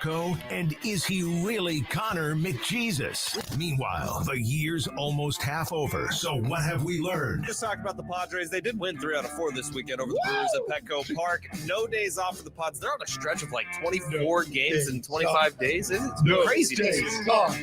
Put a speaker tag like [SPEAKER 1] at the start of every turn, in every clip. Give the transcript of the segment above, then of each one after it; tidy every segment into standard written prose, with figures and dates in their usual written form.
[SPEAKER 1] Flacco? And is he really Connor McJesus? Meanwhile, the year's almost half over. So what have we learned?
[SPEAKER 2] Just talking about the Padres. They did win 3 out of 4 this weekend over the Brewers at Petco Park. No days off for the Pods. They're on a stretch of like 24 games in 25 days. It's crazy.
[SPEAKER 3] No days off.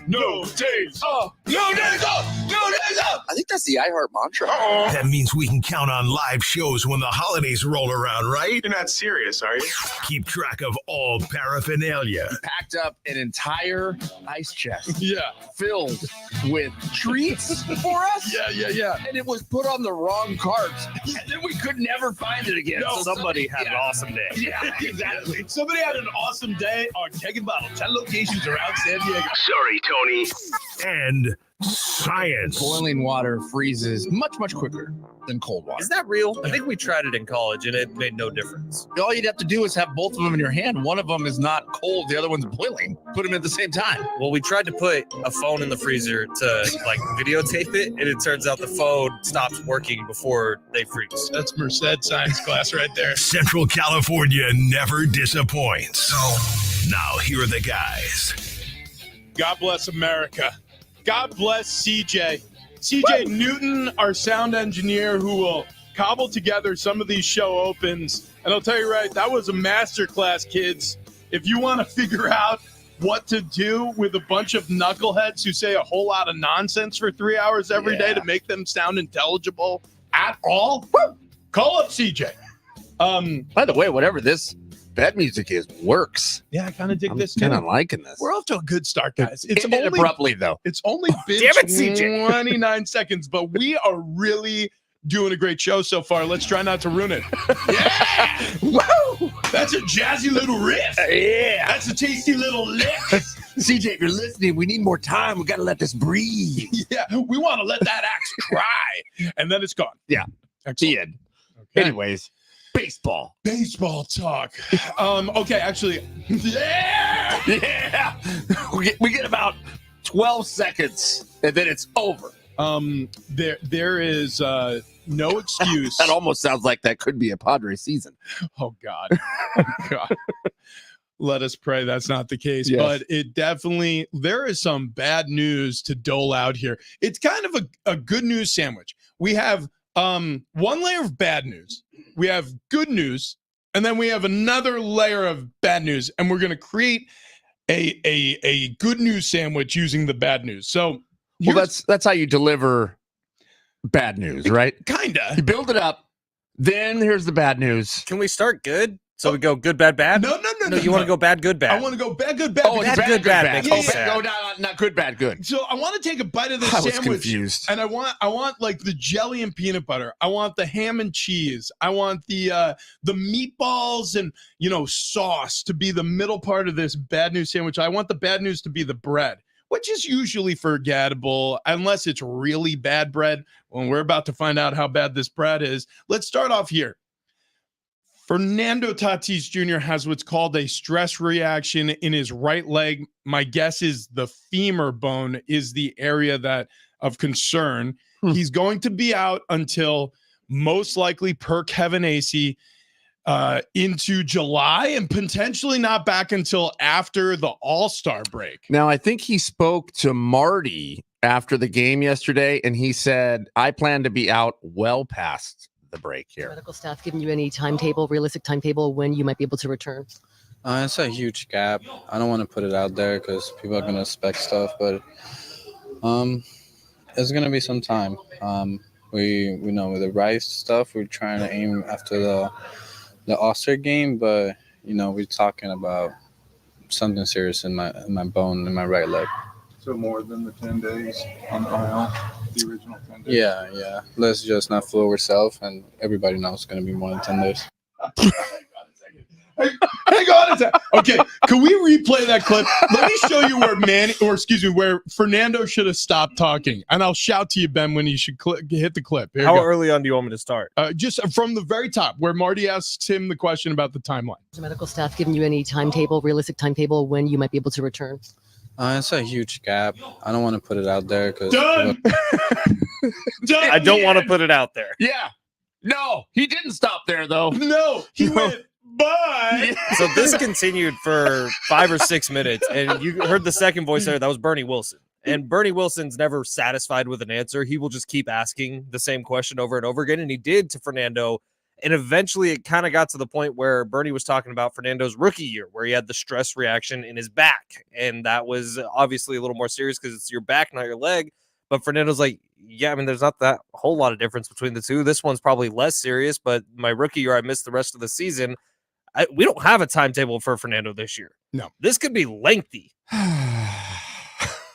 [SPEAKER 3] No days off. No days off.
[SPEAKER 4] I think that's the iHeart mantra.
[SPEAKER 1] That means we can count on live shows when the holidays roll around, right?
[SPEAKER 3] You're not serious, are you?
[SPEAKER 1] Keep track of all paraphernalia.
[SPEAKER 4] Packed up an entire ice chest.
[SPEAKER 3] Yeah.
[SPEAKER 4] Filled with treats for us.
[SPEAKER 3] Yeah.
[SPEAKER 4] And it was put on the wrong cart. And then we could never find it again.
[SPEAKER 2] No, somebody had an awesome day.
[SPEAKER 4] Yeah, exactly.
[SPEAKER 3] Somebody had an awesome day on Keg and Bottle. 10 locations around San Diego.
[SPEAKER 1] Sorry, Tony. And science.
[SPEAKER 4] Boiling water freezes much, much quicker than cold water.
[SPEAKER 2] Is that real? I think we tried it in college and it made no difference.
[SPEAKER 4] All you'd have to do is have both of them in your hand. One of them is not cold, the other one's boiling. Put them at the same time.
[SPEAKER 2] Well, we tried to put a phone in the freezer to like videotape it, and it turns out the phone stops working before they freeze.
[SPEAKER 3] That's Merced science class right there.
[SPEAKER 1] Central California never disappoints. So now here are the guys.
[SPEAKER 3] God bless America. God bless CJ. CJ Newton, our sound engineer, who will cobble together some of these show opens. And I'll tell you right, that was a masterclass, kids. If you want to figure out what to do with a bunch of knuckleheads who say a whole lot of nonsense for 3 hours every day to make them sound intelligible at all, call up CJ.
[SPEAKER 4] By the way, whatever this bed music is works.
[SPEAKER 3] Yeah, I kind of dig this
[SPEAKER 4] kind
[SPEAKER 3] too.
[SPEAKER 4] of liking this.
[SPEAKER 3] We're off to a good start, guys.
[SPEAKER 4] It's only abruptly though.
[SPEAKER 3] It's only been
[SPEAKER 2] Damn it, CJ.
[SPEAKER 3] 29 seconds, but we are really doing a great show so far. Let's try not to ruin it. Yeah! Woo! That's a jazzy little riff.
[SPEAKER 4] Yeah.
[SPEAKER 3] That's a tasty little lick.
[SPEAKER 4] CJ, if you're listening, we need more time. We got to let this breathe.
[SPEAKER 3] Yeah, we want to let that axe cry. And then it's gone.
[SPEAKER 4] Yeah.
[SPEAKER 3] Excellent.
[SPEAKER 4] The end.
[SPEAKER 3] Okay.
[SPEAKER 4] Anyways, baseball.
[SPEAKER 3] Baseball talk. Okay, actually. Yeah!
[SPEAKER 4] Yeah. We get about 12 seconds, and then it's over.
[SPEAKER 3] There is no excuse.
[SPEAKER 4] That almost sounds like that could be a Padres season.
[SPEAKER 3] Oh, God. Oh, God. Let us pray that's not the case.
[SPEAKER 4] Yes.
[SPEAKER 3] But it definitely, there is some bad news to dole out here. It's kind of a good news sandwich. We have one layer of bad news. We have good news. And then we have another layer of bad news. And we're going to create a good news sandwich using the bad news. So
[SPEAKER 4] that's how you deliver bad news, right?
[SPEAKER 3] Kinda.
[SPEAKER 4] You build it up. Then here's the bad news.
[SPEAKER 2] Can we start good? So we go good, bad, bad?
[SPEAKER 3] No.
[SPEAKER 2] You want to go bad, good, bad?
[SPEAKER 3] I want to go bad, good, bad.
[SPEAKER 4] Oh,
[SPEAKER 2] bad,
[SPEAKER 4] bad,
[SPEAKER 2] good, bad.
[SPEAKER 4] bad.
[SPEAKER 2] Makes me
[SPEAKER 4] Oh,
[SPEAKER 2] sad.
[SPEAKER 4] no, not good, bad, good.
[SPEAKER 3] So I want to take a bite of this
[SPEAKER 4] I was
[SPEAKER 3] sandwich.
[SPEAKER 4] confused.
[SPEAKER 3] And I want like the jelly and peanut butter. I want the ham and cheese. I want the meatballs and sauce to be the middle part of this bad news sandwich. I want the bad news to be the bread, which is usually forgettable unless it's really bad bread. When we're about to find out how bad this bread is, let's start off here. Fernando Tatis Jr. has what's called a stress reaction in his right leg. My guess is the femur bone is the area of concern. He's going to be out until most likely, per Kevin Acee, into July and potentially not back until after the All-Star break.
[SPEAKER 4] Now, I think he spoke to Marty after the game yesterday, and he said, I plan to be out well past the break here.
[SPEAKER 5] Medical staff giving you any timetable, realistic timetable when you might be able to return?
[SPEAKER 6] It's a huge gap. I don't want to put it out there because people are going to expect stuff, but it's going to be some time. We know with the Rice stuff, we're trying to aim after the All-Star game, but we're talking about something serious in my bone in my right leg.
[SPEAKER 7] So more than the 10 days on the IL, the original 10 days?
[SPEAKER 6] Yeah. Let's just not fool ourselves, and everybody knows it's going to be more than 10 days.
[SPEAKER 3] Hang on a second. Okay, can we replay that clip? Let me show you where Fernando should have stopped talking, and I'll shout to you, Ben, when you should hit the clip. Here
[SPEAKER 2] How early on do you want me to start?
[SPEAKER 3] Just from the very top, where Marty asks him the question about the timeline.
[SPEAKER 5] Is medical staff giving you any timetable, realistic timetable when you might be able to return?
[SPEAKER 6] It's a huge gap. I don't want to put it out there because
[SPEAKER 3] Done.
[SPEAKER 2] I don't want to put it out there.
[SPEAKER 4] Yeah. No, he didn't stop there, though.
[SPEAKER 3] No, he went But
[SPEAKER 2] So this continued for 5 or 6 minutes, and you heard the second voice there. That was Bernie Wilson. And Bernie Wilson's never satisfied with an answer. He will just keep asking the same question over and over again, and he did to Fernando. And eventually it kind of got to the point where Bernie was talking about Fernando's rookie year, where he had the stress reaction in his back. And that was obviously a little more serious because it's your back, not your leg. But Fernando's like, yeah, I mean, there's not that whole lot of difference between the two. This one's probably less serious, but my rookie year, I missed the rest of the season. We don't have a timetable for Fernando this year.
[SPEAKER 3] No.
[SPEAKER 2] This could be lengthy.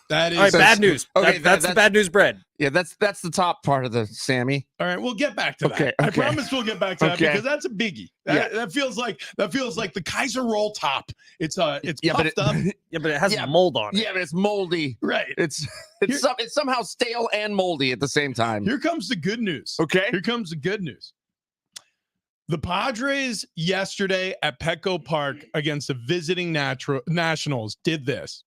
[SPEAKER 3] That is
[SPEAKER 2] all right, bad news.
[SPEAKER 4] Okay,
[SPEAKER 2] that's the bad news bread.
[SPEAKER 4] Yeah, that's the top part of the Sammy.
[SPEAKER 3] all right. We'll get back to
[SPEAKER 4] Okay,
[SPEAKER 3] that. I
[SPEAKER 4] okay.
[SPEAKER 3] promise we'll get back to that
[SPEAKER 4] Okay.
[SPEAKER 3] because that's a biggie. That feels like the Kaiser roll top. It's
[SPEAKER 4] Yeah, but
[SPEAKER 3] puffed up.
[SPEAKER 2] Yeah, but it has
[SPEAKER 4] Yeah.
[SPEAKER 2] mold on it.
[SPEAKER 4] Yeah, but it's moldy.
[SPEAKER 3] Right.
[SPEAKER 4] It's
[SPEAKER 3] Here-
[SPEAKER 4] it's somehow stale and moldy at the same time.
[SPEAKER 3] Here comes the good news.
[SPEAKER 4] Okay.
[SPEAKER 3] Here comes the good news. The Padres yesterday at Petco Park against the visiting Nationals did this.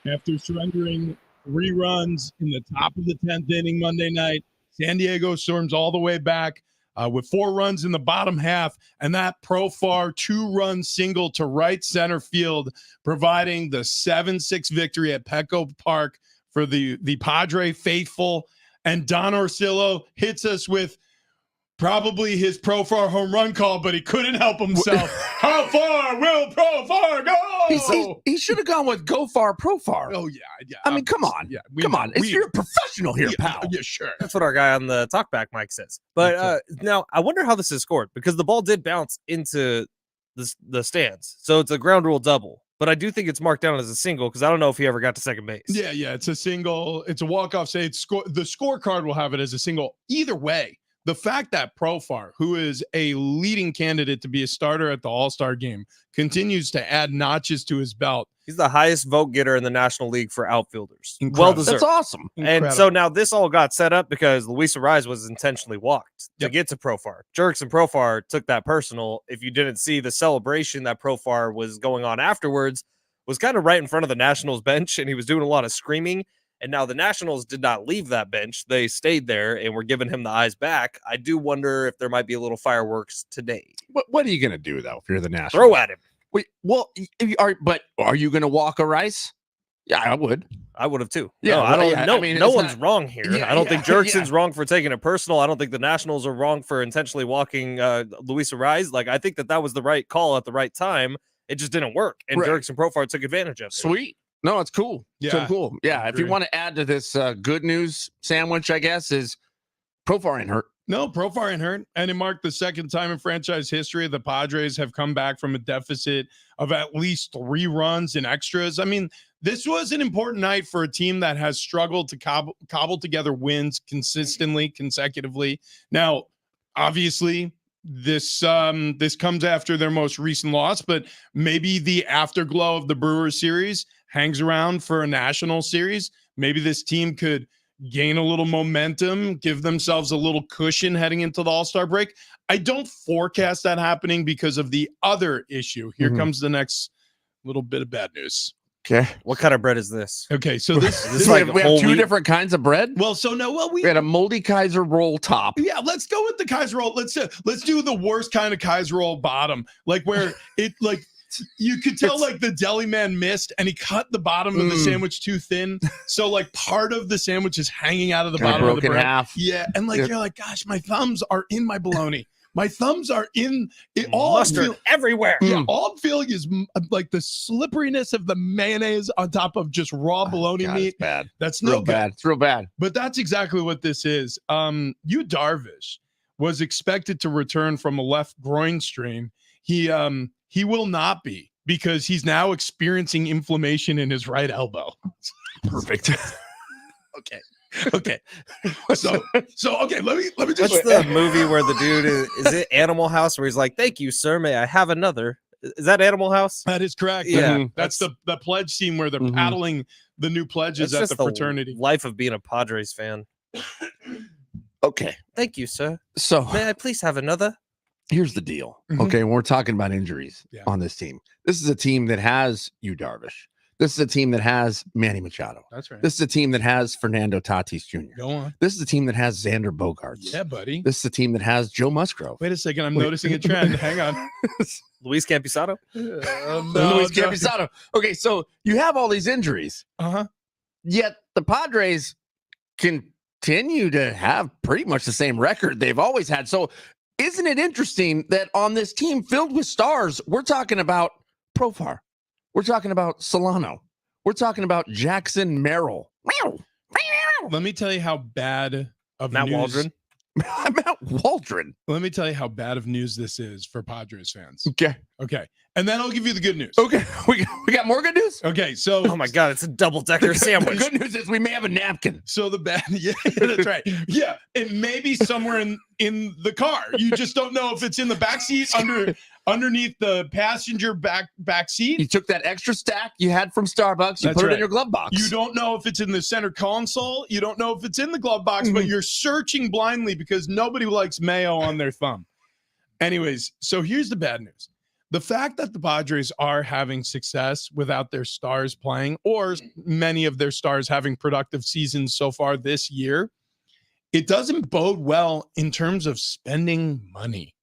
[SPEAKER 3] After surrendering 3 runs in the top of the 10th inning Monday night, San Diego storms all the way back with 4 runs in the bottom half, and that Profar 2-run single to right center field, providing the 7-6 victory at Petco Park for the Padre faithful. And Don Orsillo hits us with probably his Profar home run call, but he couldn't help himself. How far will Profar go?
[SPEAKER 4] He should have gone with Go Far Profar.
[SPEAKER 3] Oh yeah.
[SPEAKER 4] I mean, come on.
[SPEAKER 3] Yeah,
[SPEAKER 4] Come on. You're a professional here, pal.
[SPEAKER 3] Yeah, sure.
[SPEAKER 2] That's what our guy on the talkback mic says. But now I wonder how this is scored because the ball did bounce into the stands. So it's a ground rule double. But I do think it's marked down as a single because I don't know if he ever got to second base.
[SPEAKER 3] Yeah, it's a single. It's a walk-off save. The scorecard will have it as a single. Either way, the fact that Profar, who is a leading candidate to be a starter at the All-Star game, continues to add notches to his belt.
[SPEAKER 2] He's the highest vote getter in the National League for outfielders.
[SPEAKER 3] Incredible.
[SPEAKER 2] Well deserved.
[SPEAKER 4] That's awesome.
[SPEAKER 2] And so now this all got set up because Luis Ariz was intentionally walked to
[SPEAKER 3] Yep.
[SPEAKER 2] get to Profar. Jerks and Profar took that personal. If you didn't see the celebration that Profar was going on afterwards, was kind of right in front of the Nationals bench, and he was doing a lot of screaming. And now the Nationals did not leave that bench. They stayed there and were giving him the eyes back. I do wonder if there might be a little fireworks today.
[SPEAKER 4] What are you going to do, though, if you're the Nationals?
[SPEAKER 2] Throw at him.
[SPEAKER 4] Wait, well, are you going to walk a Rice? Yeah, I would.
[SPEAKER 2] I would have too.
[SPEAKER 4] Yeah,
[SPEAKER 2] No, I don't.
[SPEAKER 4] yeah,
[SPEAKER 2] No,
[SPEAKER 4] I mean,
[SPEAKER 2] no
[SPEAKER 4] it's
[SPEAKER 2] one's
[SPEAKER 4] not-
[SPEAKER 2] wrong here.
[SPEAKER 4] Yeah,
[SPEAKER 2] I don't think
[SPEAKER 4] yeah,
[SPEAKER 2] Jerkson's
[SPEAKER 4] yeah.
[SPEAKER 2] wrong for taking it personal. I don't think the Nationals are wrong for intentionally walking Luis Ariz. Like I think that was the right call at the right time. It just didn't work, and
[SPEAKER 4] Right.
[SPEAKER 2] Jerks and Profar took advantage of it.
[SPEAKER 4] Sweet. No, it's cool.
[SPEAKER 3] Yeah,
[SPEAKER 4] So cool. Yeah. If you
[SPEAKER 3] agree.
[SPEAKER 4] want to add to this good news sandwich, I guess, is Profar ain't hurt.
[SPEAKER 3] No, Profar ain't hurt, and it marked the second time in franchise history the Padres have come back from a deficit of at least 3 runs in extras. I mean, this was an important night for a team that has struggled to cobble together wins consistently, consecutively. Now, obviously, this comes after their most recent loss, but maybe the afterglow of the Brewers series hangs around for a national series. Maybe this team could gain a little momentum, give themselves a little cushion heading into the All-Star break. I don't forecast that happening because of the other issue. Here
[SPEAKER 4] Mhm.
[SPEAKER 3] comes the next little bit of bad news.
[SPEAKER 4] Okay.
[SPEAKER 2] What kind of bread is this?
[SPEAKER 3] Okay, so this
[SPEAKER 2] This
[SPEAKER 4] We
[SPEAKER 2] like
[SPEAKER 4] have
[SPEAKER 2] whole
[SPEAKER 4] two
[SPEAKER 2] wheat-
[SPEAKER 4] different kinds of bread.
[SPEAKER 3] well, so no, well,
[SPEAKER 4] We had a moldy Kaiser roll top.
[SPEAKER 3] yeah, let's go with the Kaiser roll. Let's do the worst kind of Kaiser roll bottom, like where it like you could tell like the deli man missed and he cut the bottom of the sandwich too thin, so like part of the sandwich is hanging out of the
[SPEAKER 4] Kinda
[SPEAKER 3] bottom of the
[SPEAKER 4] broken
[SPEAKER 3] bread.
[SPEAKER 4] half.
[SPEAKER 3] Yeah, and like
[SPEAKER 4] Yeah.
[SPEAKER 3] you're like, gosh, my thumbs are in my bologna. My thumbs are in it. All I'm
[SPEAKER 2] Mustard
[SPEAKER 3] feel-
[SPEAKER 2] everywhere.
[SPEAKER 3] yeah, all I'm feeling is like the slipperiness of the mayonnaise on top of just raw bologna
[SPEAKER 4] God,
[SPEAKER 3] meat.
[SPEAKER 4] it's bad.
[SPEAKER 3] That's
[SPEAKER 4] It's
[SPEAKER 3] no
[SPEAKER 4] real
[SPEAKER 3] good.
[SPEAKER 4] bad. It's real bad.
[SPEAKER 3] But that's exactly what this is. Yu Darvish was expected to return from a left groin strain. He will not be because he's now experiencing inflammation in his right elbow.
[SPEAKER 4] Perfect.
[SPEAKER 3] Okay. So okay, let me
[SPEAKER 2] What's
[SPEAKER 3] just
[SPEAKER 2] the movie where the dude is it Animal House where he's like, "Thank you, sir. May I have another?" Is that Animal House?
[SPEAKER 3] that is correct.
[SPEAKER 2] Yeah,
[SPEAKER 3] That's the pledge scene where they're
[SPEAKER 4] Mhm.
[SPEAKER 3] paddling the new pledges
[SPEAKER 2] It's
[SPEAKER 3] at
[SPEAKER 2] just
[SPEAKER 3] the fraternity.
[SPEAKER 2] life of being a Padres fan.
[SPEAKER 4] Okay.
[SPEAKER 2] Thank you, sir.
[SPEAKER 4] So
[SPEAKER 2] May I please have another?
[SPEAKER 4] here's the deal.
[SPEAKER 3] Mhm.
[SPEAKER 4] Okay. When we're talking about injuries
[SPEAKER 3] Yeah.
[SPEAKER 4] on this team, this is a team that has Yu Darvish. This is a team that has Manny Machado.
[SPEAKER 3] That's right.
[SPEAKER 4] This is a team that has Fernando Tatis Jr.
[SPEAKER 3] Go on.
[SPEAKER 4] This is a team that has Xander Bogaerts.
[SPEAKER 3] Yeah, buddy.
[SPEAKER 4] This is a team that has Joe Musgrove.
[SPEAKER 3] Wait a second. I'm
[SPEAKER 4] Wait.
[SPEAKER 3] noticing a trend. Hang on.
[SPEAKER 2] Luis Campisado?
[SPEAKER 4] Luis Campisado. Okay, so you have all these injuries,
[SPEAKER 3] Uh-huh.
[SPEAKER 4] yet the Padres continue to have pretty much the same record they've always had. So isn't it interesting that on this team filled with stars, we're talking about Profar, we're talking about Solano, we're talking about Jackson Merrill.
[SPEAKER 3] Let me tell you how bad of
[SPEAKER 2] Matt
[SPEAKER 3] news.
[SPEAKER 2] Waldron?
[SPEAKER 4] Matt Waldron.
[SPEAKER 3] Let me tell you how bad of news this is for Padres fans.
[SPEAKER 4] Okay.
[SPEAKER 3] Okay. And then I'll give you the good news.
[SPEAKER 4] Okay. We got more good news?
[SPEAKER 3] Okay. So,
[SPEAKER 2] Oh my God, it's a double-decker
[SPEAKER 4] The
[SPEAKER 2] sandwich.
[SPEAKER 4] good news is we may have a napkin.
[SPEAKER 3] so the bad, yeah, that's right. Yeah. It may be somewhere in the car. You just don't know if it's in the back seat underneath the passenger back
[SPEAKER 4] You
[SPEAKER 3] seat.
[SPEAKER 4] took that extra stack you had from Starbucks, you
[SPEAKER 3] That's
[SPEAKER 4] put it
[SPEAKER 3] right.
[SPEAKER 4] in your glove box.
[SPEAKER 3] You don't know if it's in the center console. You don't know if it's in the glove box, but you're searching blindly because nobody likes mayo on their thumb. Anyways, so here's the bad news. The fact that the Padres are having success without their stars playing, or many of their stars having productive seasons so far this year, it doesn't bode well in terms of spending money.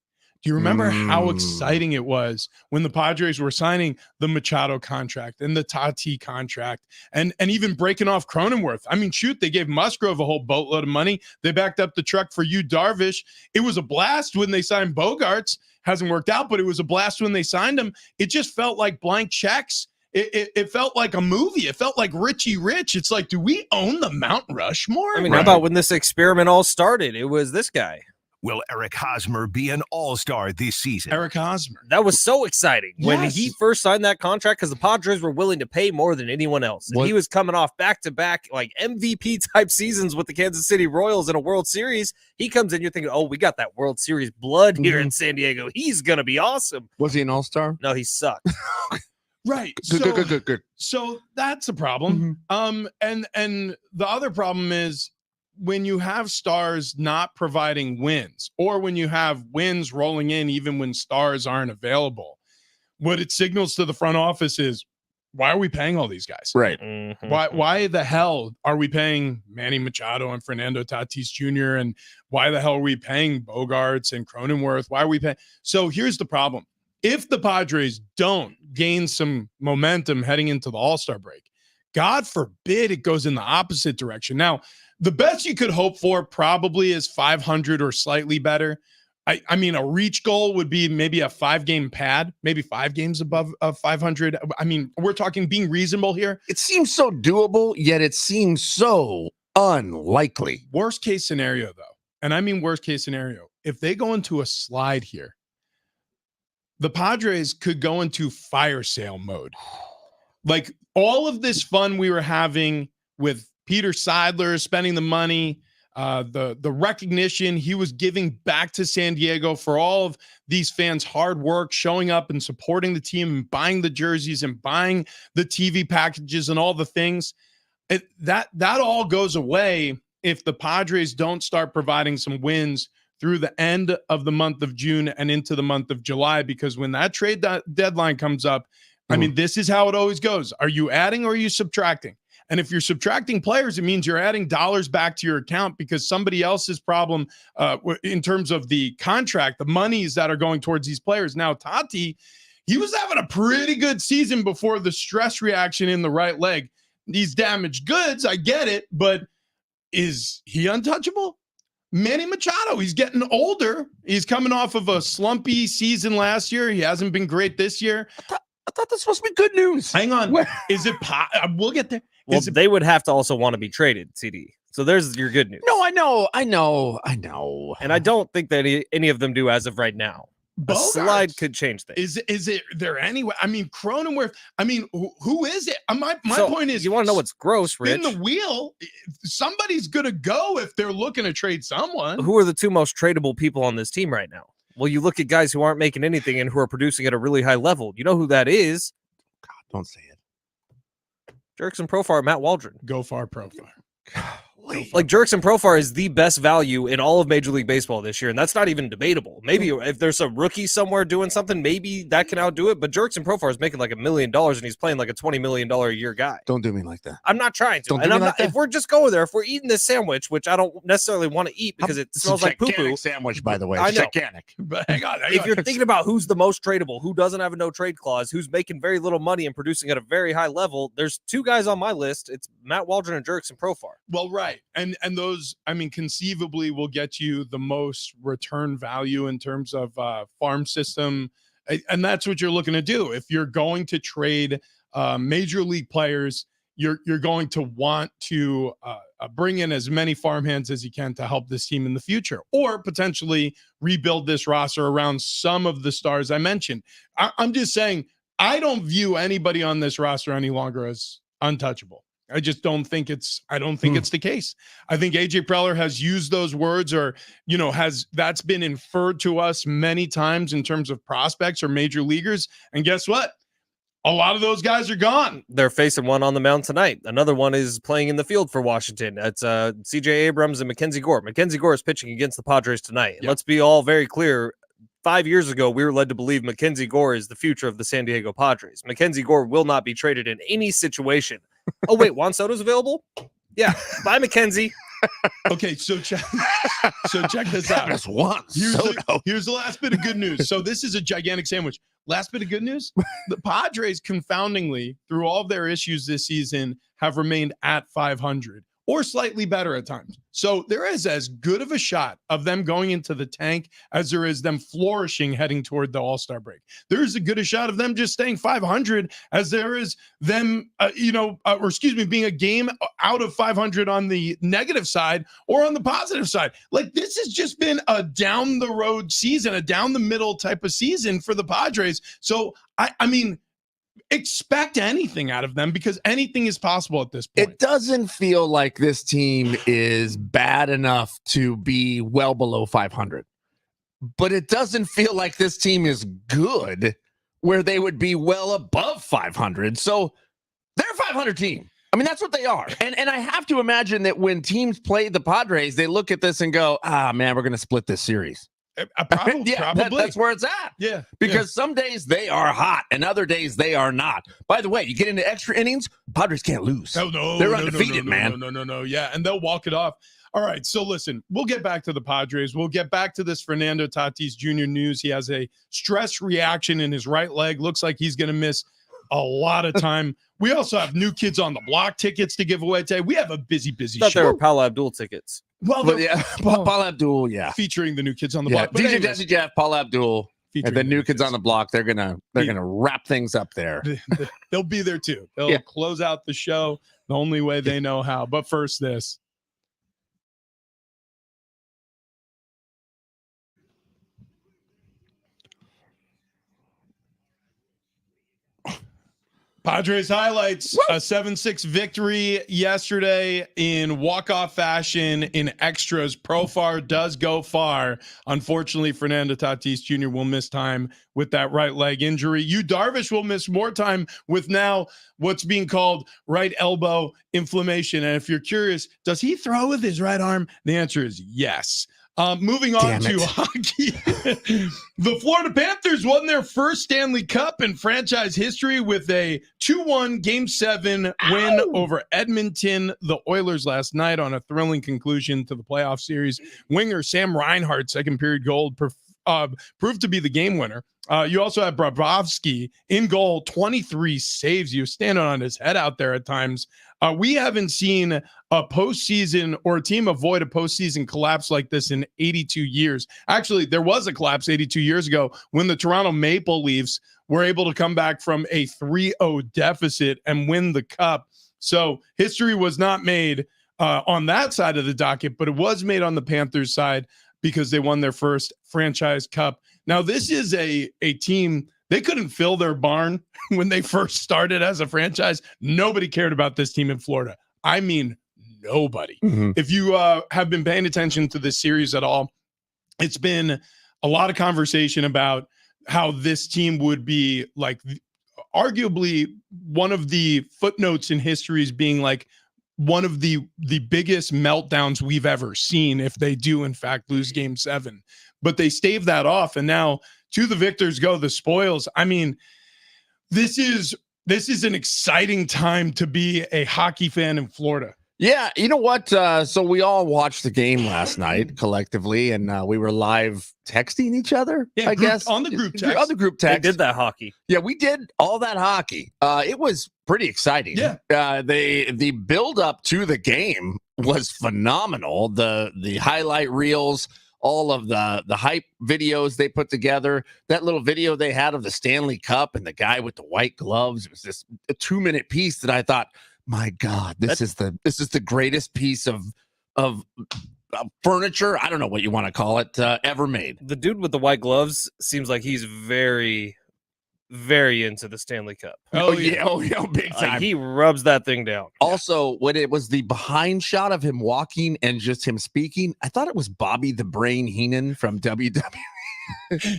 [SPEAKER 3] Do you remember how exciting it was when the Padres were signing the Machado contract and the Tati contract and even breaking off Cronenworth? I mean, shoot, they gave Musgrove a whole boatload of money. They backed up the truck for Yu Darvish. It was a blast when they signed Bogaerts. Hasn't worked out, but it was a blast when they signed him. It just felt like blank checks. It felt like a movie. It felt like Richie Rich. It's like, do we own the Mount Rushmore?
[SPEAKER 2] I mean, how about when this experiment all started? It was this guy.
[SPEAKER 1] Will Eric Hosmer be an all-star this season?
[SPEAKER 3] Eric Hosmer.
[SPEAKER 2] That was so exciting when
[SPEAKER 3] Yes.
[SPEAKER 2] he first signed that contract because the Padres were willing to pay more than anyone else. And
[SPEAKER 4] What-
[SPEAKER 2] he was coming off back-to-back like MVP type seasons with the Kansas City Royals in a World Series. He comes in, you're thinking, oh, we got that World Series blood here in San Diego. He's gonna be awesome.
[SPEAKER 4] Was he an all-star?
[SPEAKER 2] No, he sucked.
[SPEAKER 3] Right.
[SPEAKER 4] Good.
[SPEAKER 3] So that's a problem. And the other problem is when you have stars not providing wins, or when you have wins rolling in even when stars aren't available, what it signals to the front office is, why are we paying all these guys?
[SPEAKER 4] Right.
[SPEAKER 2] Mhm.
[SPEAKER 3] Why the hell are we paying Manny Machado and Fernando Tatis Jr. and why the hell are we paying Bogaerts and Cronenworth? Why are we paying? So here's the problem. If the Padres don't gain some momentum heading into the All-Star break, God forbid it goes in the opposite direction. Now, the best you could hope for probably is 500 or slightly better. I mean, a reach goal would be maybe a 5-game pad, maybe 5 games above 500. I mean, we're talking being reasonable here.
[SPEAKER 4] It seems so doable, yet it seems so unlikely.
[SPEAKER 3] Worst case scenario, though, and I mean worst case scenario, if they go into a slide here, the Padres could go into fire sale mode. Like all of this fun we were having with Peter Seidler spending the money, the recognition he was giving back to San Diego for all of these fans' hard work, showing up and supporting the team and buying the jerseys and buying the TV packages and all the things. That all goes away if the Padres don't start providing some wins through the end of the month of June and into the month of July, because when that trade deadline comes up, I mean, this is how it always goes. Are you adding or are you subtracting? And if you're subtracting players, it means you're adding dollars back to your account because somebody else's problem in terms of the contract, the monies that are going towards these players. Now, Tati, he was having a pretty good season before the stress reaction in the right leg. These damaged goods, I get it, but is he untouchable? Manny Machado, he's getting older. He's coming off of a slumpy season last year. He hasn't been great this year.
[SPEAKER 4] I thought this was supposed to be good news.
[SPEAKER 3] Hang on. Is it we'll get there.
[SPEAKER 2] Well,
[SPEAKER 3] Is it,
[SPEAKER 2] they would have to also want to be traded, CD. So there's your good news.
[SPEAKER 4] No, I know.
[SPEAKER 2] And I don't think that any of them do as of right now. A
[SPEAKER 3] Bogaerts?
[SPEAKER 2] slide could change things.
[SPEAKER 3] Is it there anyway? I mean, Cronenworth. I mean, who is it? My
[SPEAKER 2] So,
[SPEAKER 3] point is,
[SPEAKER 2] you want to know what's gross,
[SPEAKER 3] spin
[SPEAKER 2] Rich?
[SPEAKER 3] the wheel. Somebody's gonna go if they're looking to trade someone.
[SPEAKER 2] Who are the two most tradable people on this team right now? Well, you look at guys who aren't making anything and who are producing at a really high level. You know who that is?
[SPEAKER 4] God, don't say it.
[SPEAKER 2] Jerks and Profar, Matt Waldron.
[SPEAKER 3] Go far, Profar.
[SPEAKER 2] Like Jerks and Profar is the best value in all of Major League Baseball this year, and that's not even debatable. Maybe if there's a rookie somewhere doing something, maybe that can outdo it. But Jerks and Profar is making like $1 million, and he's playing like a $20 million a year guy.
[SPEAKER 4] Don't do me like that.
[SPEAKER 2] I'm not trying to.
[SPEAKER 4] Don't do
[SPEAKER 2] And
[SPEAKER 4] me
[SPEAKER 2] I'm
[SPEAKER 4] like
[SPEAKER 2] not,
[SPEAKER 4] that.
[SPEAKER 2] if we're just going there, if we're eating this sandwich, which I don't necessarily want to eat because it smells like poo-poo.
[SPEAKER 4] Sandwich, by the way.
[SPEAKER 2] I
[SPEAKER 4] It's
[SPEAKER 2] know.
[SPEAKER 4] gigantic.
[SPEAKER 3] But hang on.
[SPEAKER 2] If you're thinking about who's the most tradable, who doesn't have a no trade clause, who's making very little money and producing at a very high level, there's two guys on my list. It's Matt Waldron and Jerks and Profar.
[SPEAKER 3] Well, right. And those, I mean, conceivably will get you the most return value in terms of farm system. And that's what you're looking to do. If you're going to trade major league players, you're going to want to bring in as many farmhands as you can to help this team in the future, or potentially rebuild this roster around some of the stars I mentioned. I'm just saying, I don't view anybody on this roster any longer as untouchable. I just don't think it's the case. I think AJ Preller has used those words, or, that's been inferred to us many times in terms of prospects or major leaguers. And guess what? A lot of those guys are gone.
[SPEAKER 2] They're facing one on the mound tonight. Another one is playing in the field for Washington. It's CJ Abrams and Mackenzie Gore. Mackenzie Gore is pitching against the Padres tonight.
[SPEAKER 3] Yep.
[SPEAKER 2] Let's be all very clear. 5 years ago, we were led to believe Mackenzie Gore is the future of the San Diego Padres. Mackenzie Gore will not be traded in any situation. Oh, wait, Juan Soto's available? Yeah. Bye, Mackenzie.
[SPEAKER 3] Okay, so check this out.
[SPEAKER 4] Just one.
[SPEAKER 3] Here's the last bit of good news. So this is a gigantic sandwich. Last bit of good news. The Padres, confoundingly, through all of their issues this season, have remained at 500 or slightly better at times. So there is as good of a shot of them going into the tank as there is them flourishing heading toward the All-Star break. There's as good a shot of them just staying 500 as there is them, being a game out of 500 on the negative side or on the positive side. Like, this has just been a down the road season, a down the middle type of season for the Padres. So I mean, expect anything out of them, because anything is possible at this point.
[SPEAKER 4] It doesn't feel like this team is bad enough to be well below 500, but it doesn't feel like this team is good where they would be well above 500. So they're a 500 team. I mean, that's what they are. And I have to imagine that when teams play the Padres, they look at this and go, man, we're going to split this series.
[SPEAKER 3] Probably.
[SPEAKER 4] That's where it's at.
[SPEAKER 3] Yeah.
[SPEAKER 4] Because some days they are hot and other days they are not. By the way, you get into extra innings, Padres can't lose.
[SPEAKER 3] No,
[SPEAKER 4] they're undefeated, man.
[SPEAKER 3] No. Yeah, and they'll walk it off. All right, so listen, we'll get back to the Padres. We'll get back to this Fernando Tatis Jr. news. He has a stress reaction in his right leg. Looks like he's going to miss a lot of time. We also have New Kids on the Block tickets to give away today. We have a busy
[SPEAKER 2] I thought
[SPEAKER 3] show.
[SPEAKER 2] they were Paula Abdul tickets.
[SPEAKER 3] Well,
[SPEAKER 4] But yeah, Paul Abdul, yeah.
[SPEAKER 3] featuring the New Kids on the
[SPEAKER 4] Yeah,
[SPEAKER 3] Block. But
[SPEAKER 4] DJ
[SPEAKER 3] anyways,
[SPEAKER 4] Desi Jeff, Paul Abdul,
[SPEAKER 3] featuring
[SPEAKER 4] and the New Kids on the Block, they're gonna wrap things up there.
[SPEAKER 3] They'll be there too. They'll close out the show the only way they know how. But first, this. Padres highlights. A 7-6 victory yesterday in walk-off fashion in extras. Profar does go far. Unfortunately, Fernando Tatis Jr. will miss time with that right leg injury. Yu Darvish will miss more time with now what's being called right elbow inflammation. And if you're curious, does he throw with his right arm? The answer is yes. Moving on to hockey. The Florida Panthers won their first Stanley Cup in franchise history with a 2-1 Game 7 win over Edmonton, the Oilers, last night on a thrilling conclusion to the playoff series. Winger Sam Reinhart's second period goal proved to be the game winner. You also have Bobrovsky in goal, 23 saves. He was standing on his head out there at times. We haven't seen a postseason or a team avoid a postseason collapse like this in 82 years. Actually, there was a collapse 82 years ago when the Toronto Maple Leafs were able to come back from a 3-0 deficit and win the Cup. So history was not made on that side of the docket, but it was made on the Panthers side because they won their first franchise Cup. Now, this is a team. They couldn't fill their barn when they first started as a franchise. Nobody cared about this team in Florida. I mean, nobody. Mm-hmm. If you have been paying attention to this series at all, it's been a lot of conversation about how this team would be like arguably one of the footnotes in history is being like one of the biggest meltdowns we've ever seen if they do in fact lose Game 7. But they stave that off, and now to the victors go the spoils. I mean, this is an exciting time to be a hockey fan in Florida.
[SPEAKER 4] Yeah, you know what? So we all watched the game last night collectively, and we were live texting each other. I guess
[SPEAKER 3] on the group text.
[SPEAKER 4] On the group text,
[SPEAKER 2] They did that hockey.
[SPEAKER 4] Yeah, we did all that hockey. It was pretty exciting.
[SPEAKER 3] Yeah.
[SPEAKER 4] The build up to the game was phenomenal. The highlight reels, all of the hype videos they put together. That little video they had of the Stanley Cup and the guy with the white gloves. It was just a 2-minute piece that I thought, my God, this is the greatest piece of furniture. I don't know what you want to call it, ever made.
[SPEAKER 2] The dude with the white gloves seems like he's very, very into the Stanley Cup.
[SPEAKER 4] Oh yeah, big time.
[SPEAKER 2] He rubs that thing down.
[SPEAKER 4] Also, when it was the behind shot of him walking and just him speaking, I thought it was Bobby the Brain Heenan from WWE.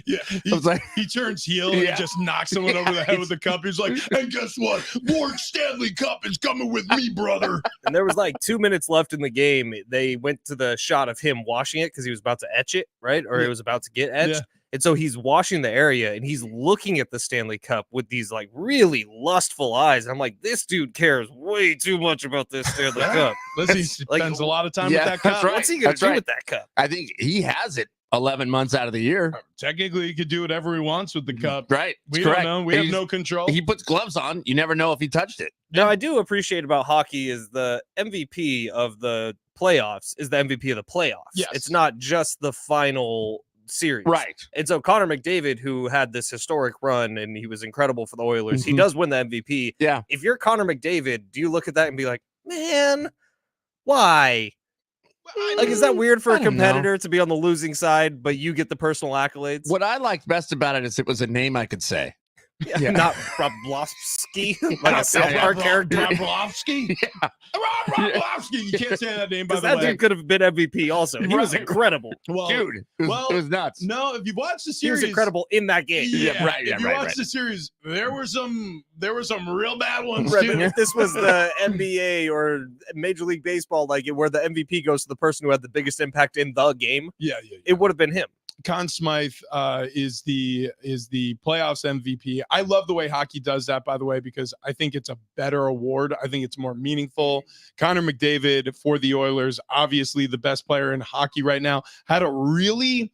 [SPEAKER 3] Yeah,
[SPEAKER 4] I was like,
[SPEAKER 3] he turns heel and just knocks someone over the head with the cup. He's like, and guess what? More Stanley Cup is coming with me, brother.
[SPEAKER 2] And there was like 2 minutes left in the game. They went to the shot of him washing it because he was about to etch it, right? Or it was about to get etched.
[SPEAKER 3] Yeah.
[SPEAKER 2] And so he's washing the area and he's looking at the Stanley Cup with these like really lustful eyes. And I'm like, this dude cares way too much about this Stanley Cup.
[SPEAKER 3] Listen, he spends a lot of time with that
[SPEAKER 4] that's
[SPEAKER 3] cup.
[SPEAKER 4] right.
[SPEAKER 2] What's he going to do
[SPEAKER 4] right.
[SPEAKER 2] with that cup?
[SPEAKER 4] I think he has it 11 months out of the year.
[SPEAKER 3] Technically, he could do whatever he wants with the cup.
[SPEAKER 4] Right.
[SPEAKER 3] We
[SPEAKER 4] It's correct.
[SPEAKER 3] don't know. We have no control.
[SPEAKER 4] He puts gloves on. You never know if he touched it.
[SPEAKER 2] Now, I do appreciate about hockey is the MVP of the playoffs is the MVP of the playoffs.
[SPEAKER 3] Yes.
[SPEAKER 2] It's not just the final series.
[SPEAKER 4] Right.
[SPEAKER 2] And so Connor McDavid, who had this historic run and he was incredible for the Oilers, he does win the MVP.
[SPEAKER 4] Yeah.
[SPEAKER 2] If you're Connor McDavid, do you look at that and be like, man, why? Like, is that weird for
[SPEAKER 4] I
[SPEAKER 2] a
[SPEAKER 4] don't know.
[SPEAKER 2] competitor to be on the losing side, but you get the personal accolades?
[SPEAKER 4] What I liked best about it is it was a name I could say. Yeah.
[SPEAKER 2] Not Roblowski, like a South Park character.
[SPEAKER 3] Roblowski?
[SPEAKER 4] Yeah.
[SPEAKER 3] Roblowski. You can't say that name, by
[SPEAKER 2] Because
[SPEAKER 3] the
[SPEAKER 2] that
[SPEAKER 3] way.
[SPEAKER 2] dude could have been MVP also. He was
[SPEAKER 3] Right.
[SPEAKER 2] incredible.
[SPEAKER 3] Well,
[SPEAKER 4] Dude, it was nuts.
[SPEAKER 3] no, if you watch the
[SPEAKER 2] He
[SPEAKER 3] series,
[SPEAKER 2] was incredible in that game.
[SPEAKER 3] Yeah,
[SPEAKER 4] right,
[SPEAKER 3] If you
[SPEAKER 4] right,
[SPEAKER 3] watch
[SPEAKER 4] right.
[SPEAKER 3] the series, there were some real bad ones
[SPEAKER 2] Right,
[SPEAKER 3] too.
[SPEAKER 2] but if this was the NBA or Major League Baseball, like where the MVP goes to the person who had the biggest impact in the game,
[SPEAKER 3] Yeah.
[SPEAKER 2] it would have been him.
[SPEAKER 3] Conn Smythe is the playoffs MVP. I love the way hockey does that, by the way, because I think it's a better award. I think it's more meaningful. Connor McDavid for the Oilers, obviously the best player in hockey right now, had a really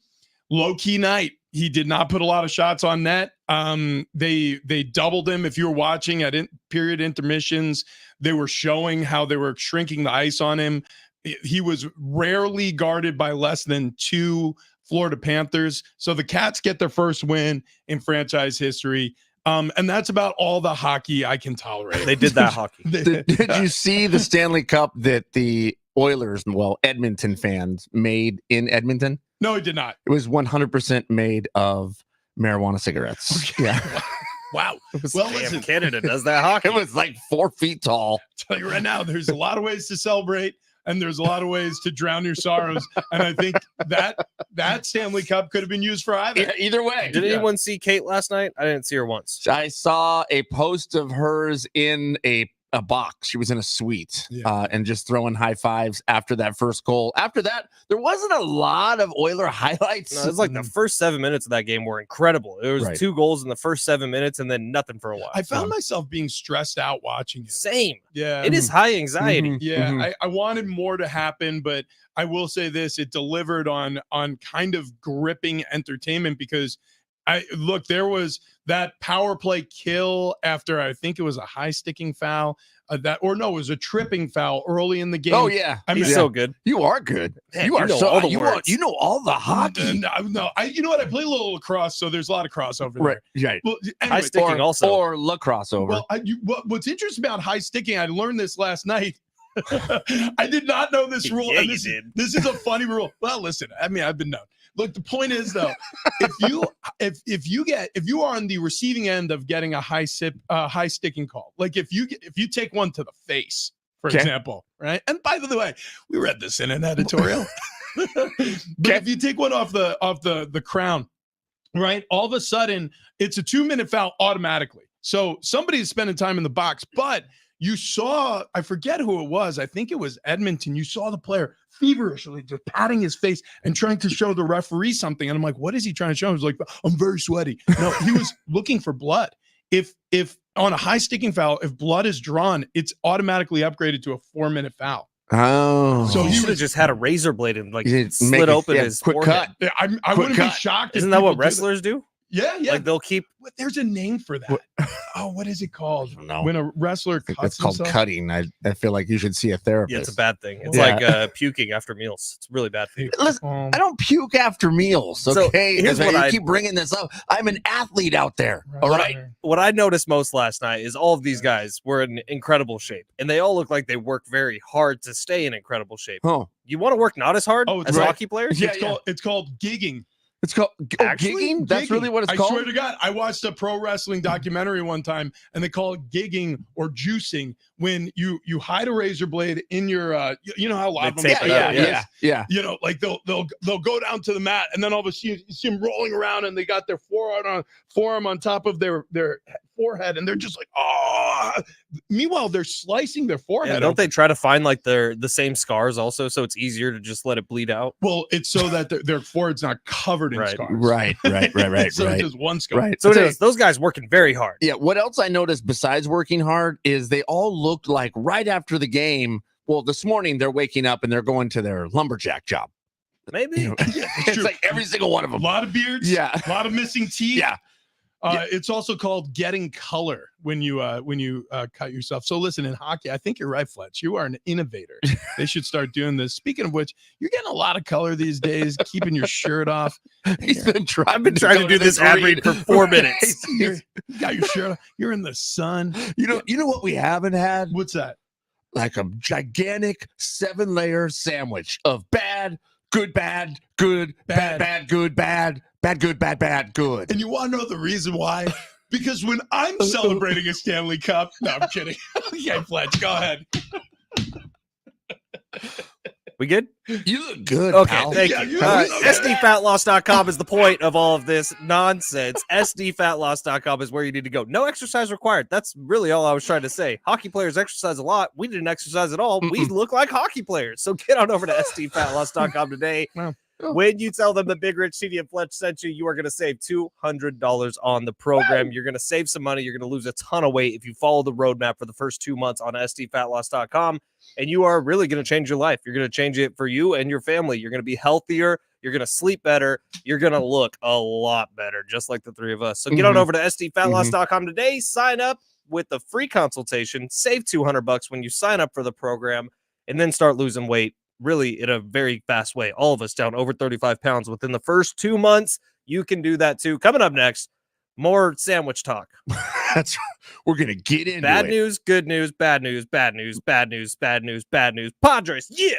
[SPEAKER 3] low-key night. He did not put a lot of shots on net. They doubled him. If you were watching at period intermissions, they were showing how they were shrinking the ice on him. He was rarely guarded by less than 2 Florida Panthers. So the Cats get their first win in franchise history. And that's about all the hockey I can tolerate.
[SPEAKER 2] They did that hockey.
[SPEAKER 4] Did you see the Stanley Cup that the Oilers, Edmonton fans made in Edmonton?
[SPEAKER 3] No, he did not.
[SPEAKER 4] It was 100% made of marijuana cigarettes.
[SPEAKER 3] Okay.
[SPEAKER 4] Yeah.
[SPEAKER 3] Wow.
[SPEAKER 4] was-
[SPEAKER 3] Well,
[SPEAKER 2] Damn,
[SPEAKER 3] listen,
[SPEAKER 2] Canada does that hockey.
[SPEAKER 4] It was like 4 feet tall.
[SPEAKER 3] I'll tell you right now, there's a lot of ways to celebrate. And there's a lot of ways to drown your sorrows. And I think that Stanley Cup could have been used for either.
[SPEAKER 4] Yeah, either way.
[SPEAKER 2] Did anyone see Kate last night? I didn't see her once.
[SPEAKER 4] I saw a post of hers in a box. She was in a suite and just throwing high fives after that first goal. After that, there wasn't a lot of Oiler highlights.
[SPEAKER 2] No, it was like the first 7 minutes of that game were incredible. There was
[SPEAKER 4] Right.
[SPEAKER 2] 2 goals in the first 7 minutes and then nothing for a while.
[SPEAKER 3] I found myself being stressed out watching it.
[SPEAKER 2] Same.
[SPEAKER 3] Yeah.
[SPEAKER 2] It is high anxiety.
[SPEAKER 4] Mhm.
[SPEAKER 3] Yeah, I wanted more to happen, but I will say this: it delivered on kind of gripping entertainment because there was that power play kill after I think it was a high sticking foul it was a tripping foul early in the game.
[SPEAKER 4] Oh, yeah.
[SPEAKER 3] I mean,
[SPEAKER 2] He's so good.
[SPEAKER 4] You are good.
[SPEAKER 2] Man,
[SPEAKER 4] you are
[SPEAKER 2] know
[SPEAKER 4] so
[SPEAKER 2] all the
[SPEAKER 4] you
[SPEAKER 2] words.
[SPEAKER 4] you know all the hockey.
[SPEAKER 3] No, you know what? I play a little lacrosse, so there's a lot of crossover there.
[SPEAKER 4] Right.
[SPEAKER 3] Well,
[SPEAKER 2] High
[SPEAKER 3] anyway,
[SPEAKER 2] sticking also.
[SPEAKER 4] Or lacrosse over.
[SPEAKER 3] well, what's interesting about high sticking, I learned this last night. I did not know this rule.
[SPEAKER 2] Yeah,
[SPEAKER 3] and
[SPEAKER 2] you
[SPEAKER 3] this,
[SPEAKER 2] did.
[SPEAKER 3] This is a funny rule. Well, listen, I mean, I've been known. Look, the point is though, if you are on the receiving end of getting a high sticking call, like if you take one to the face, for example, right? And by the way, we read this in an editorial. But if you take one off the crown, right? All of a sudden, it's a 2-minute foul automatically. So somebody's spending time in the box, but you saw, I forget who it was. I think it was Edmonton. You saw the player feverishly just patting his face and trying to show the referee something. And I'm like, what is he trying to show him? He's like, I'm very sweaty. No, he was looking for blood. If on a high sticking foul, if blood is drawn, it's automatically upgraded to a 4-minute foul.
[SPEAKER 4] Oh,
[SPEAKER 3] So
[SPEAKER 2] He
[SPEAKER 3] he
[SPEAKER 2] should have
[SPEAKER 3] was-
[SPEAKER 2] just had a razor blade and like
[SPEAKER 4] You
[SPEAKER 2] slit
[SPEAKER 4] make
[SPEAKER 2] open
[SPEAKER 4] yeah,
[SPEAKER 2] his
[SPEAKER 4] quick
[SPEAKER 2] forehead.
[SPEAKER 4] cut.
[SPEAKER 3] I
[SPEAKER 4] Quick
[SPEAKER 3] wouldn't be
[SPEAKER 4] cut.
[SPEAKER 3] shocked. if
[SPEAKER 2] Isn't that what
[SPEAKER 3] people do
[SPEAKER 2] wrestlers do?
[SPEAKER 3] Yeah, yeah.
[SPEAKER 2] Like they'll keep.
[SPEAKER 3] But there's a name for that. Oh, what is it called?
[SPEAKER 4] I don't know.
[SPEAKER 3] When a wrestler
[SPEAKER 8] I think
[SPEAKER 3] cuts
[SPEAKER 8] that's called
[SPEAKER 3] himself?
[SPEAKER 8] cutting. I feel like you should see a therapist.
[SPEAKER 2] Yeah, it's a bad thing. It's
[SPEAKER 4] Yeah.
[SPEAKER 2] like puking after meals. It's really bad for you.
[SPEAKER 4] Listen, I don't puke after meals.
[SPEAKER 2] So,
[SPEAKER 4] Okay,
[SPEAKER 2] here's
[SPEAKER 4] man,
[SPEAKER 2] what
[SPEAKER 4] you
[SPEAKER 2] I-
[SPEAKER 4] keep bringing this up. I'm an athlete out there. All right.
[SPEAKER 2] What I noticed most last night is all of these guys were in incredible shape, and they all look like they work very hard to stay in incredible shape.
[SPEAKER 4] Huh.
[SPEAKER 2] You want to work not as hard
[SPEAKER 3] Oh, it's
[SPEAKER 2] as
[SPEAKER 3] right.
[SPEAKER 2] hockey players?
[SPEAKER 4] Yeah,
[SPEAKER 3] It's called gigging.
[SPEAKER 4] It's called
[SPEAKER 2] Actually,
[SPEAKER 4] gigging. That's
[SPEAKER 3] Gigging.
[SPEAKER 4] really what it's
[SPEAKER 3] I
[SPEAKER 4] called.
[SPEAKER 3] swear to God, I watched a pro wrestling documentary one time, and they call it gigging or juicing when you hide a razor blade in your you know how a lot of them
[SPEAKER 2] tape
[SPEAKER 3] have
[SPEAKER 2] it up,
[SPEAKER 3] this?
[SPEAKER 4] yeah.
[SPEAKER 3] You know, like they'll go down to the mat, and then all of a sudden you see them rolling around, and they got their forearm on top of their forehead, and they're just like, oh. Meanwhile, they're slicing their forehead.
[SPEAKER 2] Yeah, don't
[SPEAKER 3] open.
[SPEAKER 2] they try to find like the same scars also, so it's easier to just let it bleed out?
[SPEAKER 3] Well, it's so that their forehead's not covered in
[SPEAKER 2] Right.
[SPEAKER 3] scars.
[SPEAKER 8] Right.
[SPEAKER 3] So
[SPEAKER 8] right.
[SPEAKER 3] just one scar.
[SPEAKER 4] Right.
[SPEAKER 2] So it
[SPEAKER 4] Okay.
[SPEAKER 2] is. Those guys working very hard.
[SPEAKER 4] Yeah. What else I noticed besides working hard is they all looked like right after the game. Well, this morning they're waking up and they're going to their lumberjack job.
[SPEAKER 2] Maybe.
[SPEAKER 4] You know,
[SPEAKER 3] It's
[SPEAKER 4] it's
[SPEAKER 3] true.
[SPEAKER 4] like every single one of
[SPEAKER 3] A
[SPEAKER 4] them.
[SPEAKER 3] lot of beards.
[SPEAKER 4] Yeah.
[SPEAKER 3] A lot of missing teeth.
[SPEAKER 4] Yeah.
[SPEAKER 3] It's also called getting color when you cut yourself. So listen, in hockey, I think you're right, Fletch. You are an innovator. They should start doing this. Speaking of which, you're getting a lot of color these days, keeping your shirt off.
[SPEAKER 4] He's been trying.
[SPEAKER 2] I've been trying to do this ad read for 4 minutes.
[SPEAKER 3] You got your shirt off. You're in the sun.
[SPEAKER 4] You know what we haven't had?
[SPEAKER 3] What's that?
[SPEAKER 4] Like a gigantic 7-layer sandwich of bad, good, bad, good, bad, bad, good, bad, bad, good, bad, bad, good.
[SPEAKER 3] And you want to know the reason why? Because when I'm celebrating a Stanley Cup, no, I'm kidding. Okay, Fletch, go ahead.
[SPEAKER 2] We good?
[SPEAKER 4] You look good,
[SPEAKER 2] Okay,
[SPEAKER 4] pal.
[SPEAKER 2] thank
[SPEAKER 3] Yeah,
[SPEAKER 2] you.
[SPEAKER 3] you look good.
[SPEAKER 2] SDFatLoss.com is the point of all of this nonsense. SDFatLoss.com is where you need to go. No exercise required. That's really all I was trying to say. Hockey players exercise a lot. We didn't exercise at all. We look like hockey players. So get on over to SDFatLoss.com today.
[SPEAKER 3] Wow.
[SPEAKER 2] When you tell them the Big Rich CD and Fletch sent you, you are going to save $200 on the program. You're going to save some money. You're going to lose a ton of weight if you follow the roadmap for the first 2 months on SDFatLoss.com. And you are really going to change your life. You're going to change it for you and your family. You're going to be healthier. You're going to sleep better. You're going to look a lot better, just like the three of us. So get on over to SDFatLoss.com today. Sign up with the free consultation. Save $200 when you sign up for the program, and then start losing weight really in a very fast way. All of us down over 35 pounds within the first 2 months. You can do that too. Coming up next, more sandwich talk.
[SPEAKER 4] That's we're gonna get into
[SPEAKER 2] Bad
[SPEAKER 4] it.
[SPEAKER 2] news, good news, bad news, bad news, bad news, bad news, bad news. Padres, yeah.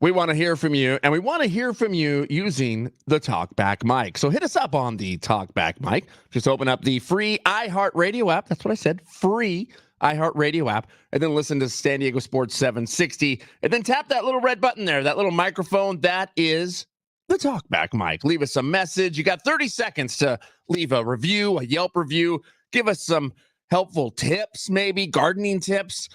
[SPEAKER 4] We want to hear from you, and we want to hear from you using the TalkBack mic. So hit us up on the TalkBack mic. Just open up the free iHeartRadio app. That's what I said, free iHeartRadio app, and then listen to San Diego Sports 760, and then tap that little red button there, that little microphone. That is the TalkBack mic. Leave us a message. You got 30 seconds to leave a review, a Yelp review. Give us some helpful tips, maybe gardening tips,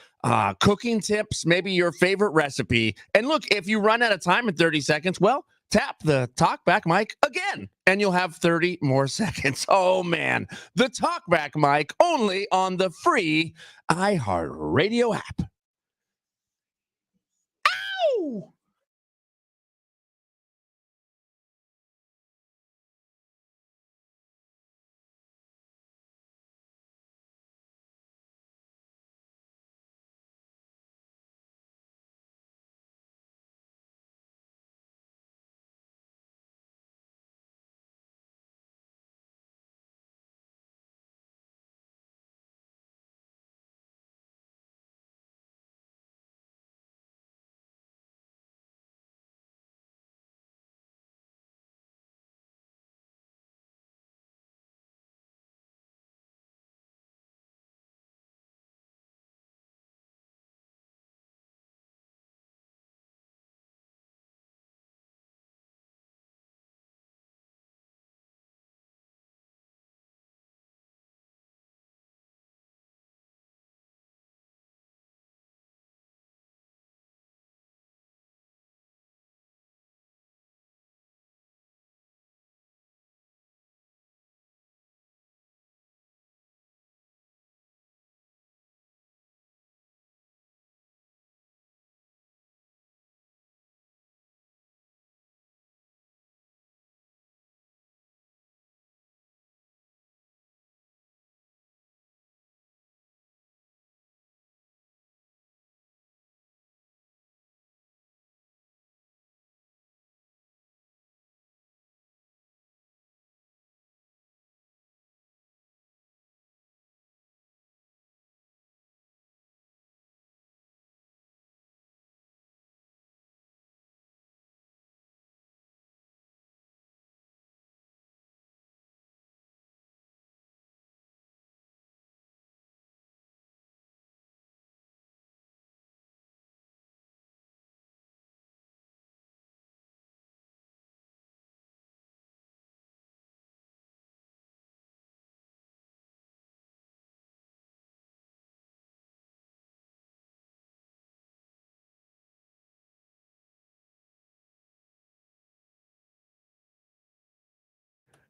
[SPEAKER 4] cooking tips, maybe your favorite recipe. And look, if you run out of time in 30 seconds, well, tap the TalkBack mic again, and you'll have 30 more seconds. Oh, man. The TalkBack mic only on the free iHeartRadio app. Ow!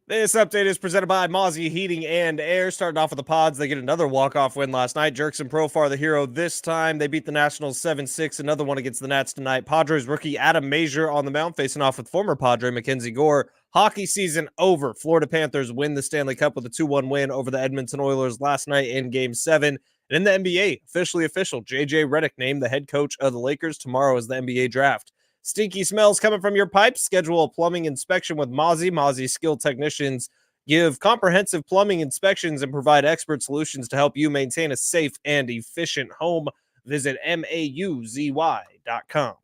[SPEAKER 2] This update is presented by Mozzie Heating and Air. Starting off with the Pods, they get another walk-off win last night. Jerkson Profar, the hero this time. They beat the Nationals 7-6. Another one against the Nats tonight. Padres rookie Adam Major on the mound facing off with former Padre Mackenzie Gore. Hockey season over. Florida Panthers win the Stanley Cup with a 2-1 win over the Edmonton Oilers last night in Game 7. And in the NBA, officially official, J.J. Redick named the head coach of the Lakers. Tomorrow is the NBA draft. Stinky smells coming from your pipes? Schedule a plumbing inspection with Mozzie. Mozzie skilled technicians give comprehensive plumbing inspections and provide expert solutions to help you maintain a safe and efficient home. Visit MAUZY.com.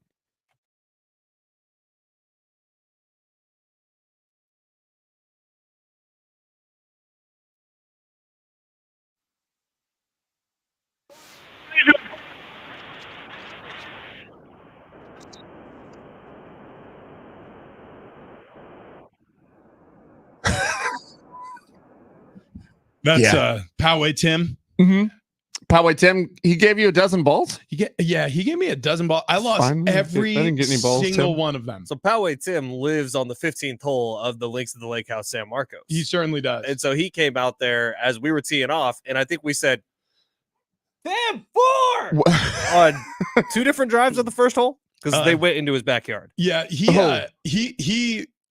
[SPEAKER 3] That's
[SPEAKER 4] Yeah.
[SPEAKER 3] Poway Tim.
[SPEAKER 4] Mm-hmm. Poway Tim, he gave you a dozen balls?
[SPEAKER 3] He gave me a dozen balls. I lost
[SPEAKER 4] Fine.
[SPEAKER 3] every
[SPEAKER 4] I didn't get any balls,
[SPEAKER 3] single
[SPEAKER 4] Tim.
[SPEAKER 3] one of them.
[SPEAKER 2] So Poway Tim lives on the 15th hole of the Links of the Lake House San Marcos.
[SPEAKER 3] He certainly does.
[SPEAKER 2] And so he came out there as we were teeing off, and I think we said, "Damn, 4!" on two different drives of the first hole because they went into his backyard.
[SPEAKER 3] Yeah,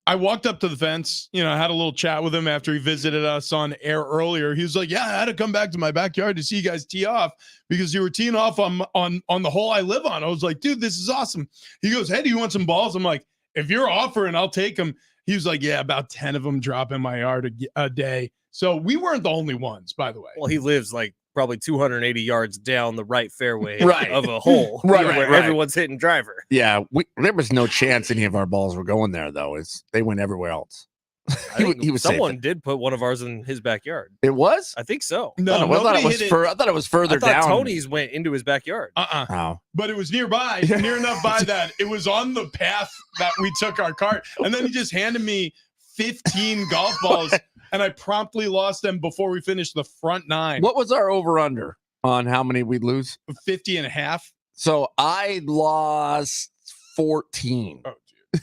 [SPEAKER 3] I walked up to the fence, I had a little chat with him after he visited us on air earlier. He was like, yeah, I had to come back to my backyard to see you guys tee off because you were teeing off on the hole I live on. I was like, dude, this is awesome. He goes, hey, do you want some balls? I'm like, if you're offering, I'll take them. He was like, yeah, about 10 of them drop in my yard a day. So we weren't the only ones, by the way.
[SPEAKER 2] Well, he lives like probably 280 yards down the right fairway
[SPEAKER 4] Right.
[SPEAKER 2] of a hole,
[SPEAKER 4] Right,
[SPEAKER 2] where
[SPEAKER 4] right.
[SPEAKER 2] everyone's hitting driver.
[SPEAKER 4] Yeah, there was no chance any of our balls were going there, though. They went everywhere else.
[SPEAKER 2] I think
[SPEAKER 4] he was
[SPEAKER 2] someone
[SPEAKER 4] safe.
[SPEAKER 2] did put one of ours in his backyard.
[SPEAKER 4] It was?
[SPEAKER 2] I think so.
[SPEAKER 3] No,
[SPEAKER 4] I thought
[SPEAKER 3] nobody
[SPEAKER 4] it was
[SPEAKER 3] hit it.
[SPEAKER 4] I thought it was further
[SPEAKER 2] I thought
[SPEAKER 4] down.
[SPEAKER 2] Tony's went into his backyard.
[SPEAKER 4] Oh.
[SPEAKER 3] But it was nearby, near enough by that it was on the path that we took our cart. And then he just handed me 15 golf balls, and I promptly lost them before we finished the front 9.
[SPEAKER 4] What was our over-under on how many we'd lose?
[SPEAKER 3] 50 and a half.
[SPEAKER 4] So I lost 14.
[SPEAKER 3] Oh, dude.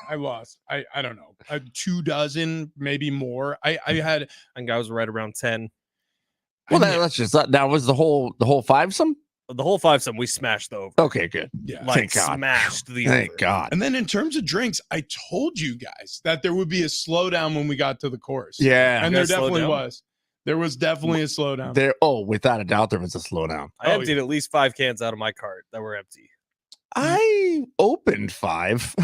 [SPEAKER 3] I lost. I don't know. 24, maybe more. I
[SPEAKER 2] think I was right around 10.
[SPEAKER 4] Well, that was the whole fivesome?
[SPEAKER 2] The whole 5-some, we smashed the over.
[SPEAKER 4] Okay, good.
[SPEAKER 3] Yeah.
[SPEAKER 2] Like
[SPEAKER 4] Thank God.
[SPEAKER 2] smashed the
[SPEAKER 4] Thank
[SPEAKER 2] over.
[SPEAKER 4] God.
[SPEAKER 3] And then in terms of drinks, I told you guys that there would be a slowdown when we got to the course.
[SPEAKER 4] Yeah.
[SPEAKER 3] And there
[SPEAKER 2] guys slowed
[SPEAKER 3] definitely
[SPEAKER 2] down?
[SPEAKER 3] was. There was definitely a slowdown.
[SPEAKER 4] Without a doubt, there was a slowdown.
[SPEAKER 2] I emptied at least 5 cans out of my cart that were empty.
[SPEAKER 4] I opened 5.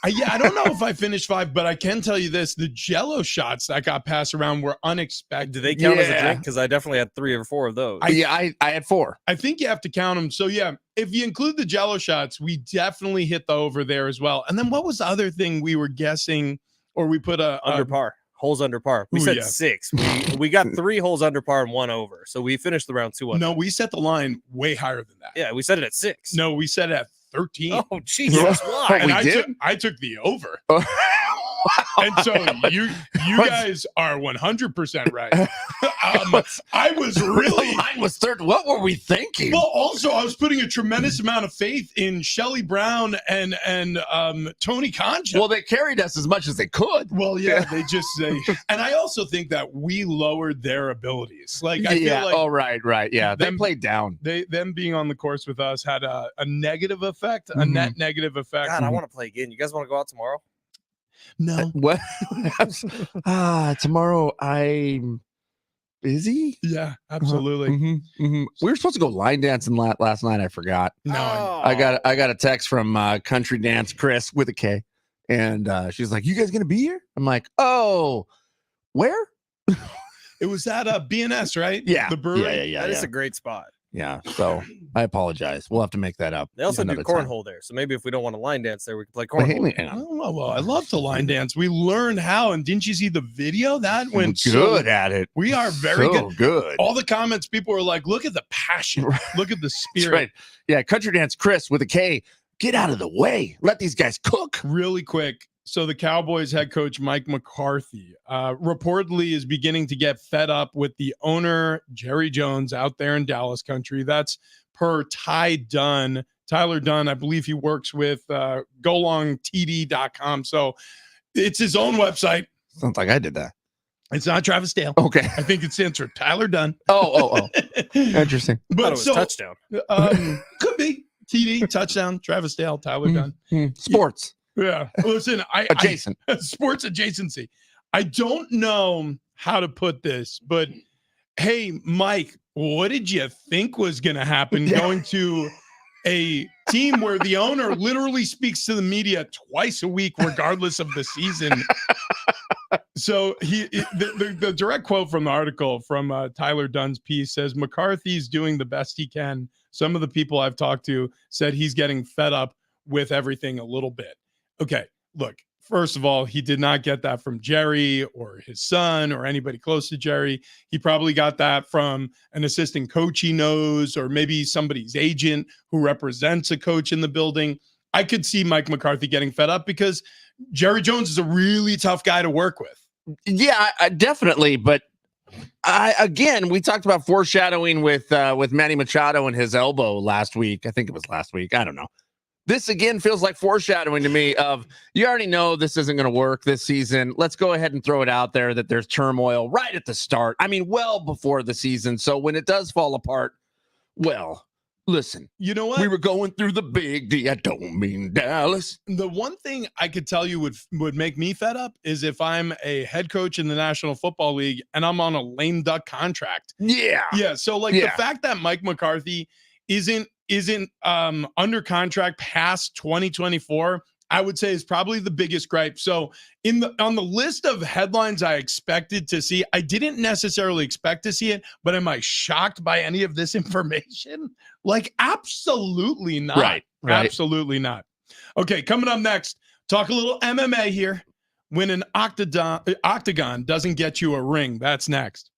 [SPEAKER 3] I don't know if I finished 5, but I can tell you this: the Jello shots that got passed around were unexpected.
[SPEAKER 2] Do they count as a
[SPEAKER 4] Yeah.
[SPEAKER 2] drink? Because I definitely had 3 or 4 of those.
[SPEAKER 4] I had 4.
[SPEAKER 3] I think you have to count them. So yeah, if you include the Jello shots, we definitely hit the over there as well. And then what was the other thing we were guessing, or we put
[SPEAKER 2] Under par. Holes under par. We
[SPEAKER 3] Ooh,
[SPEAKER 2] said
[SPEAKER 3] yeah.
[SPEAKER 2] 6. We got 3 holes under par and 1 over. So we finished the round 2 under.
[SPEAKER 3] No, we set the line way higher than that.
[SPEAKER 2] Yeah, we set it at 6.
[SPEAKER 3] No, we set it at 13.
[SPEAKER 2] Oh, Jesus. Why?
[SPEAKER 3] and
[SPEAKER 4] we
[SPEAKER 3] I
[SPEAKER 4] did?
[SPEAKER 3] took the over. And so you guys are 100% right. I was really.
[SPEAKER 4] Mine was third. What were we thinking?
[SPEAKER 3] Well, also, I was putting a tremendous amount of faith in Shelley Brown and Tony Concha.
[SPEAKER 4] Well, they carried us as much as they could.
[SPEAKER 3] Well, yeah, they and I also think that we lowered their abilities. Like, I feel like
[SPEAKER 4] right. Yeah, they
[SPEAKER 3] them-
[SPEAKER 4] played down.
[SPEAKER 3] them being on the course with us had a negative effect, a
[SPEAKER 4] Mhm.
[SPEAKER 3] net negative effect.
[SPEAKER 2] God, I want to play again. You guys want to go out tomorrow?
[SPEAKER 3] No,
[SPEAKER 4] What? Tomorrow I'm busy.
[SPEAKER 3] yeah, absolutely.
[SPEAKER 4] We were supposed to go line dancing last night. I forgot.
[SPEAKER 3] No,
[SPEAKER 4] I got a text from Country Dance Chris with a K, and she's like, "You guys gonna be here?" I'm like, "Oh, where?"
[SPEAKER 3] it was at BNS, right?
[SPEAKER 4] Yeah,
[SPEAKER 3] the brewery.
[SPEAKER 4] yeah.
[SPEAKER 2] That is a great spot.
[SPEAKER 4] Yeah, so I apologize. We'll have to make that up.
[SPEAKER 2] They also do
[SPEAKER 4] another time.
[SPEAKER 2] cornhole there. So maybe if we don't want to line dance there, we can play
[SPEAKER 4] But hey,
[SPEAKER 2] cornhole.
[SPEAKER 4] man,
[SPEAKER 3] Oh, well, I love to line dance. We learned how, and didn't you see the video? That
[SPEAKER 4] we're
[SPEAKER 3] went
[SPEAKER 4] good at it.
[SPEAKER 3] We are very
[SPEAKER 4] So
[SPEAKER 3] good.
[SPEAKER 4] good.
[SPEAKER 3] All the comments, people were like, "Look at the passion, look at the
[SPEAKER 4] That's
[SPEAKER 3] spirit."
[SPEAKER 4] right. Yeah, Country Dance Chris with a K. Get out of the way. Let these guys cook.
[SPEAKER 3] Really quick. So the Cowboys head coach Mike McCarthy reportedly is beginning to get fed up with the owner Jerry Jones out there in Dallas country. That's per Tyler Dunn. I believe he works with golongtd.com. So it's his own website.
[SPEAKER 4] Sounds like I did that.
[SPEAKER 3] It's not Travis Dale.
[SPEAKER 4] Okay.
[SPEAKER 3] I think it's answered Tyler Dunn.
[SPEAKER 4] Oh. Interesting.
[SPEAKER 2] I thought it
[SPEAKER 3] But
[SPEAKER 2] was
[SPEAKER 3] so
[SPEAKER 2] touchdown.
[SPEAKER 3] could be TD touchdown. Travis Dale, Tyler Dunn.
[SPEAKER 4] Sports.
[SPEAKER 3] Yeah. Listen,
[SPEAKER 4] Adjacent.
[SPEAKER 3] Sports adjacency. I don't know how to put this, but hey, Mike, what did you think was going to happen going to a team where the owner literally speaks to the media twice a week, regardless of the season? So the direct quote from the article from Tyler Dunn's piece says, McCarthy's doing the best he can. Some of the people I've talked to said he's getting fed up with everything a little bit. Okay, look, first of all, he did not get that from Jerry or his son or anybody close to Jerry. He probably got that from an assistant coach he knows, or maybe somebody's agent who represents a coach in the building. I could see Mike McCarthy getting fed up because Jerry Jones is a really tough guy to work with.
[SPEAKER 4] Yeah, definitely. But we talked about foreshadowing with Manny Machado and his elbow last week. I think it was last week. I don't know. This again feels like foreshadowing to me of, you already know this isn't going to work this season. Let's go ahead and throw it out there that there's turmoil right at the start. I mean, well before the season. So when it does fall apart, well, listen,
[SPEAKER 3] You know what?
[SPEAKER 4] we were going through the big D. I don't mean Dallas.
[SPEAKER 3] The one thing I could tell you would make me fed up is if I'm a head coach in the National Football League and I'm on a lame duck contract.
[SPEAKER 4] Yeah.
[SPEAKER 3] Yeah. So the fact that Mike McCarthy isn't under contract past 2024 I would say is probably the biggest gripe. So on the list of headlines I expected to see, I didn't necessarily expect to see it, but am I shocked by any of this information? Like, absolutely not.
[SPEAKER 4] Right.
[SPEAKER 3] Absolutely not. Okay, coming up next, talk a little MMA here. When an octagon doesn't get you a ring, that's next.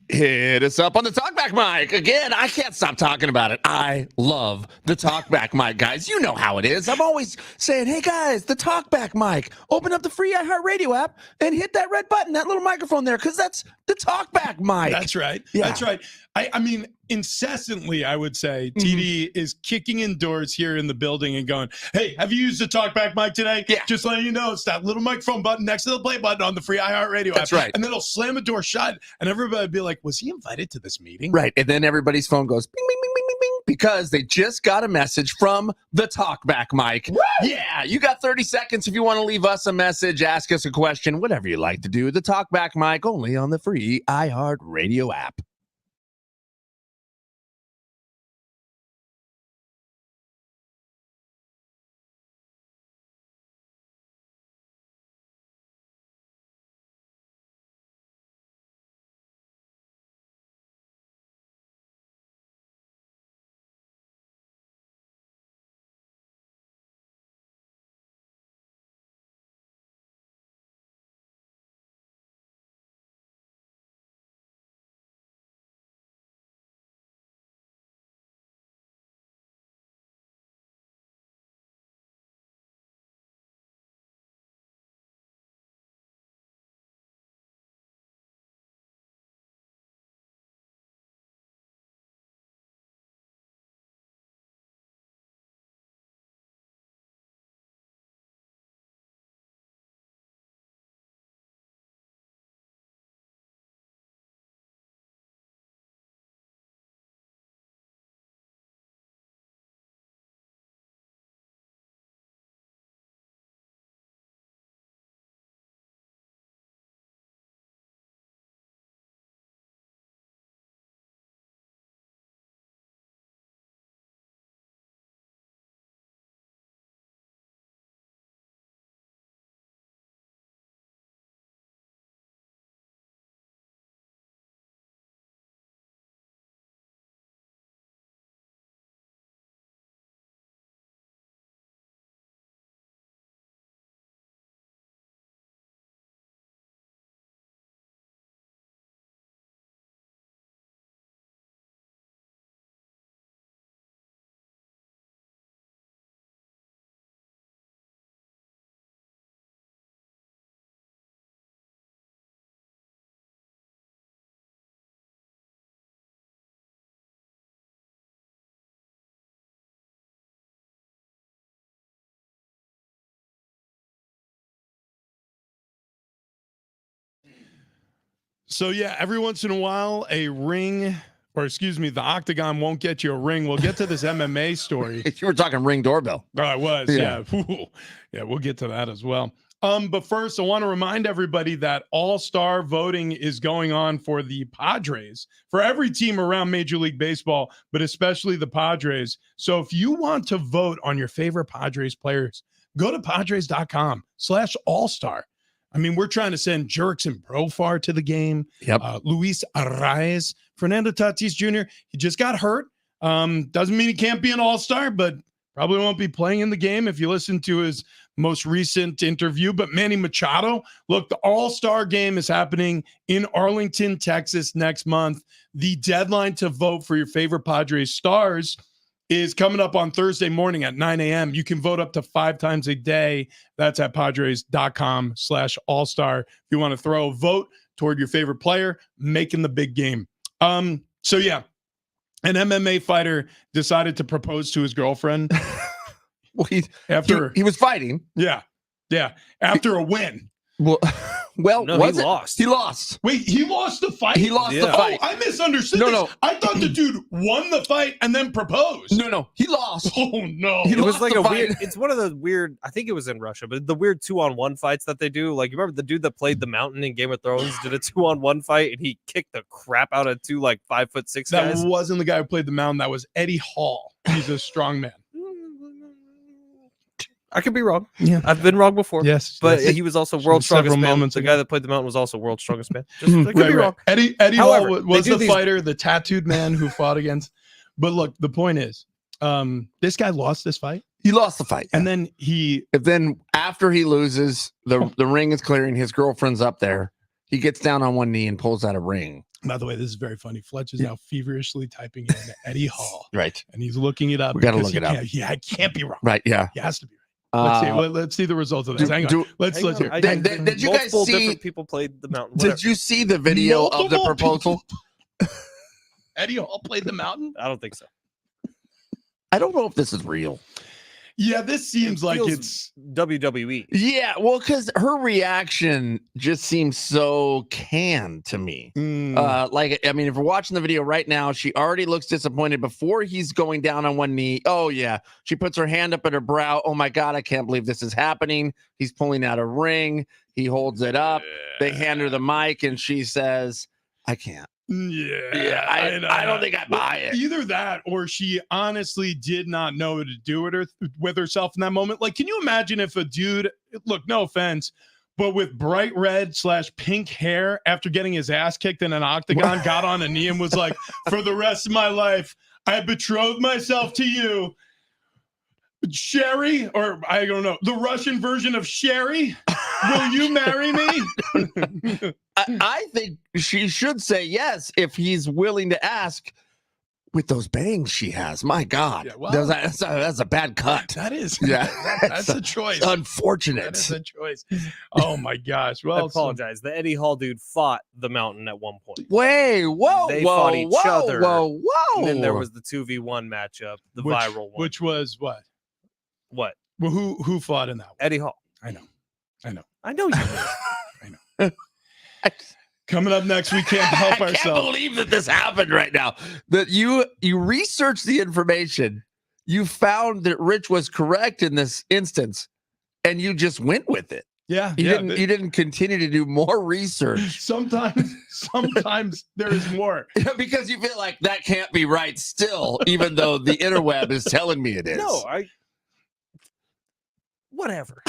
[SPEAKER 4] Hit us up on the talkback mic. Again, I can't stop talking about it. I love the talkback mic, guys. You know how it is. I'm always saying, hey, guys, the talkback mic. Open up the free iHeartRadio app and hit that red button, that little microphone there, because that's the talkback mic.
[SPEAKER 3] That's right.
[SPEAKER 4] Yeah.
[SPEAKER 3] That's right. I mean, incessantly, I would say, TD is kicking indoors here in the building and going, hey, have you used the talkback mic today?
[SPEAKER 4] Yeah.
[SPEAKER 3] Just letting you know, it's that little microphone button next to the play button on the free iHeartRadio app.
[SPEAKER 4] That's right.
[SPEAKER 3] And then he'll slam a door shut, and everybody will be like, was he invited to this meeting?
[SPEAKER 4] Right. And then everybody's phone goes bing, bing, bing, bing, bing, bing, because they just got a message from the Talkback Mike. Yeah, you got 30 seconds if you want to leave us a message, ask us a question, whatever you like to do. The Talkback Mike only on the free iHeart Radio app.
[SPEAKER 3] So, yeah, every once in a while, the octagon won't get you a ring. We'll get to this MMA story.
[SPEAKER 4] You were talking Ring doorbell.
[SPEAKER 3] Oh, I was, yeah. Yeah, we'll get to that as well. But first, I want to remind everybody that all-star voting is going on for the Padres, for every team around Major League Baseball, but especially the Padres. So if you want to vote on your favorite Padres players, go to padres.com/all-star. I mean, we're trying to send Jurickson Profar to the game.
[SPEAKER 4] Yep.
[SPEAKER 3] Luis Arraez, Fernando Tatis Jr. He just got hurt. Doesn't mean he can't be an all-star, but probably won't be playing in the game if you listen to his most recent interview. But Manny Machado, look, the all-star game is happening in Arlington, Texas next month. The deadline to vote for your favorite Padres stars is coming up on Thursday morning at 9 a.m. You can vote up to 5 times a day. That's at padres.com/all-star. If you want to throw a vote toward your favorite player, making the big game. So yeah, an MMA fighter decided to propose to his girlfriend.
[SPEAKER 4] Well, he was fighting.
[SPEAKER 3] Yeah. After a win.
[SPEAKER 4] Well,
[SPEAKER 2] no,
[SPEAKER 4] was
[SPEAKER 2] he
[SPEAKER 4] it?
[SPEAKER 2] lost.
[SPEAKER 4] He lost.
[SPEAKER 3] Wait, he lost the fight?
[SPEAKER 4] He lost the fight.
[SPEAKER 3] Oh, I misunderstood.
[SPEAKER 4] No.
[SPEAKER 3] I thought the dude won the fight and then proposed.
[SPEAKER 4] No. He lost.
[SPEAKER 3] Oh, no.
[SPEAKER 4] He
[SPEAKER 2] It was
[SPEAKER 4] lost
[SPEAKER 2] like
[SPEAKER 4] the
[SPEAKER 2] a
[SPEAKER 4] fight.
[SPEAKER 2] weird, it's one of the weird, I think it was in Russia, but the weird 2-on-1 fights that they do. Like, you remember the dude that played the Mountain in Game of Thrones did a 2-on-1 fight and he kicked the crap out of 2 like 5'6"
[SPEAKER 3] That
[SPEAKER 2] guys?
[SPEAKER 3] wasn't the guy who played the Mountain. That was Eddie Hall. He's a strong man.
[SPEAKER 2] I could be wrong.
[SPEAKER 3] Yeah.
[SPEAKER 2] I've been wrong before.
[SPEAKER 3] Yes.
[SPEAKER 2] But he was also world's
[SPEAKER 3] Several
[SPEAKER 2] strongest man.
[SPEAKER 3] moments
[SPEAKER 2] The
[SPEAKER 3] ago.
[SPEAKER 2] guy that played the Mountain was also world's strongest man. Just, I could be wrong.
[SPEAKER 3] Eddie
[SPEAKER 2] However,
[SPEAKER 3] Hall was
[SPEAKER 2] they do
[SPEAKER 3] the
[SPEAKER 2] these-
[SPEAKER 3] fighter, the tattooed man who fought against. But look, the point is, this guy lost this fight.
[SPEAKER 4] He lost the fight.
[SPEAKER 3] And then
[SPEAKER 4] then after he loses, the ring is clearing. His girlfriend's up there. He gets down on one knee and pulls out a ring.
[SPEAKER 3] by the way, this is very funny. Fletch is now feverishly typing in Eddie Hall.
[SPEAKER 4] Right.
[SPEAKER 3] And he's looking it up.
[SPEAKER 4] We gotta
[SPEAKER 3] because
[SPEAKER 4] look it up.
[SPEAKER 3] Yeah, it can't be wrong.
[SPEAKER 4] Right. Yeah.
[SPEAKER 3] He has to be right. Let's see the results of this. Hang on. Let's hear it.
[SPEAKER 4] Did you guys
[SPEAKER 2] multiple
[SPEAKER 4] see?
[SPEAKER 2] different people played the Mountain?
[SPEAKER 4] Did you see the video of the
[SPEAKER 3] Multiple
[SPEAKER 4] proposal?
[SPEAKER 3] Eddie Hall played the Mountain?
[SPEAKER 2] I don't think so.
[SPEAKER 4] I don't know if this is real.
[SPEAKER 3] Yeah, this seems like
[SPEAKER 2] feels
[SPEAKER 3] it's
[SPEAKER 2] WWE.
[SPEAKER 4] Yeah, well, because her reaction just seems so canned to me. Like, I mean, if we're watching the video right now, she already looks disappointed before he's going down on one knee. Oh, yeah. She puts her hand up at her brow. Oh, my God, I can't believe this is happening. He's pulling out a ring. He holds it up. They hand her the mic, and she says, I can't.
[SPEAKER 3] Yeah,
[SPEAKER 4] I don't think I buy it.
[SPEAKER 3] Either that, or she honestly did not know what to do with herself in that moment. Like, can you imagine if a dude, look, no offense, but with bright red / pink hair after getting his ass kicked in an octagon, got on a knee and was like, for the rest of my life, I betrothed myself to you. Sherry, or I don't know, the Russian version of Sherry, will you marry me?
[SPEAKER 4] I think she should say yes if he's willing to ask. With those bangs she has, my God,
[SPEAKER 3] Yeah, well,
[SPEAKER 4] that's a bad cut.
[SPEAKER 3] That is,
[SPEAKER 4] Yeah,
[SPEAKER 3] that's a choice.
[SPEAKER 4] Unfortunate.
[SPEAKER 3] That is a choice. Oh my gosh. Well,
[SPEAKER 2] I apologize. The Eddie Hall dude fought the Mountain at one point.
[SPEAKER 4] They
[SPEAKER 2] fought each other.
[SPEAKER 4] Whoa!
[SPEAKER 2] And then there was the 2v1 matchup, the viral one.
[SPEAKER 3] Which was what?
[SPEAKER 2] What?
[SPEAKER 3] Well, who fought in that one?
[SPEAKER 2] Eddie Hall.
[SPEAKER 3] I know
[SPEAKER 2] you did.
[SPEAKER 3] I know. Coming up next, we can't help
[SPEAKER 4] I
[SPEAKER 3] ourselves.
[SPEAKER 4] can't believe that this happened right now. That you researched the information, you found that Rich was correct in this instance, and you just went with it.
[SPEAKER 3] Yeah,
[SPEAKER 4] you didn't continue to do more research.
[SPEAKER 3] Sometimes there is more.
[SPEAKER 4] Because you feel like that can't be right still, even though the interweb is telling me it is.
[SPEAKER 2] No, whatever.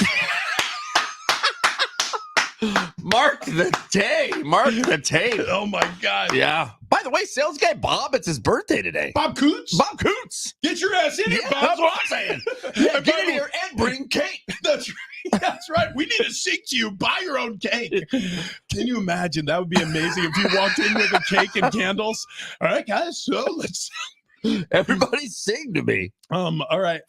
[SPEAKER 4] Mark the day. Mark the tape.
[SPEAKER 3] Oh my God.
[SPEAKER 4] Yeah. By the way, sales guy Bob, it's his birthday today.
[SPEAKER 3] Bob Coots?
[SPEAKER 4] Bob Coots.
[SPEAKER 3] Get your ass in here,
[SPEAKER 4] Yeah,
[SPEAKER 3] Bob.
[SPEAKER 4] that's what I'm saying. Yeah, get in here and bring cake.
[SPEAKER 3] That's right. That's right. We need to sing to you. Buy your own cake. Can you imagine? That would be amazing if you walked in with a cake and candles. All right, guys. So let's.
[SPEAKER 4] Everybody sing to me.
[SPEAKER 3] All right.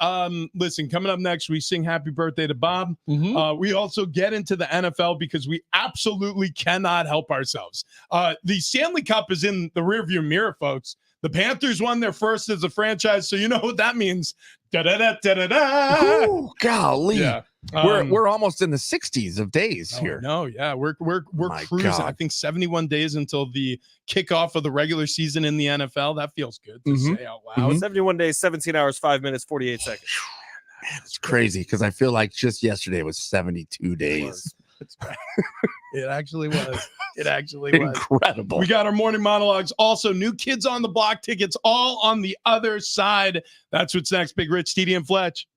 [SPEAKER 3] Listen, coming up next, we sing happy birthday to Bob. We also get into the NFL because we absolutely cannot help ourselves. The Stanley Cup is in the rearview mirror, folks. The Panthers won their first as a franchise, so you know what that means. Da-da-da-da-da-da.
[SPEAKER 4] Ooh, golly.
[SPEAKER 3] Yeah.
[SPEAKER 4] We're almost in the 60s of days here.
[SPEAKER 3] No, yeah, we're
[SPEAKER 4] My
[SPEAKER 3] cruising.
[SPEAKER 4] God.
[SPEAKER 3] I think 71 days until the kickoff of the regular season in the NFL. That feels good to say out loud.
[SPEAKER 2] 71 days, 17 hours, 5 minutes, 48 seconds.
[SPEAKER 4] Man, it's crazy because I feel like just yesterday was 72 days.
[SPEAKER 3] It actually was. It actually was.
[SPEAKER 4] Incredible.
[SPEAKER 3] We got our morning monologues. Also, new Kids on the Block tickets all on the other side. That's what's next. Big Rich, TD, and Fletch.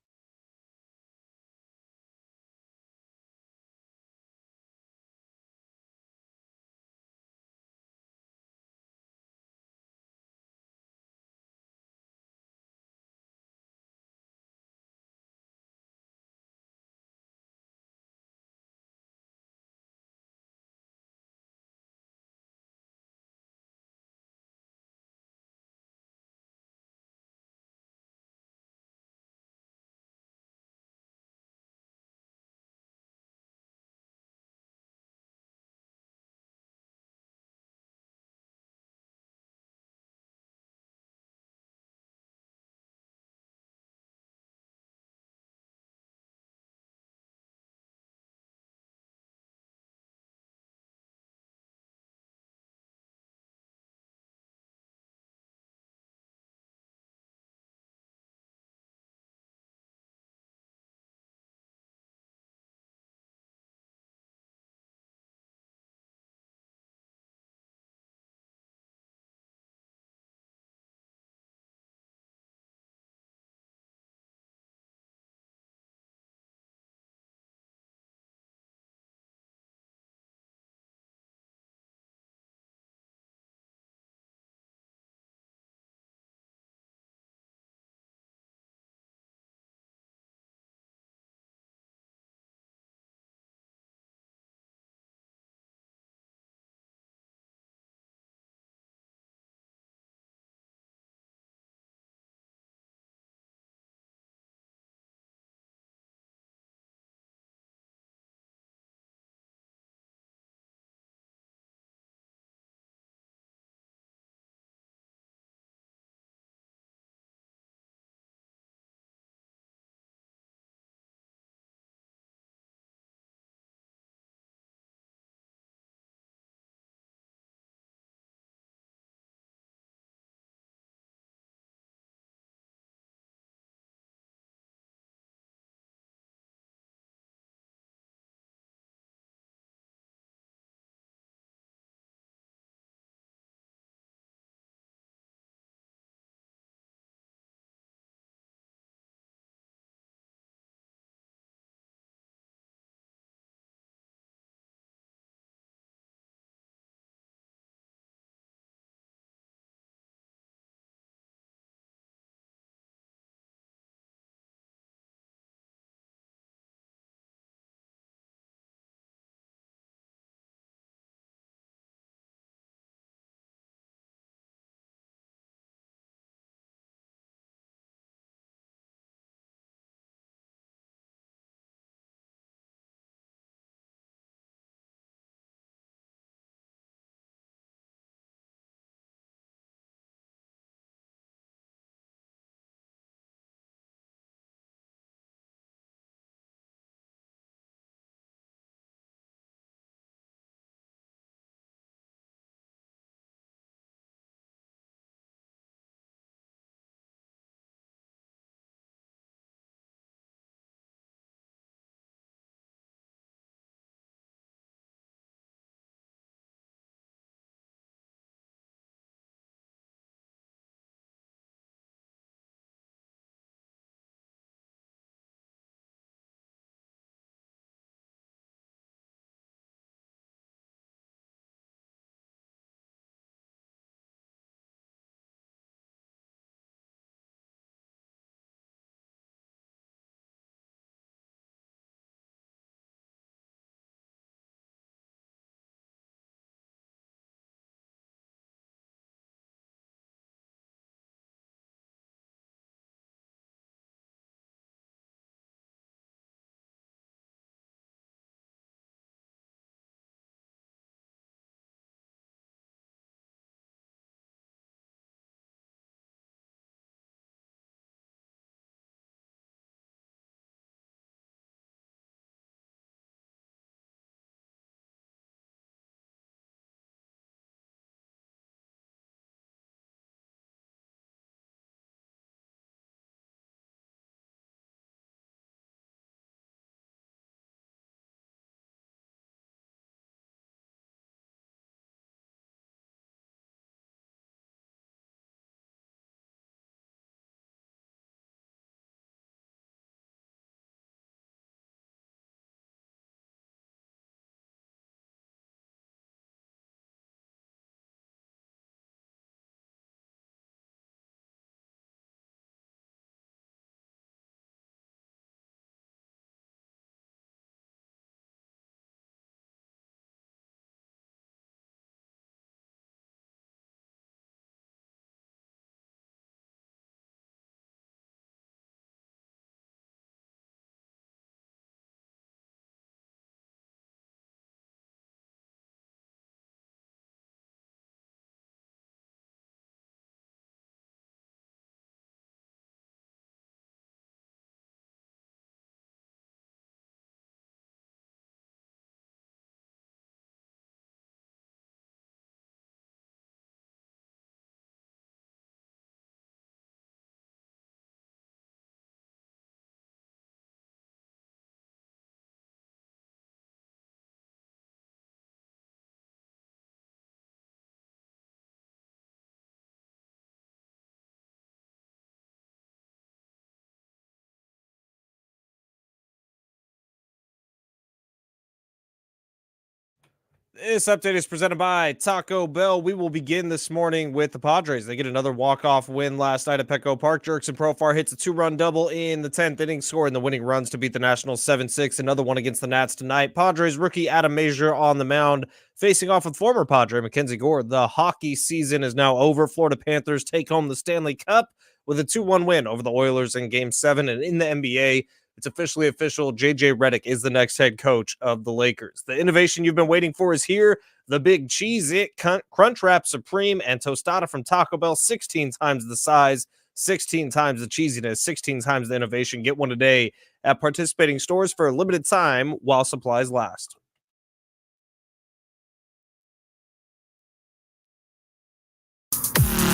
[SPEAKER 2] This update is presented by Taco Bell. We will begin this morning with the Padres. They get another walk-off win last night at Petco Park. Jerkson Profar hits a 2-run double in the 10th inning, scoring the winning runs to beat the Nationals 7-6. Another one against the Nats tonight. Padres rookie Adam Mazur on the mound, facing off with former Padre Mackenzie Gore. The hockey season is now over. Florida Panthers take home the Stanley Cup with a 2-1 win over the Oilers in Game 7. And in the NBA, it's officially official. JJ Redick is the next head coach of the Lakers. The innovation you've been waiting for is here. The Big Cheez-It Crunchwrap Supreme and Tostada from Taco Bell, 16 times the size, 16 times the cheesiness, 16 times the innovation. Get one today at participating stores for a limited time while supplies last.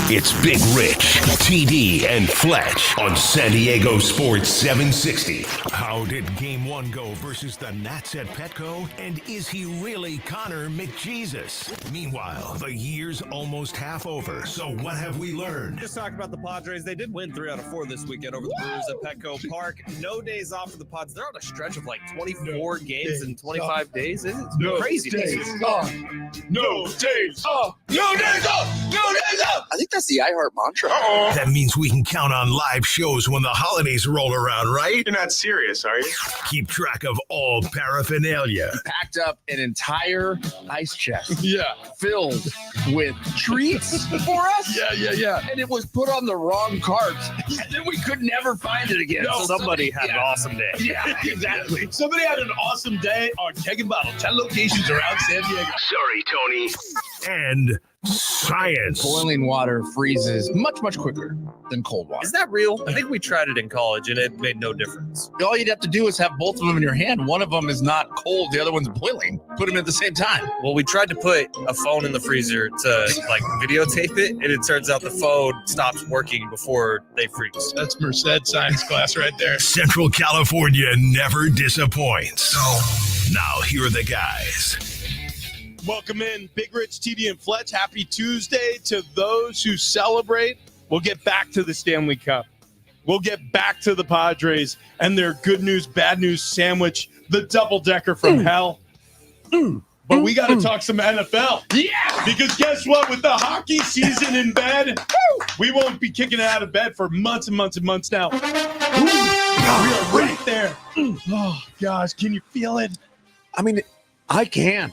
[SPEAKER 1] It's Big Rich, TD, and Fletch on San Diego Sports 760. How did Game 1 go versus the Nats at Petco? And is he really Connor McJesus? Meanwhile, the year's almost half over. So what have we learned?
[SPEAKER 2] Just talking about the Padres. They did win 3 out of 4 this weekend over the Brewers at Petco Park. No days off for the Pods. They're on a stretch of like 24 games in 25 days. It's crazy.
[SPEAKER 3] No days off. No days off. No days off.
[SPEAKER 4] I think that's the iHeart mantra.
[SPEAKER 1] That means we can count on live shows when the holidays roll around, right?
[SPEAKER 7] You're not serious, are you?
[SPEAKER 1] Keep track of all paraphernalia.
[SPEAKER 4] Packed up an entire ice chest
[SPEAKER 3] Yeah.
[SPEAKER 4] filled with treats for us.
[SPEAKER 3] Yeah.
[SPEAKER 4] And it was put on the wrong cart. And then we could never find it again.
[SPEAKER 3] No,
[SPEAKER 4] So
[SPEAKER 2] Somebody had an awesome day.
[SPEAKER 3] Yeah, exactly. Somebody had an awesome day on Keg and Bottle. 10 locations around San Diego.
[SPEAKER 1] Sorry, Tony. And science.
[SPEAKER 4] Boiling water freezes much, much quicker than cold water.
[SPEAKER 2] Is that real? I think we tried it in college and it made no difference.
[SPEAKER 4] All you'd have to do is have both of them in your hand. One of them is not cold, the other one's boiling. Put them at the same time.
[SPEAKER 2] Well, we tried to put a phone in the freezer to like videotape it, and it turns out the phone stops working before they freeze.
[SPEAKER 3] That's Merced science class right there.
[SPEAKER 1] Central California never disappoints. So now here are the guys.
[SPEAKER 3] Welcome in, Big Rich, TD, and Fletch. Happy Tuesday to those who celebrate. We'll get back to the Stanley Cup. We'll get back to the Padres and their good news, bad news sandwich, the double-decker from hell. But we got to talk some NFL. Yeah! Because guess what? With the hockey season in bed, we won't be kicking it out of bed for months and months and months now. We are right there. Oh, gosh. Can you feel it?
[SPEAKER 4] I mean, I can.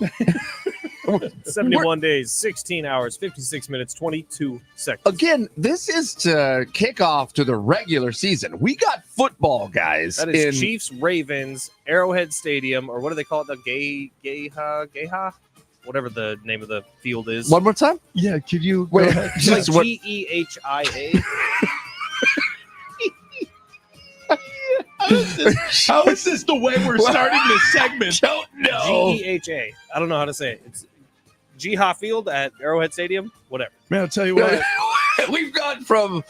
[SPEAKER 2] 71 days, 16 hours, 56 minutes, 22 seconds.
[SPEAKER 4] Again, this is to kick off to the regular season. We got football, guys.
[SPEAKER 2] That is Chiefs, Ravens, Arrowhead Stadium, or what do they call it? The Geha? Whatever the name of the field is.
[SPEAKER 4] One more time?
[SPEAKER 3] Yeah, could you
[SPEAKER 4] Wait,
[SPEAKER 3] go ahead?
[SPEAKER 2] It's like
[SPEAKER 4] just what-
[SPEAKER 2] Geehia.
[SPEAKER 3] How is this the way we're starting this segment?
[SPEAKER 4] Don't know.
[SPEAKER 2] Geha. I don't know how to say it. It's Geha Field at Arrowhead Stadium. Whatever.
[SPEAKER 3] Man, I'll tell you what.
[SPEAKER 4] We've gone from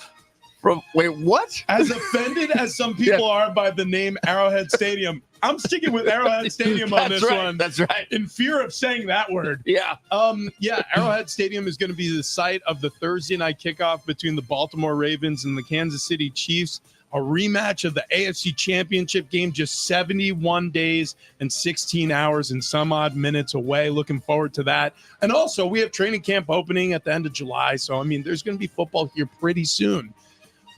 [SPEAKER 4] wait, what?
[SPEAKER 3] As offended as some people are by the name Arrowhead Stadium, I'm sticking with Arrowhead Stadium on this one.
[SPEAKER 4] That's right.
[SPEAKER 3] In fear of saying that word.
[SPEAKER 4] Yeah.
[SPEAKER 3] Arrowhead Stadium is going to be the site of the Thursday night kickoff between the Baltimore Ravens and the Kansas City Chiefs. A rematch of the AFC Championship game, just 71 days and 16 hours and some odd minutes away. Looking forward to that. And also, we have training camp opening at the end of July. So, I mean, there's going to be football here pretty soon,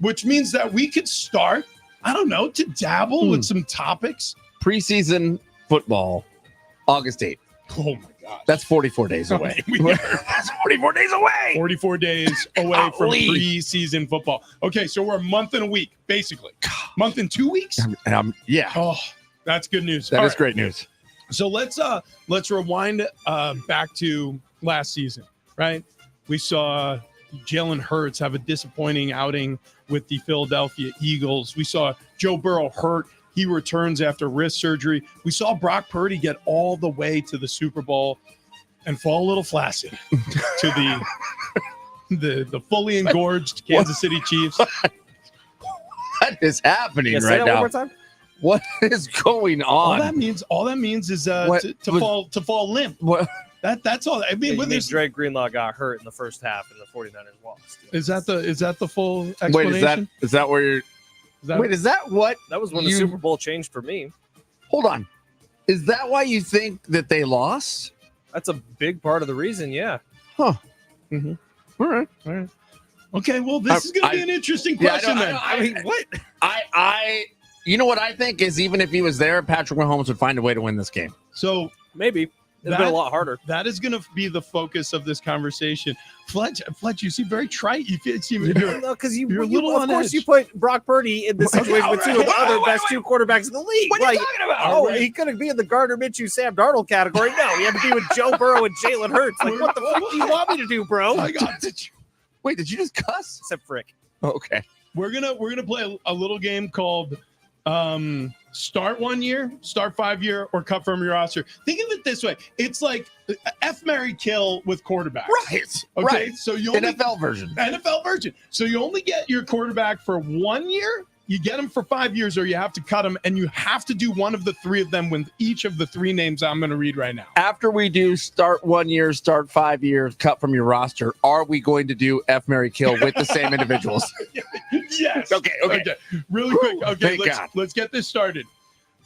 [SPEAKER 3] which means that we could start, I don't know, to dabble with some topics.
[SPEAKER 4] Preseason football, August 8th.
[SPEAKER 3] Oh, my God.
[SPEAKER 4] That's 44 days away. That's 44 days away.
[SPEAKER 3] 44 days away from
[SPEAKER 4] Golly.
[SPEAKER 3] preseason football. Okay, so we're a month and a week, basically. Month and 2 weeks?
[SPEAKER 4] Yeah.
[SPEAKER 3] Oh, that's good news.
[SPEAKER 4] That
[SPEAKER 3] All
[SPEAKER 4] is
[SPEAKER 3] right.
[SPEAKER 4] great news.
[SPEAKER 3] So let's rewind back to last season, right? We saw Jalen Hurts have a disappointing outing with the Philadelphia Eagles. We saw Joe Burrow hurt. He returns after wrist surgery. We saw Brock Purdy get all the way to the Super Bowl and fall a little flaccid to the fully engorged Kansas City Chiefs.
[SPEAKER 4] What is happening
[SPEAKER 2] Yeah, say
[SPEAKER 4] right
[SPEAKER 2] that
[SPEAKER 4] now?
[SPEAKER 2] one more time.
[SPEAKER 4] What is going
[SPEAKER 3] All
[SPEAKER 4] on?
[SPEAKER 3] that means is
[SPEAKER 4] What
[SPEAKER 3] to fall limp.
[SPEAKER 4] What?
[SPEAKER 3] That's all. I mean,
[SPEAKER 2] You
[SPEAKER 3] when
[SPEAKER 2] mean
[SPEAKER 3] there's,
[SPEAKER 2] Dre Greenlaw got hurt in the first half and the 49ers lost.
[SPEAKER 3] is that the full
[SPEAKER 4] Wait,
[SPEAKER 3] explanation?
[SPEAKER 4] is that where you're? Wait, is that what?
[SPEAKER 2] That was when the
[SPEAKER 4] You-
[SPEAKER 2] Super Bowl changed for me.
[SPEAKER 4] Hold on. Is that why you think that they lost?
[SPEAKER 2] That's a big part of the reason. Yeah.
[SPEAKER 4] All right.
[SPEAKER 3] Okay, well, this is going to be an interesting question then.
[SPEAKER 2] I mean, what?
[SPEAKER 4] I you know what I think is, even if he was there, Patrick Mahomes would find a way to win this game.
[SPEAKER 3] So
[SPEAKER 2] Maybe. It's been a lot harder.
[SPEAKER 3] That is going to be the focus of this conversation. Fletch, you seem very trite. You seem
[SPEAKER 2] Because
[SPEAKER 3] you're a little
[SPEAKER 2] of
[SPEAKER 3] on
[SPEAKER 2] course
[SPEAKER 3] edge.
[SPEAKER 2] you put Brock Purdy in this situation with two of the other best two quarterbacks in the league.
[SPEAKER 4] What are you talking about?
[SPEAKER 2] He couldn't be in the Gardner Minshew, Sam Darnold category. No, he had to be with Joe Burrow and Jalen Hurts. Like, what the fuck do you want me to do, bro?
[SPEAKER 4] Wait, did you just cuss?
[SPEAKER 2] Except Frick.
[SPEAKER 4] Oh, okay.
[SPEAKER 3] We're gonna play a little game called start 1 year, start 5 year, or cut from your roster. Think of it this way: it's like F, marry, kill with quarterbacks.
[SPEAKER 4] Right.
[SPEAKER 3] Okay.
[SPEAKER 4] Right.
[SPEAKER 3] So you
[SPEAKER 4] NFL version.
[SPEAKER 3] So you only get your quarterback for 1 year. You get him for 5 years, or you have to cut him, and you have to do one of the three of them with each of the three names I'm going to read right now.
[SPEAKER 4] After we do start 1 year, start 5 years, cut from your roster, are we going to do F, marry, kill with the same individuals?
[SPEAKER 3] Yes.
[SPEAKER 4] Okay.
[SPEAKER 3] Really quick. Okay,
[SPEAKER 4] Thank God.
[SPEAKER 3] let's get this started.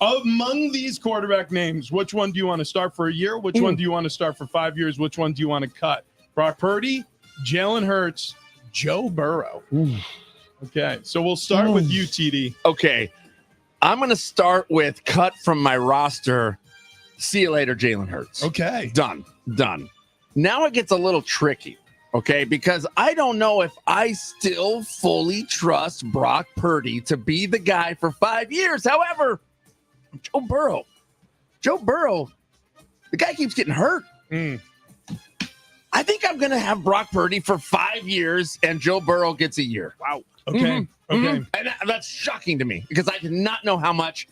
[SPEAKER 3] Among these quarterback names, which one do you want to start for a year? Which one do you want to start for 5 years? Which one do you want to cut? Brock Purdy, Jalen Hurts, Joe Burrow. Okay, so we'll start with you, TD.
[SPEAKER 4] Okay. I'm going to start with cut from my roster. See you later, Jalen Hurts.
[SPEAKER 3] Okay.
[SPEAKER 4] Done. Now it gets a little tricky, okay? Because I don't know if I still fully trust Brock Purdy to be the guy for 5 years. However, Joe Burrow, the guy keeps getting hurt. I think I'm going to have Brock Purdy for 5 years and Joe Burrow gets a year. Wow.
[SPEAKER 3] Okay.
[SPEAKER 4] And that's shocking to me because I did not know how much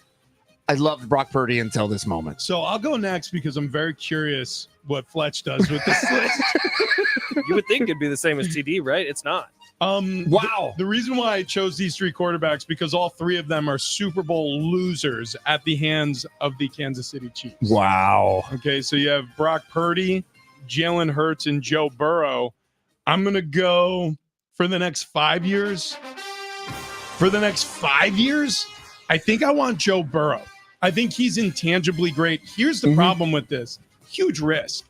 [SPEAKER 4] I loved Brock Purdy until this moment.
[SPEAKER 3] So I'll go next because I'm very curious what Fletch does with this list.
[SPEAKER 2] You would think it'd be the same as TD, right? It's not.
[SPEAKER 4] Wow.
[SPEAKER 3] The reason why I chose these three quarterbacks because all three of them are Super Bowl losers at the hands of the Kansas City Chiefs.
[SPEAKER 4] Wow.
[SPEAKER 3] Okay, so you have Brock Purdy, Jalen Hurts, and Joe Burrow. I'm going to go for the next 5 years. I think I want Joe Burrow. I think he's intangibly great. Here's the problem with this. Huge risk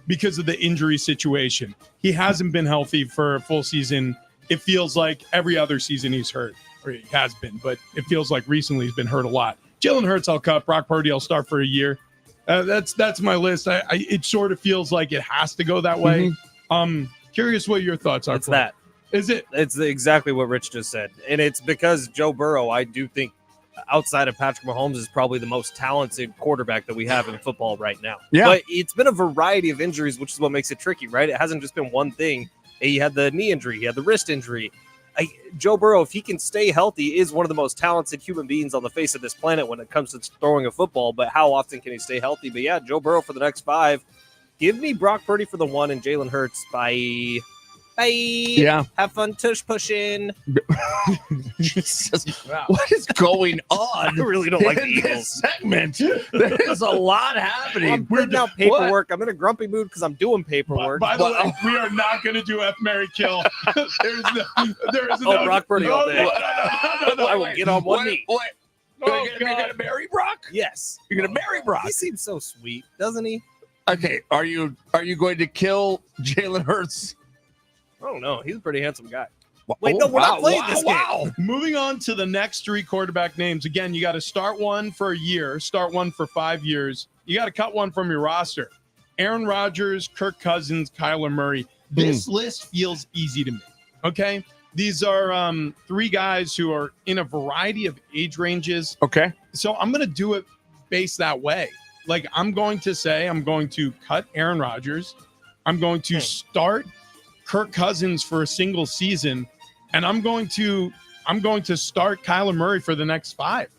[SPEAKER 3] because of the injury situation. He hasn't been healthy for a full season. It feels like every other season he's hurt, or he has been, but it feels like recently he's been hurt a lot. Jalen Hurts, I'll cut. Brock Purdy, I'll start for a year. That's my list. It sort of feels like it has to go that way. Curious what your thoughts are.
[SPEAKER 2] It's that.
[SPEAKER 3] Is it?
[SPEAKER 2] It's exactly what Rich just said. And it's because Joe Burrow, I do think, outside of Patrick Mahomes, is probably the most talented quarterback that we have in football right now.
[SPEAKER 4] Yeah.
[SPEAKER 2] But it's been a variety of injuries, which is what makes it tricky, right? It hasn't just been one thing. He had the knee injury. He had the wrist injury. Joe Burrow, if he can stay healthy, is one of the most talented human beings on the face of this planet when it comes to throwing a football. But how often can he stay healthy? But yeah, Joe Burrow for the next 5. Give me Brock Purdy for the 1 and Jalen Hurts by... Bye.
[SPEAKER 4] Yeah.
[SPEAKER 2] Have fun tush pushing.
[SPEAKER 4] Jesus. Wow. What is going on?
[SPEAKER 2] I really don't like the
[SPEAKER 4] in
[SPEAKER 2] Eagles.
[SPEAKER 4] this segment? There's a lot happening.
[SPEAKER 2] I'm putting out paperwork. I'm in a grumpy mood because I'm doing paperwork.
[SPEAKER 3] By the way, we are not going to do F, marry, kill. there is no.
[SPEAKER 2] Brock Purdy all day.
[SPEAKER 3] No,
[SPEAKER 2] I will get on one knee.
[SPEAKER 4] You're gonna marry Brock?
[SPEAKER 2] Yes.
[SPEAKER 4] You're gonna marry Brock.
[SPEAKER 2] He seems so sweet, doesn't he?
[SPEAKER 4] Okay. Are you going to kill Jalen Hurts?
[SPEAKER 2] I don't know. He's a pretty handsome guy.
[SPEAKER 4] Wait,
[SPEAKER 2] no, we're not playing this game.
[SPEAKER 4] Wow.
[SPEAKER 3] Moving on to the next three quarterback names. Again, you got to start one for a year, start one for 5 years. You got to cut one from your roster. Aaron Rodgers, Kirk Cousins, Kyler Murray. This list feels easy to me. Okay. These are three guys who are in a variety of age ranges.
[SPEAKER 4] Okay.
[SPEAKER 3] So I'm going to do it based that way. Like I'm going to cut Aaron Rodgers. I'm going to start Kirk Cousins for a single season, and I'm going to start Kyler Murray for the next 5.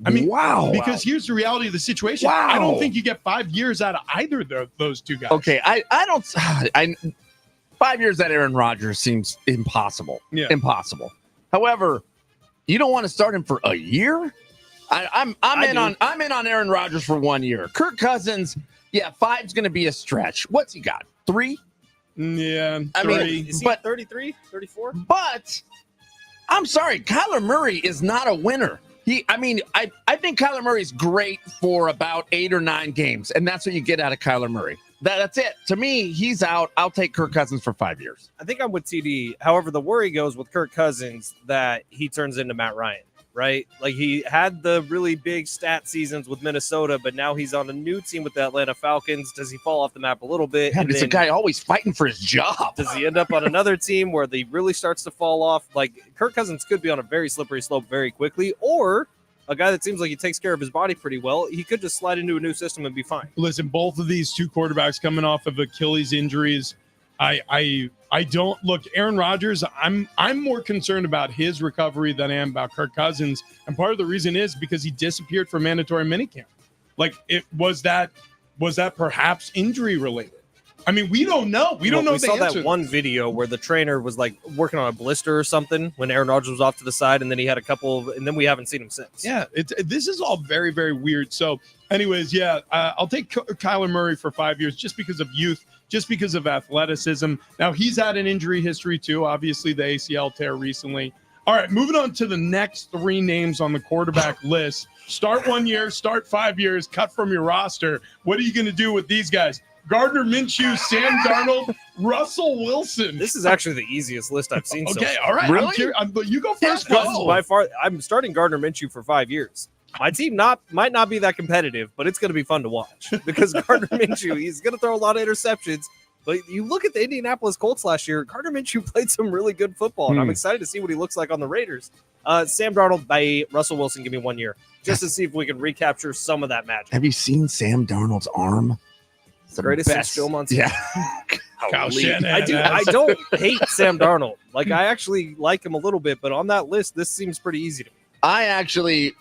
[SPEAKER 3] I mean, because here's the reality of the situation.
[SPEAKER 4] Wow.
[SPEAKER 3] I don't think you get 5 years out of either of those two guys.
[SPEAKER 4] Okay, I don't. 5 years at Aaron Rodgers seems impossible.
[SPEAKER 3] Yeah.
[SPEAKER 4] Impossible. However, you don't want to start him for a year. I'm in on Aaron Rodgers for 1 year. Kirk Cousins, 5's going to be a stretch. What's he got? 3?
[SPEAKER 3] Yeah,
[SPEAKER 4] I mean,
[SPEAKER 2] is he
[SPEAKER 4] but
[SPEAKER 2] 33, 34?
[SPEAKER 4] But I'm sorry, Kyler Murray is not a winner. I think Kyler Murray's great for about 8 or 9 games, and that's what you get out of Kyler Murray. That's it. To me, he's out. I'll take Kirk Cousins for 5 years.
[SPEAKER 2] I think I'm with TD. However, the worry goes with Kirk Cousins that he turns into Matt Ryan, right? Like he had the really big stat seasons with Minnesota, but now he's on a new team with the Atlanta Falcons. Does he fall off the map a little bit?
[SPEAKER 4] Yeah, but it's a guy always fighting for his job.
[SPEAKER 2] Does he end up on another team where he really starts to fall off? Like Kirk Cousins could be on a very slippery slope very quickly, or a guy that seems like he takes care of his body pretty well. He could just slide into a new system and be fine.
[SPEAKER 3] Listen, both of these two quarterbacks coming off of Achilles injuries. I don't look Aaron Rodgers. I'm more concerned about his recovery than I am about Kirk Cousins. And part of the reason is because he disappeared from mandatory minicamp. Like it was that perhaps injury related? I mean, we don't know. We don't know.
[SPEAKER 2] We saw that one video where the trainer was like working on a blister or something when Aaron Rodgers was off to the side, and then he had a couple, and then we haven't seen him since.
[SPEAKER 3] Yeah, this is all very, very weird. So, anyways, yeah, I'll take Kyler Murray for 5 years just because of youth, just because of athleticism. Now he's had an injury history too. Obviously, the ACL tear recently. All right, moving on to the next 3 names on the quarterback list. Start 1 year, start 5 years, cut from your roster. What are you going to do with these guys? Gardner Minshew, Sam Darnold, Russell Wilson.
[SPEAKER 2] This is actually the easiest list I've seen.
[SPEAKER 3] Okay,
[SPEAKER 2] so
[SPEAKER 3] all right.
[SPEAKER 4] Really?
[SPEAKER 3] But you go first.
[SPEAKER 2] This is by far. I'm starting Gardner Minshew for 5 years. My team might not be that competitive, but it's going to be fun to watch because Gardner Minshew, he's going to throw a lot of interceptions. But you look at the Indianapolis Colts last year, Gardner Minshew played some really good football, and I'm excited to see what he looks like on the Raiders. Sam Darnold by Russell Wilson, give me 1 year just to see if we can recapture some of that magic.
[SPEAKER 4] Have you seen Sam Darnold's arm? It's the
[SPEAKER 2] Greatest since
[SPEAKER 4] best.
[SPEAKER 2] Joe Montana.
[SPEAKER 4] Yeah.
[SPEAKER 3] Kyle
[SPEAKER 2] Holy.
[SPEAKER 3] Shanahan.
[SPEAKER 2] I don't hate Sam Darnold. Like I actually like him a little bit, but on that list, this seems pretty easy to me.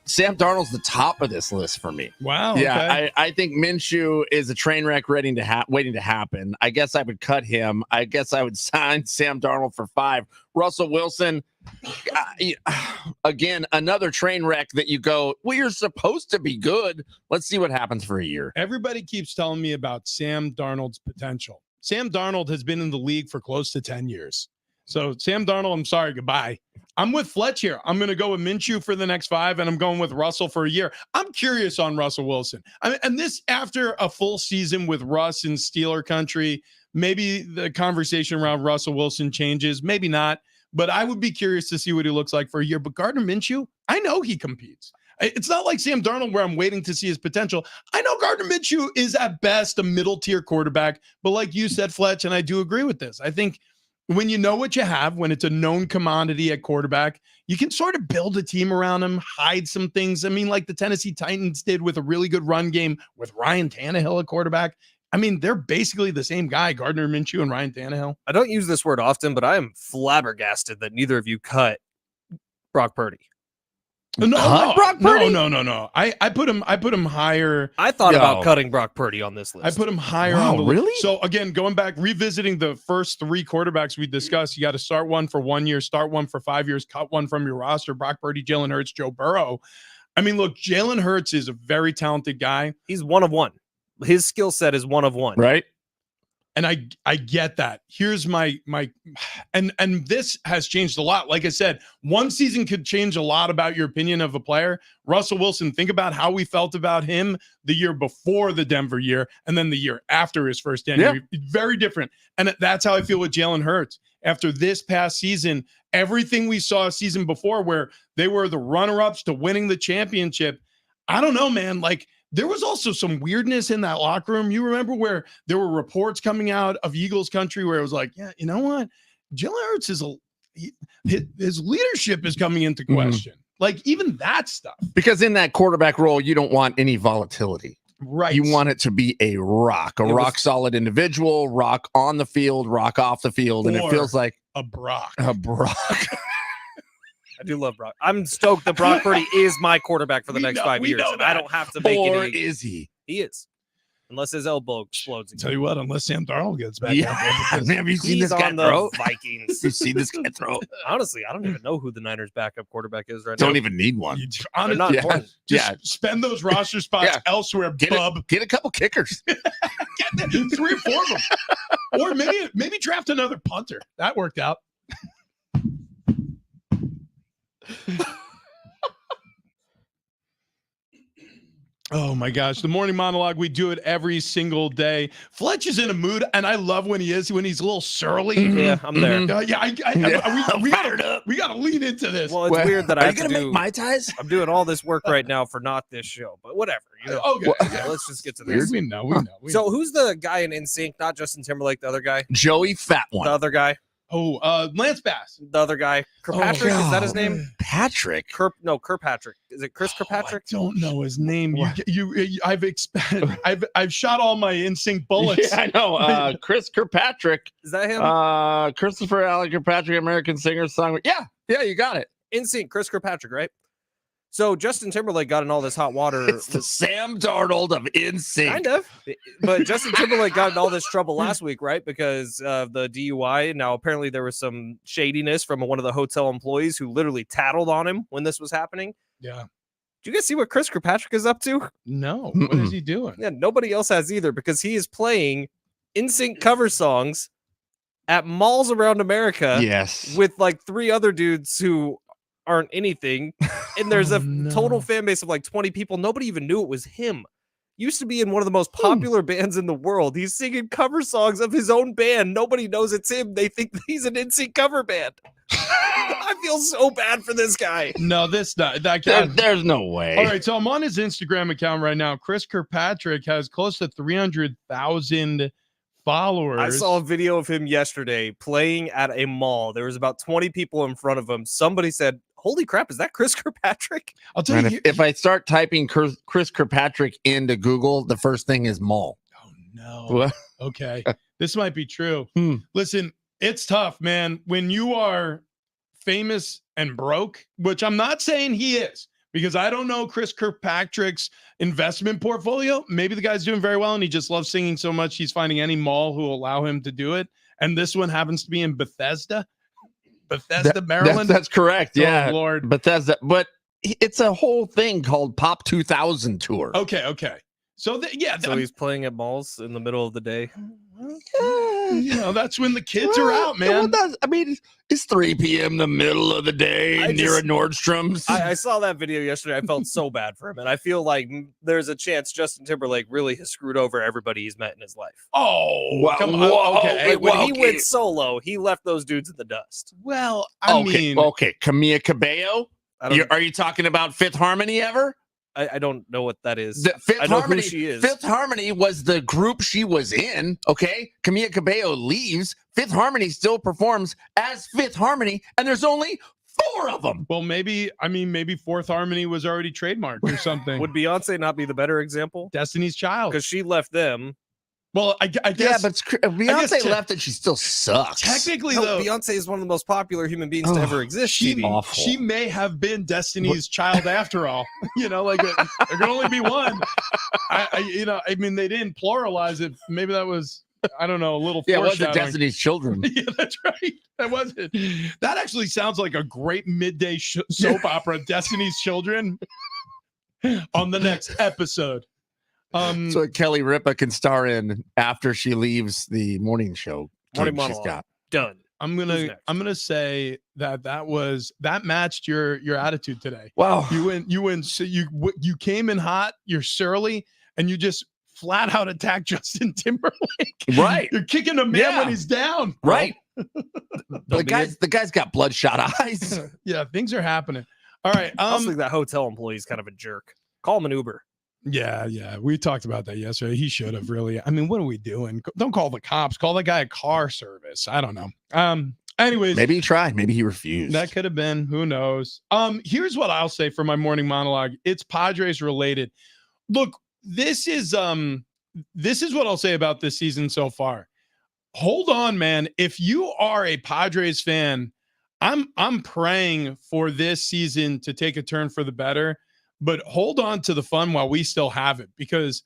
[SPEAKER 4] Sam Darnold's the top of this list for me.
[SPEAKER 3] Wow.
[SPEAKER 4] Yeah,
[SPEAKER 3] okay.
[SPEAKER 4] I think Minshew is a train wreck waiting to happen. I guess I would cut him. I guess I would sign Sam Darnold for 5. Russell Wilson, again, another train wreck that you go, well, you're supposed to be good. Let's see what happens for a year.
[SPEAKER 3] Everybody keeps telling me about Sam Darnold's potential. Sam Darnold has been in the league for close to 10 years. So Sam Darnold, I'm sorry, goodbye. I'm with Fletch here. I'm going to go with Minshew for the next 5, and I'm going with Russell for a year. I'm curious on Russell Wilson. And this after a full season with Russ in Steeler country, maybe the conversation around Russell Wilson changes, maybe not. But I would be curious to see what he looks like for a year. But Gardner Minshew, I know he competes. It's not like Sam Darnold where I'm waiting to see his potential. I know Gardner Minshew is at best a middle-tier quarterback. But like you said, Fletch, and I do agree with this, I think when you know what you have, when it's a known commodity at quarterback, you can sort of build a team around him, hide some things. I mean, like the Tennessee Titans did with a really good run game with Ryan Tannehill at quarterback. I mean, they're basically the same guy, Gardner Minshew and Ryan Tannehill.
[SPEAKER 2] I don't use this word often, but I am flabbergasted that neither of you cut Brock Purdy.
[SPEAKER 3] No.
[SPEAKER 4] Brock Purdy?
[SPEAKER 3] No. I put him higher.
[SPEAKER 2] I thought about cutting Brock Purdy on this list.
[SPEAKER 3] I put him higher
[SPEAKER 4] Wow,
[SPEAKER 3] on the list.
[SPEAKER 4] really?
[SPEAKER 3] So again, going back, revisiting the first 3 quarterbacks we discussed, you got to start one for 1 year, start one for 5 years, cut one from your roster. Brock Purdy, Jalen Hurts, Joe Burrow. I mean, look, Jalen Hurts is a very talented guy.
[SPEAKER 2] He's one of one. His skill set is one of one.
[SPEAKER 4] Right?
[SPEAKER 3] And I get that. Here's my and this has changed a lot. Like I said, one season could change a lot about your opinion of a player. Russell Wilson, think about how we felt about him the year before the Denver year and then the year after his first Denver. Yeah. Very different. And that's how I feel with Jalen Hurts. After this past season, everything we saw a season before where they were the runner-ups to winning the championship, I don't know, man. Like, there was also some weirdness in that locker room. You remember where there were reports coming out of Eagles country where it was like, yeah, you know what? Jalen Hurts his leadership is coming into question. Like even that stuff.
[SPEAKER 4] Because in that quarterback role, you don't want any volatility.
[SPEAKER 3] Right.
[SPEAKER 4] You want it to be a rock solid individual, rock on the field, rock off the field. And it feels like
[SPEAKER 3] a Brock.
[SPEAKER 2] I do love Brock. I'm stoked that Brock Purdy is my quarterback for the next 5 years. And I don't have to make
[SPEAKER 4] or
[SPEAKER 2] any.
[SPEAKER 4] Is he?
[SPEAKER 2] He is. Unless his elbow explodes.
[SPEAKER 3] Tell you what, unless Sam Darnold gets back.
[SPEAKER 4] Yeah. Have you seen
[SPEAKER 2] He's
[SPEAKER 4] this guy
[SPEAKER 2] on
[SPEAKER 4] throw?
[SPEAKER 2] the Vikings.
[SPEAKER 4] You see this guy throw?
[SPEAKER 2] Honestly, I don't even know who the Niners backup quarterback is right
[SPEAKER 4] Don't
[SPEAKER 2] now.
[SPEAKER 4] even need one.
[SPEAKER 2] They're not important.
[SPEAKER 3] Just spend those roster spots elsewhere, bub.
[SPEAKER 4] Get a couple kickers.
[SPEAKER 3] Get 3 or 4 of them. Or maybe draft another punter. That worked out. Oh my gosh, the morning monologue, we do it every single day. Fletch is in a mood, and I love when he's a little surly.
[SPEAKER 2] Yeah, I'm there.
[SPEAKER 3] We gotta lean into this.
[SPEAKER 2] Well, it's weird that I
[SPEAKER 4] Are you
[SPEAKER 2] have to
[SPEAKER 4] gonna
[SPEAKER 2] do.
[SPEAKER 4] make Mai Tais?
[SPEAKER 2] I'm doing all this work right now for not this show, but whatever.
[SPEAKER 3] Okay,
[SPEAKER 2] Yeah, let's just get to this.
[SPEAKER 3] we know.
[SPEAKER 2] So who's the guy in NSYNC? Not Justin Timberlake, the other guy.
[SPEAKER 4] Joey Fat
[SPEAKER 2] The
[SPEAKER 4] One.
[SPEAKER 2] other guy.
[SPEAKER 3] Lance Bass.
[SPEAKER 2] The other guy. Kirkpatrick, is that his name?
[SPEAKER 4] Patrick.
[SPEAKER 2] Kirkpatrick. Is it Chris Kirkpatrick?
[SPEAKER 3] I don't know his name. I've shot all my NSYNC bullets.
[SPEAKER 4] Yeah, I know. Chris Kirkpatrick.
[SPEAKER 2] Is that him?
[SPEAKER 4] Christopher Allen Kirkpatrick, American singer, songwriter. Yeah, you got it.
[SPEAKER 2] NSYNC, Chris Kirkpatrick, right? So Justin Timberlake got in all this hot water.
[SPEAKER 4] It's the Sam Darnold of NSYNC.
[SPEAKER 2] Kind of. But Justin Timberlake got in all this trouble last week, right? Because of the DUI. Now, apparently there was some shadiness from one of the hotel employees who literally tattled on him when this was happening.
[SPEAKER 3] Yeah.
[SPEAKER 2] Do you guys see what Chris Kirkpatrick is up to?
[SPEAKER 3] No. What is he doing?
[SPEAKER 2] Yeah, nobody else has either, because he is playing NSYNC cover songs at malls around America.
[SPEAKER 4] Yes.
[SPEAKER 2] With like 3 other dudes who aren't anything, and there's a total fan base of like 20 people. Nobody even knew it was him. Used to be in one of the most popular bands in the world. He's singing cover songs of his own band. Nobody knows it's him. They think he's an NSYNC cover band. I feel so bad for this guy.
[SPEAKER 3] No, that guy.
[SPEAKER 4] There's no way.
[SPEAKER 3] All right, so I'm on his Instagram account right now. Chris Kirkpatrick has close to 300,000 followers.
[SPEAKER 2] I saw a video of him yesterday playing at a mall. There was about 20 people in front of him. Somebody said, "Holy crap, is that Chris Kirkpatrick?"
[SPEAKER 3] I'll tell
[SPEAKER 4] Man,
[SPEAKER 3] you.
[SPEAKER 4] if I start typing Chris Kirkpatrick into Google, the first thing is mall.
[SPEAKER 3] Oh no.
[SPEAKER 4] What?
[SPEAKER 3] Okay, this might be true.
[SPEAKER 4] Hmm.
[SPEAKER 3] Listen, it's tough, man. When you are famous and broke, which I'm not saying he is, because I don't know Chris Kirkpatrick's investment portfolio. Maybe the guy's doing very well and he just loves singing so much he's finding any mall who will allow him to do it. And this one happens to be in Bethesda, Maryland.
[SPEAKER 4] That's correct. Yeah,
[SPEAKER 3] Oh, Lord.
[SPEAKER 4] Bethesda. But it's a whole thing called Pop 2000 Tour.
[SPEAKER 3] Okay. So
[SPEAKER 2] So he's playing at malls in the middle of the day.
[SPEAKER 3] That's when the kids are out, man.
[SPEAKER 4] It's 3 p.m. the middle of the day near a Nordstrom's.
[SPEAKER 2] I saw that video yesterday. I felt so bad for him, and I feel like there's a chance Justin Timberlake really has screwed over everybody he's met in his life.
[SPEAKER 3] Oh,
[SPEAKER 4] Well,
[SPEAKER 3] come on.
[SPEAKER 4] whoa,
[SPEAKER 3] Okay.
[SPEAKER 2] When he went solo, he left those dudes in the dust.
[SPEAKER 3] Well, I mean,
[SPEAKER 4] Camilla Cabello.
[SPEAKER 2] I
[SPEAKER 4] Are you talking about Fifth Harmony ever?
[SPEAKER 2] I don't know what that is.
[SPEAKER 4] Fifth
[SPEAKER 2] I know
[SPEAKER 4] Harmony,
[SPEAKER 2] who she is.
[SPEAKER 4] Fifth Harmony was the group she was in. Okay, Camilla Cabello leaves. Fifth Harmony still performs as Fifth Harmony, and there's only 4 of them.
[SPEAKER 3] well, maybe Fourth Harmony was already trademarked or something.
[SPEAKER 2] Would Beyonce not be the better example?
[SPEAKER 3] Destiny's Child.
[SPEAKER 2] Because she left them.
[SPEAKER 3] Well, I guess.
[SPEAKER 4] Yeah, but Beyonce
[SPEAKER 3] te-
[SPEAKER 4] left and she still sucks.
[SPEAKER 3] technically,
[SPEAKER 2] No,
[SPEAKER 3] there
[SPEAKER 2] Beyonce is one of the most popular human beings to ever exist.
[SPEAKER 3] she
[SPEAKER 2] TD.
[SPEAKER 3] she may have been Destiny's Child after all. There can only be one. They didn't pluralize it. Maybe that was, I don't know, a little
[SPEAKER 4] Yeah, it wasn't
[SPEAKER 3] foreshadowing.
[SPEAKER 4] Destiny's Children.
[SPEAKER 3] Yeah, that's right. That wasn't. That actually sounds like a great midday soap opera, Destiny's Children, on the next episode.
[SPEAKER 4] So Kelly Ripa can star in after she leaves the morning show.
[SPEAKER 2] Morning
[SPEAKER 4] gig she's
[SPEAKER 2] monologue.
[SPEAKER 4] got.
[SPEAKER 2] Done.
[SPEAKER 3] I'm
[SPEAKER 2] Who's
[SPEAKER 3] gonna
[SPEAKER 2] next?
[SPEAKER 3] say that matched your attitude today.
[SPEAKER 4] Wow.
[SPEAKER 3] You went so you came in hot, you're surly, and you just flat out attack Justin Timberlake.
[SPEAKER 4] Right.
[SPEAKER 3] You're kicking a man
[SPEAKER 4] Yeah.
[SPEAKER 3] when he's down.
[SPEAKER 4] Right. The guy's got bloodshot eyes.
[SPEAKER 3] Yeah, things are happening. All right.
[SPEAKER 2] I also think that hotel employee is kind of a jerk. Call him an Uber.
[SPEAKER 3] Yeah. We talked about that yesterday. He should have really. I mean, what are we doing? Don't call the cops. Call the guy a car service. I don't know. Anyways,
[SPEAKER 4] Maybe he tried. Maybe he refused.
[SPEAKER 3] that could have been. Who knows? Here's what I'll say for my morning monologue. It's Padres related. Look, this is what I'll say about this season so far. Hold on, man. If you are a Padres fan, I'm praying for this season to take a turn for the better. But hold on to the fun while we still have it, because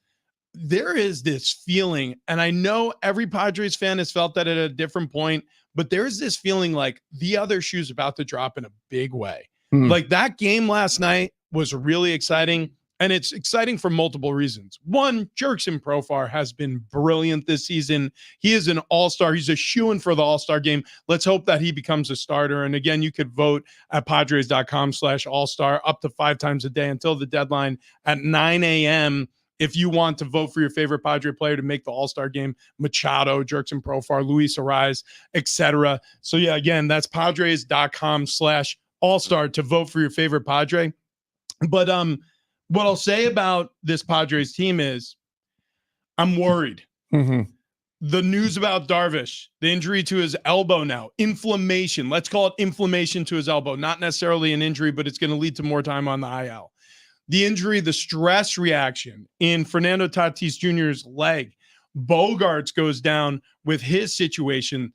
[SPEAKER 3] there is this feeling, and I know every Padres fan has felt that at a different point, but there's this feeling like the other shoe's about to drop in a big way. Like that game last night was really exciting. And it's exciting for multiple reasons. One, Jurickson Profar has been brilliant this season. He is an all-star. He's a shoo-in for the all-star game. Let's hope that he becomes a starter. And again, you could vote at Padres.com/all-star up to 5 times a day until the deadline at 9 a.m. If you want to vote for your favorite Padre player to make the all-star game, Machado, Jurickson Profar, Luis Arraez, etc. So yeah, again, that's Padres.com/all-star to vote for your favorite Padre. But what I'll say about this Padres team is I'm worried.
[SPEAKER 4] Mm-hmm.
[SPEAKER 3] The news about Darvish, the injury to his elbow now, inflammation. Let's call it inflammation to his elbow. Not necessarily an injury, but it's going to lead to more time on the IL. The injury, the stress reaction in Fernando Tatis Jr.'s leg. Bogarts goes down with his situation.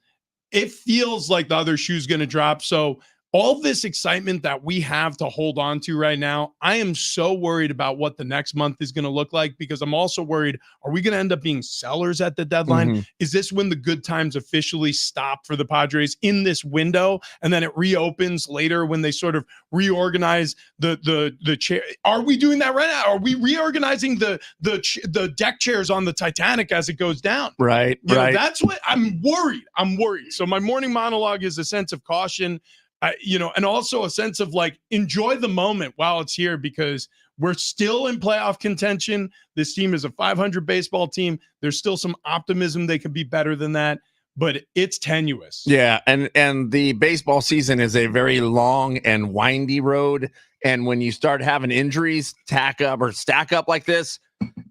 [SPEAKER 3] It feels like the other shoe's going to drop. So all this excitement that we have to hold on to right now, I am so worried about what the next month is going to look like, because I'm also worried, are we going to end up being sellers at the deadline?
[SPEAKER 4] Mm-hmm.
[SPEAKER 3] Is this when the good times officially stop for the Padres in this window, and then it reopens later when they sort of reorganize the chair? Are we doing that right now? Are we reorganizing the deck chairs on the Titanic as it goes down?
[SPEAKER 4] Right,
[SPEAKER 3] You know,
[SPEAKER 4] right.
[SPEAKER 3] that's what I'm worried. I'm worried. So my morning monologue is a sense of caution. And also a sense of like, enjoy the moment while it's here, because we're still in playoff contention. This team is a 500 baseball team. There's still some optimism they could be better than that, but it's tenuous.
[SPEAKER 4] Yeah, and the baseball season is a very long and windy road. And when you start having injuries stack up like this,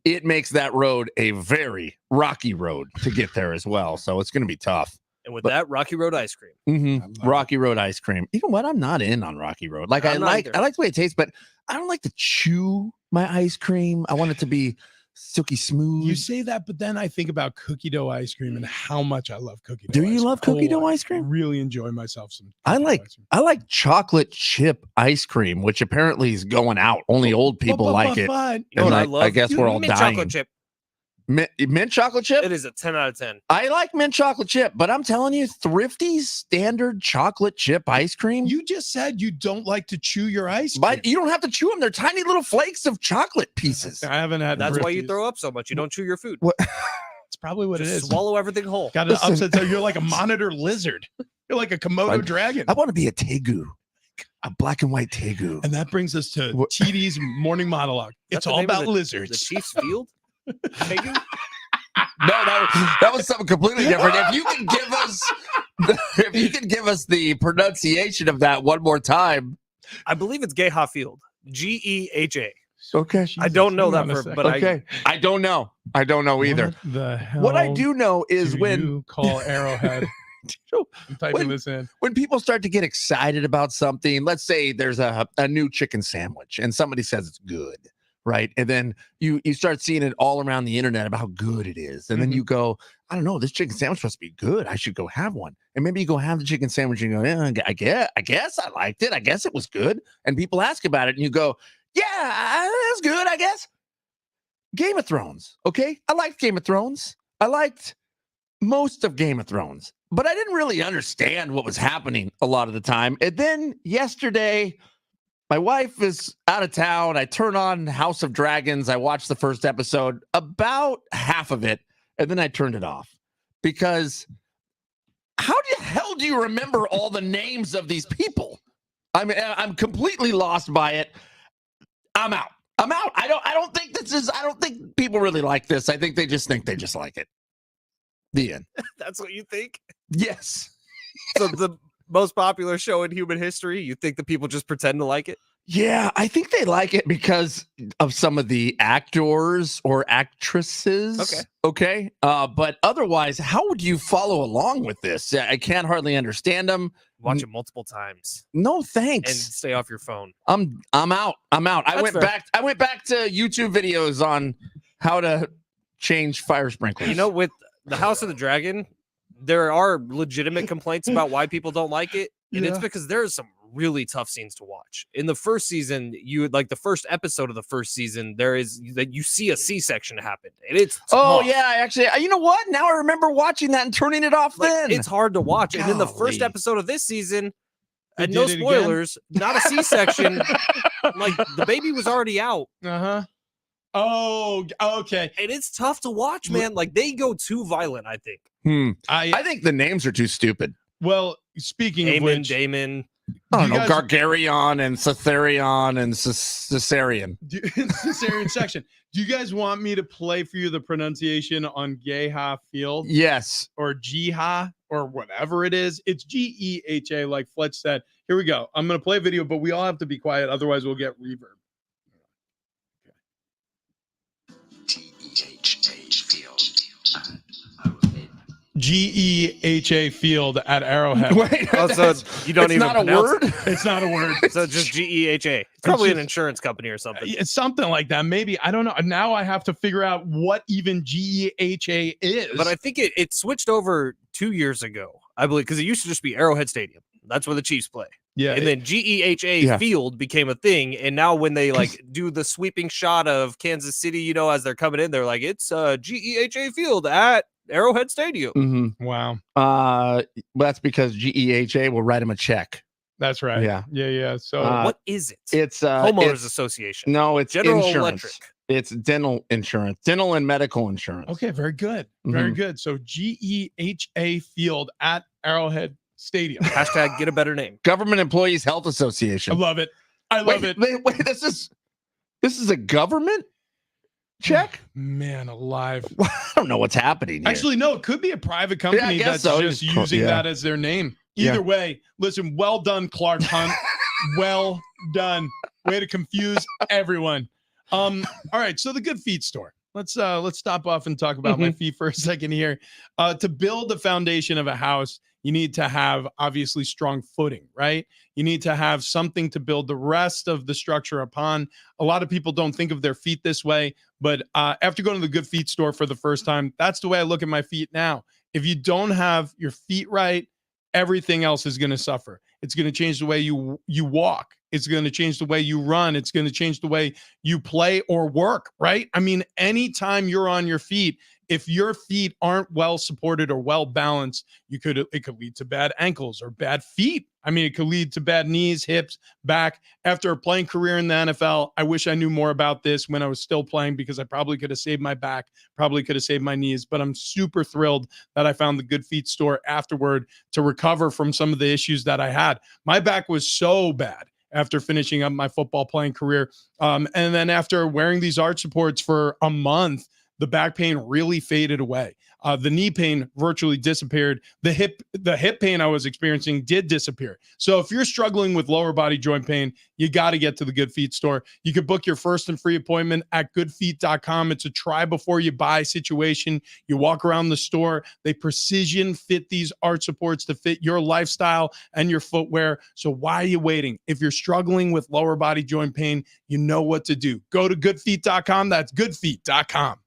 [SPEAKER 4] it makes that road a very rocky road to get there as well. So it's going to be tough.
[SPEAKER 2] And with that, Rocky Road ice cream.
[SPEAKER 4] Mm-hmm. Rocky Road ice cream. You know what? I'm not in on Rocky Road. Like I like the way it tastes, but I don't like to chew my ice cream. I want it to be silky smooth.
[SPEAKER 3] You say that, but then I think about cookie dough ice cream and how much I love cookie dough.
[SPEAKER 4] Do you love cookie dough ice cream?
[SPEAKER 3] I really enjoy myself some.
[SPEAKER 4] I like chocolate chip ice cream, which apparently is going out. Only old people like it.
[SPEAKER 2] You know what I love?
[SPEAKER 4] I guess we're all
[SPEAKER 2] mint
[SPEAKER 4] dying.
[SPEAKER 2] chocolate chip.
[SPEAKER 4] Mint chocolate chip?
[SPEAKER 2] It is a 10 out of 10.
[SPEAKER 4] I like mint chocolate chip, but I'm telling you, Thrifty's standard chocolate chip ice cream.
[SPEAKER 3] You just said you don't like to chew your ice cream.
[SPEAKER 4] But you don't have to chew them. They're tiny little flakes of chocolate pieces.
[SPEAKER 3] I haven't had.
[SPEAKER 2] That's why you
[SPEAKER 3] Thrifties.
[SPEAKER 2] throw up so much. You don't chew your food.
[SPEAKER 4] What?
[SPEAKER 3] It's probably what
[SPEAKER 2] Just
[SPEAKER 3] it is.
[SPEAKER 2] swallow everything whole.
[SPEAKER 3] Got an upset. So you're like a monitor lizard. You're like a Komodo dragon.
[SPEAKER 4] I want to be a tegu, a black and white tegu.
[SPEAKER 3] And that brings us to TD's morning monologue. It's all about lizards.
[SPEAKER 2] The Chiefs field? Tegu?
[SPEAKER 4] No, that was something completely different. If you can give us the pronunciation of that one more time.
[SPEAKER 2] I believe it's Geha Field. Geha.
[SPEAKER 4] Okay.
[SPEAKER 2] I don't know that, but
[SPEAKER 4] okay. I don't know. I don't know either.
[SPEAKER 3] What the hell?
[SPEAKER 4] What I do know is
[SPEAKER 3] do
[SPEAKER 4] when
[SPEAKER 3] you call Arrowhead. I'm typing this in.
[SPEAKER 4] When people start to get excited about something, let's say there's a new chicken sandwich and somebody says it's good. Right. And then you start seeing it all around the internet about how good it is. And then you go, I don't know, this chicken sandwich must be good. I should go have one. And maybe you go have the chicken sandwich and you go, yeah, I guess I liked it. I guess it was good. And people ask about it and you go, yeah, that's good, I guess. Game of Thrones. Okay. I liked Game of Thrones. I liked most of Game of Thrones, but I didn't really understand what was happening a lot of the time. And then yesterday, my wife is out of town. I turn on House of Dragons. I watched the first episode, about half of it, and then I turned it off because how the hell do you remember all the names of these people? I mean, I'm completely lost by it. I'm out. I don't think people really like this. I think they just like it. The end.
[SPEAKER 2] That's what you think?
[SPEAKER 4] Yes.
[SPEAKER 2] So the most popular show in human history, you think the people just pretend to like it?
[SPEAKER 4] Yeah, I think they like it because of some of the actors or actresses. Okay. But otherwise, how would you follow along with this? I can't hardly understand them.
[SPEAKER 2] Watch it multiple times.
[SPEAKER 4] No, thanks.
[SPEAKER 2] And stay off your phone.
[SPEAKER 4] I'm out. I went back to YouTube videos on how to change fire sprinklers.
[SPEAKER 2] You know, with the House of the Dragon, there are legitimate complaints about why people don't like it. And it's because there's some really tough scenes to watch. In the first season, the first episode of the first season, there is that you see a C-section happen. And it's tough.
[SPEAKER 4] Oh, yeah, actually, you know what? Now I remember watching that and turning it off then.
[SPEAKER 2] It's hard to watch. And then the first episode of this season, and no spoilers, not a C-section. Like the baby was already out.
[SPEAKER 3] Uh-huh. Oh, okay.
[SPEAKER 2] And it's tough to watch, man. Like they go too violent, I think.
[SPEAKER 4] I think the names are too stupid.
[SPEAKER 3] Well, speaking of
[SPEAKER 2] Damon,
[SPEAKER 3] which,
[SPEAKER 2] Damon.
[SPEAKER 4] I don't
[SPEAKER 3] you
[SPEAKER 4] know,
[SPEAKER 3] guys-
[SPEAKER 4] Gargarion and Caesarion and Caesarian.
[SPEAKER 3] Caesarean section. Do you guys want me to play for you the pronunciation on Geha Field
[SPEAKER 4] Yes.
[SPEAKER 3] or Geha or whatever it is? It's Geha, like Fletch said. Here we go. I'm going to play a video, but we all have to be quiet. Otherwise, we'll get reverb. Geha Field at Arrowhead.
[SPEAKER 4] Wait,
[SPEAKER 2] Oh, so you don't
[SPEAKER 4] it's
[SPEAKER 2] even
[SPEAKER 4] not a
[SPEAKER 2] pronounce
[SPEAKER 4] word?
[SPEAKER 2] it.
[SPEAKER 3] It's not a word.
[SPEAKER 2] So just GEHA. It's probably an
[SPEAKER 3] just-
[SPEAKER 2] insurance company or something.
[SPEAKER 3] It's something like that. Maybe. I don't know. Now I have to figure out what even Geha is.
[SPEAKER 2] But I think it switched over 2 years ago, I believe, because it used to just be Arrowhead Stadium. That's where the Chiefs play.
[SPEAKER 3] yeah.
[SPEAKER 2] And then GEHA
[SPEAKER 4] Yeah.
[SPEAKER 2] Field became a thing. And now when they like do the sweeping shot of Kansas City, you know, as they're coming in, they're like, it's GEHA Field at Arrowhead Stadium.
[SPEAKER 4] Mm-hmm.
[SPEAKER 3] Wow.
[SPEAKER 4] That's because GEHA will write him a check.
[SPEAKER 3] That's right.
[SPEAKER 4] Yeah.
[SPEAKER 3] Yeah. So
[SPEAKER 2] What is it?
[SPEAKER 4] It's
[SPEAKER 2] Homeowners
[SPEAKER 4] it's-
[SPEAKER 2] Association.
[SPEAKER 4] No, it's
[SPEAKER 2] General
[SPEAKER 4] insurance.
[SPEAKER 2] Electric.
[SPEAKER 4] It's dental insurance, dental and medical insurance.
[SPEAKER 3] okay, very good. Very
[SPEAKER 4] Mhm.
[SPEAKER 3] good. So GEHA Field at Arrowhead Stadium.
[SPEAKER 2] Hashtag get a better name.
[SPEAKER 4] Government Employees Health
[SPEAKER 3] I
[SPEAKER 4] Association.
[SPEAKER 3] love it. I love it.
[SPEAKER 4] Wait, this is a government check?
[SPEAKER 3] Man alive.
[SPEAKER 4] I don't know what's happening here.
[SPEAKER 3] Actually, no, it could be a private company
[SPEAKER 4] guess
[SPEAKER 3] that's
[SPEAKER 4] so.
[SPEAKER 3] just
[SPEAKER 4] Just
[SPEAKER 3] using
[SPEAKER 4] yeah.
[SPEAKER 3] that as their name.
[SPEAKER 4] Yeah.
[SPEAKER 3] Either way, listen, well done, Clark Hunt. Well done. Way to confuse everyone. All right, so the Good Feet store. Let's stop off and talk about my feet for a second here. To build the foundation of a house, you need to have obviously strong footing, right? You need to have something to build the rest of the structure upon. A lot of people don't think of their feet this way, but after going to the Good Feet store for the first time, that's the way I look at my feet now. If you don't have your feet right, everything else is going to suffer. It's going to change the way you walk. It's going to change the way you run. It's going to change the way you play or work, right? I mean, anytime you're on your feet, if your feet aren't well supported or well balanced, it could lead to bad ankles or bad feet. I mean, it could lead to bad knees, hips, back. After a playing career in the NFL, I wish I knew more about this when I was still playing, because I probably could have saved my back, probably could have saved my knees. But I'm super thrilled that I found the Good Feet store afterward to recover from some of the issues that I had. My back was so bad after finishing up my football playing career. And then after wearing these arch supports for a month, the back pain really faded away. The knee pain virtually disappeared. The hip pain I was experiencing did disappear. So if you're struggling with lower body joint pain, you got to get to the Good Feet store. You can book your first and free appointment at goodfeet.com. It's a try before you buy situation. You walk around the store. They precision fit these arch supports to fit your lifestyle and your footwear. So why are you waiting? If you're struggling with lower body joint pain, you know what to do. Go to goodfeet.com. That's goodfeet.com.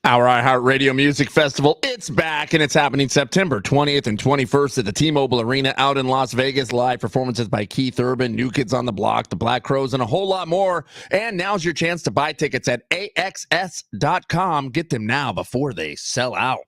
[SPEAKER 4] Our iHeartRadio Music Festival, it's back, and it's happening September 20th and 21st at the T-Mobile Arena out in Las Vegas. Live performances by Keith Urban, New Kids on the Block, the Black Crowes, and a whole lot more. And now's your chance to buy tickets at AXS.com. Get them now before they sell out.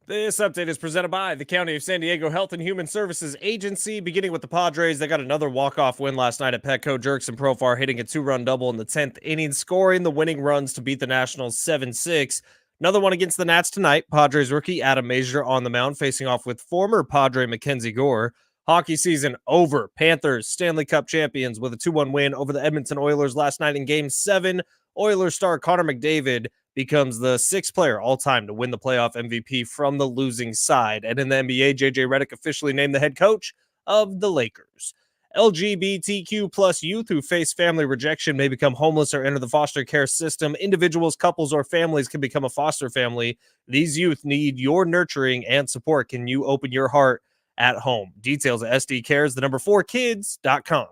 [SPEAKER 2] This update is presented by the County of San Diego Health and Human Services Agency. Beginning with the Padres, they got another walk-off win last night at Petco. Jerkson Profar hitting a 2-run double in the 10th inning, scoring the winning runs to beat the Nationals 7-6. Another one against the Nats tonight. Padres rookie Adam Mazur on the mound, facing off with former Padre Mackenzie Gore. Hockey season over. Panthers, Stanley Cup champions, with a 2-1 win over the Edmonton Oilers last night in Game 7. Oilers star Connor McDavid becomes the 6th player all-time to win the playoff MVP from the losing side. And in the NBA, JJ Redick officially named the head coach of the Lakers. LGBTQ plus youth who face family rejection may become homeless or enter the foster care system. Individuals, couples, or families can become a foster family. These youth need your nurturing and support. Can you open your heart at home? Details at SDCares, the number 4kids.com.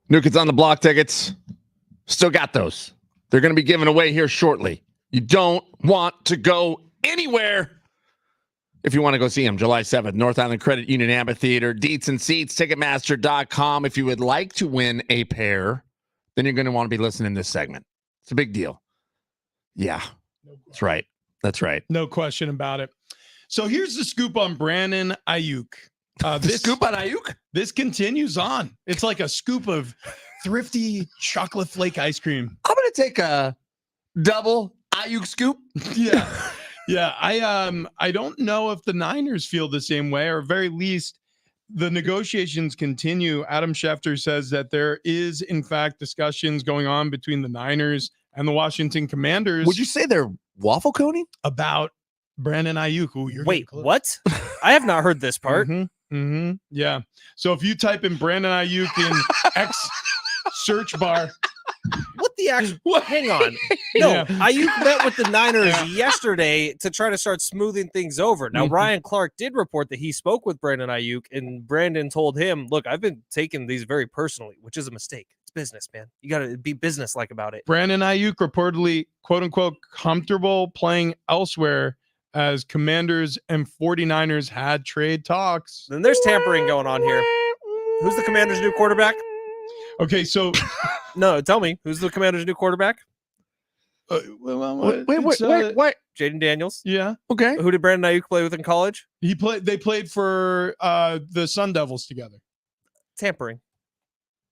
[SPEAKER 4] New Kids on the Block tickets, still got those. They're going to be given away here shortly. You don't want to go anywhere if you want to go see them. July 7th, North Island Credit Union Amphitheater, deets and seats, Ticketmaster.com. If you would like to win a pair, then you're going to want to be listening to this segment. It's a big deal. Yeah, that's right. That's right.
[SPEAKER 3] No question about it. So here's the scoop on Brandon Ayuk.
[SPEAKER 4] This scoop on Ayuk?
[SPEAKER 3] This continues on. It's like a scoop of thrifty chocolate flake ice cream.
[SPEAKER 4] I'm going to take a double Ayuk scoop.
[SPEAKER 3] Yeah. Yeah. I don't know if the Niners feel the same way, or at very least the negotiations continue. Adam Schefter says that there is, in fact, discussions going on between the Niners and the Washington Commanders.
[SPEAKER 4] Would you say they're waffle coning?
[SPEAKER 3] About Brandon Ayuk. Ooh,
[SPEAKER 2] Wait, what? I have not heard this part.
[SPEAKER 3] Yeah. So if you type in Brandon Ayuk in X search bar.
[SPEAKER 2] What the actual? Hang on. No,
[SPEAKER 3] Yeah.
[SPEAKER 2] Ayuk met with the Niners yesterday to try to start smoothing things over. Now, Ryan Clark did report that he spoke with Brandon Ayuk, and Brandon told him, look, I've been taking these very personally, which is a mistake. It's business, man. You got to be business-like about it.
[SPEAKER 3] Brandon Ayuk reportedly, quote unquote, comfortable playing elsewhere as Commanders and 49ers had trade talks.
[SPEAKER 2] Then there's tampering going on here. Who's the Commanders' new quarterback?
[SPEAKER 3] Okay, so
[SPEAKER 2] No, tell me. Who's the Commanders' new quarterback?
[SPEAKER 4] Wait.
[SPEAKER 2] Jaden Daniels.
[SPEAKER 3] Yeah,
[SPEAKER 4] Okay.
[SPEAKER 2] Who did Brandon Ayuk play with in college?
[SPEAKER 3] they played for the Sun Devils together.
[SPEAKER 2] Tampering.